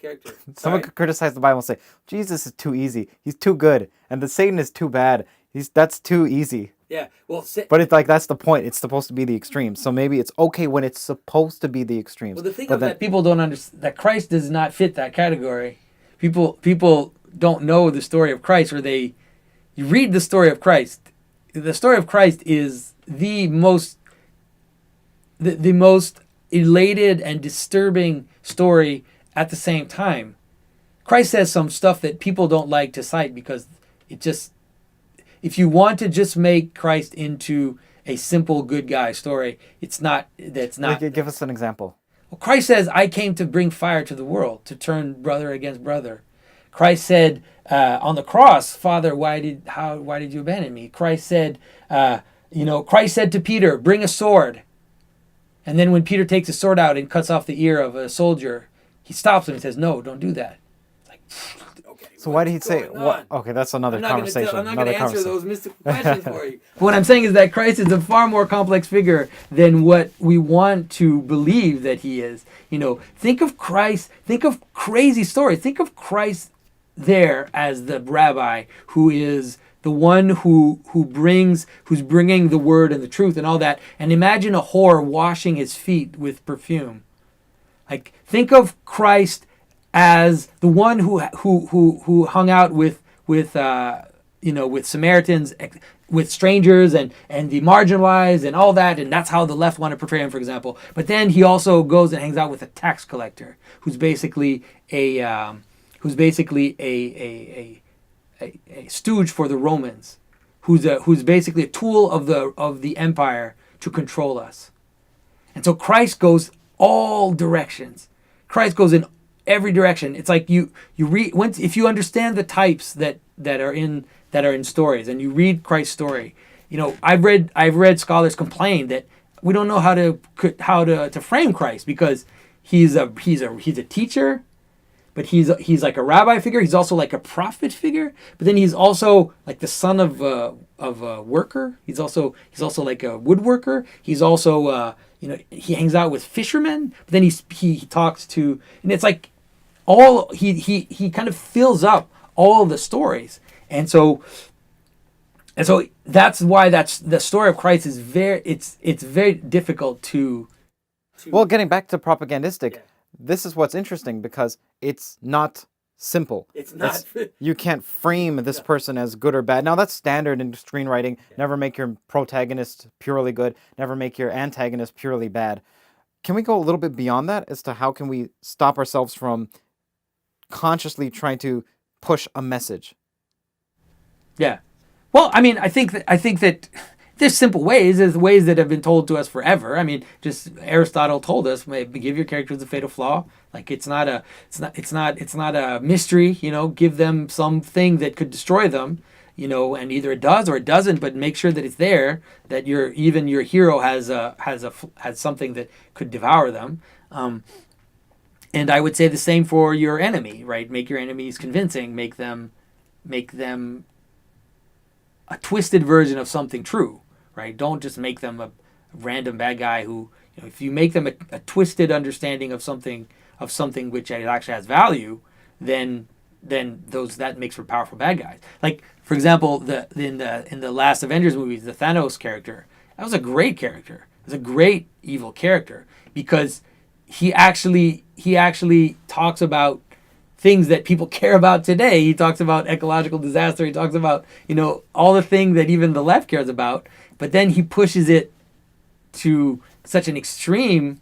Someone could criticize the Bible and say, Jesus is too easy. He's too good. And the Satan is too bad. That's too easy. Yeah. Well, but it's like, that's the point. It's supposed to be the extreme. So maybe it's okay when it's supposed to be the extremes. Well, the thing that people don't understand, that Christ does not fit that category. People don't know the story of Christ, or you read the story of Christ. The story of Christ is the most elated and disturbing story at the same time. Christ says some stuff that people don't like to cite, because if you want to just make Christ into a simple good guy story, it's not. Give us an example. Well, Christ says, "I came to bring fire to the world, to turn brother against brother." Christ said on the cross, "Father, why did you abandon me?" Christ said, Christ said to Peter, bring a sword. And then when Peter takes his sword out and cuts off the ear of a soldier, he stops him and says, no, don't do that. It's like, okay. So why did he say what? Okay, that's another conversation. I'm not going to answer those mystical questions for you. What I'm saying is that Christ is a far more complex figure than what we want to believe that he is. Think of Christ, think of crazy stories. Think of Christ there as the rabbi who is the one who's bringing the word and the truth and all that. And imagine a whore washing his feet with perfume. Like, think of Christ as the one who hung out with Samaritans, with strangers and the marginalized and all that, and that's how the left want to portray him, for example. But then he also goes and hangs out with a tax collector who's basically a stooge for the Romans, who's basically a tool of the empire to control us. And so Christ goes all directions. Christ goes in every direction. It's like you read if you understand the types that are in stories, and you read Christ's story. I've read scholars complain that we don't know how to frame Christ, because he's a teacher, but he's like a rabbi figure. He's also like a prophet figure. But then he's also like the son of a worker. He's also like a woodworker. He's also he hangs out with fishermen. But then he talks to, and it's like all he kind of fills up all the stories. And so that's why the story of Christ is it's very difficult to. Well, getting back to propagandistic. Yeah. This is what's interesting, because it's not simple. It's not. You can't frame this person as good or bad. Now, that's standard in screenwriting. Yeah. Never make your protagonist purely good. Never make your antagonist purely bad. Can we go a little bit beyond that as to how can we stop ourselves from consciously trying to push a message? Yeah. Well, I mean, I think that there's simple ways. There's ways that have been told to us forever. I mean, just Aristotle told us, give your characters a fatal flaw. Like, it's not a mystery. Give them something that could destroy them. And either it does or it doesn't. But make sure that it's there. That your hero has something that could devour them. And I would say the same for your enemy, right? Make your enemies convincing. Make them a twisted version of something true. Right? Don't just make them a random bad guy who, if you make them a twisted understanding of something which actually has value, then that makes for powerful bad guys. Like, for example, in the last Avengers movies, the Thanos character, that was a great character. It was a great evil character, because he actually talks about things that people care about today. He talks about ecological disaster. He talks about, all the things that even the left cares about. But then he pushes it to such an extreme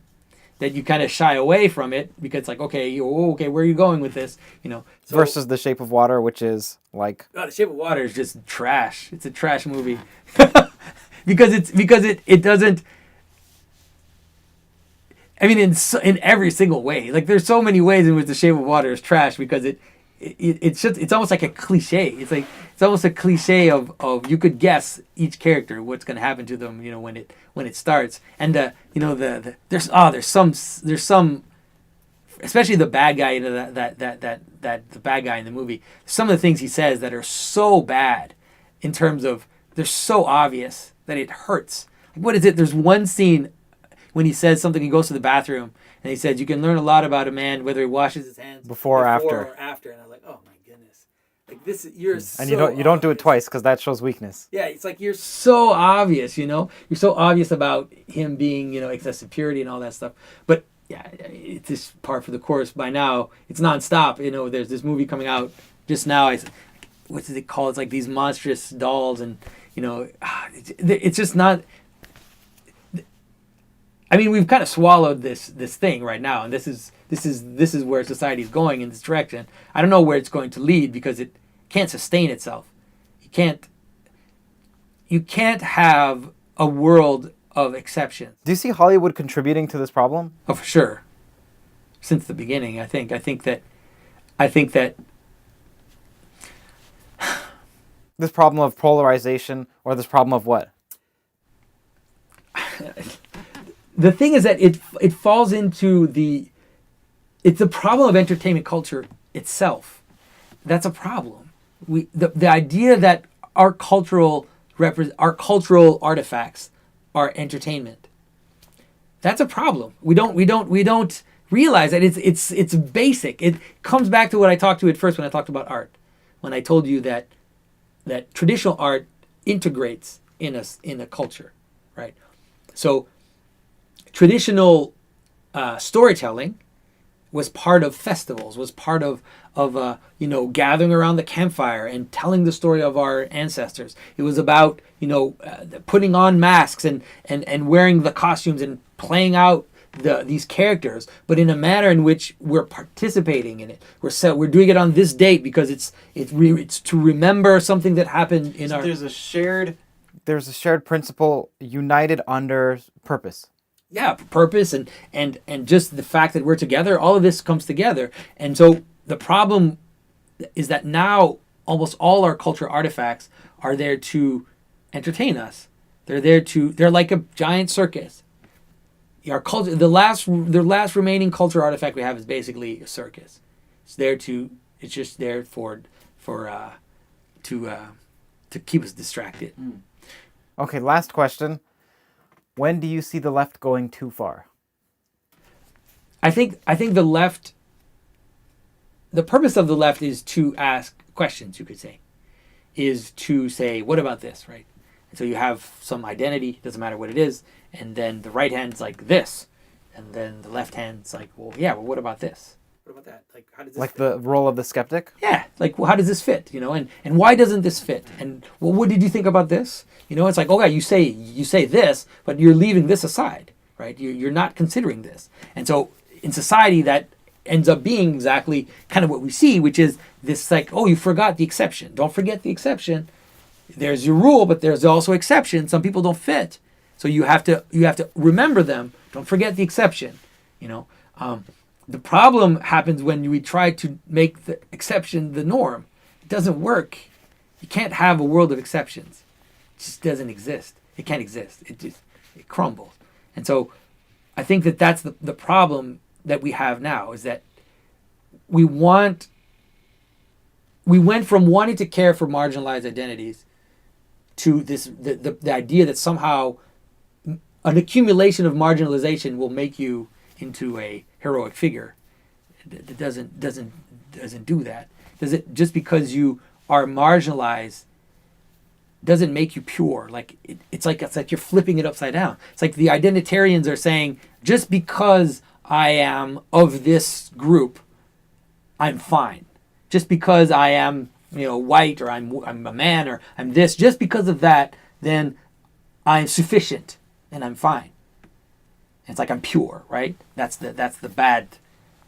that you kind of shy away from it, because it's like, okay, where are you going with this? Versus The Shape of Water, which is like... The Shape of Water is just trash. It's a trash movie. because it doesn't... I mean, in every single way. Like, there's so many ways in which The Shape of Water is trash, because it's almost like a cliche. It's almost a cliche of you could guess each character what's going to happen to them, when it starts. And there's some, especially the bad guy, the bad guy in the movie. Some of the things he says that are so bad, in terms of they're so obvious that it hurts. Like, what is it? There's one scene when he says something. He goes to the bathroom and he says, "You can learn a lot about a man whether he washes his hands before or after." And I was like, oh my goodness, like this, you're and so you don't do it twice, because that shows weakness. Yeah, it's like you're so obvious, you're so obvious about him being, excessive purity and all that stuff. But yeah, it's just par for the course. By now, it's nonstop. There's this movie coming out just now. What's it called? It's like these monstrous dolls, and it's just not. I mean, we've kind of swallowed this thing right now, and this is where society is going, in this direction. I don't know where it's going to lead, because it can't sustain itself. You can't have a world of exceptions. Do you see Hollywood contributing to this problem? Oh, for sure. Since the beginning, I think that this problem of polarization, or this problem of what? the thing is that it falls into it's the problem of entertainment culture itself. That's a problem. The idea that our cultural artifacts are entertainment. That's a problem. We don't realize that it's basic. It comes back to what I talked to at first when I talked about art. When I told you that traditional art integrates in a culture, right? So traditional storytelling was part of festivals, was part of gathering around the campfire and telling the story of our ancestors. It was about putting on masks and wearing the costumes and playing out these characters, but in a manner in which we're participating in it. We're doing it on this date because it's to remember something that happened in our. There's a shared principle united under purpose. Yeah, purpose and just the fact that we're together. All of this comes together, and so the problem is that now almost all our cultural artifacts are there to entertain us. They're like a giant circus. Our culture, the last remaining cultural artifact we have is basically a circus. It's just there to keep us distracted. Okay, last question. When do you see the left going too far? I think the left. The purpose of the left is to ask questions. You could say, is to say, what about this, right? And so you have some identity, doesn't matter what it is, and then the right hand's like this, and then the left hand's like, well, what about this? What about that? Like, how does this fit? The role of the skeptic? Yeah, like, well, how does this fit? And why doesn't this fit? And well, what did you think about this? It's like, okay, you say this, but you're leaving this aside, right? You're not considering this. And so in society, that ends up being exactly kind of what we see, which is this like, oh, you forgot the exception. Don't forget the exception. There's your rule, but there's also exceptions. Some people don't fit. So you have to remember them. Don't forget the exception. The problem happens when we try to make the exception the norm. It doesn't work. You can't have a world of exceptions. It just doesn't exist. It can't exist. It crumbles. And so I think that's the problem that we have now, is that we went from wanting to care for marginalized identities to the idea that somehow an accumulation of marginalization will make you into a heroic figure. It doesn't do that. Does it? Just because you are marginalized doesn't make you pure. Like it's like you're flipping it upside down. It's like the identitarians are saying, just because I am of this group, I'm fine. Just because I am white, or I'm a man, or I'm this, just because of that, then I'm sufficient and I'm fine. It's like I'm pure, right? That's the bad.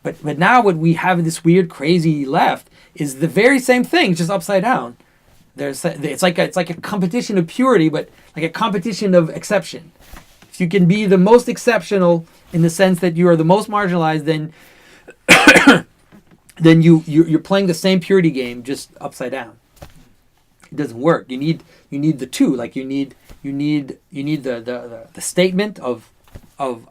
But now what we have in this weird, crazy left is the very same thing, just upside down. It's like a competition of purity, but like a competition of exception. If you can be the most exceptional in the sense that you are the most marginalized, then then you're playing the same purity game, just upside down. It doesn't work. You need the two. Like you need the statement of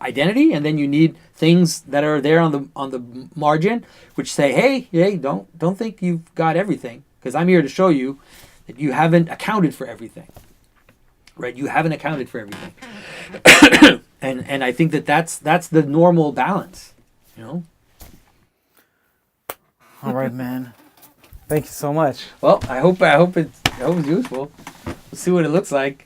identity, and then you need things that are there on the margin, which say, hey, don't think you've got everything, because I'm here to show you that you haven't accounted for everything. Right? You haven't accounted for everything. and I think that's the normal balance, All right, man. Thank you so much. Well, I hope it's useful. We'll see what it looks like.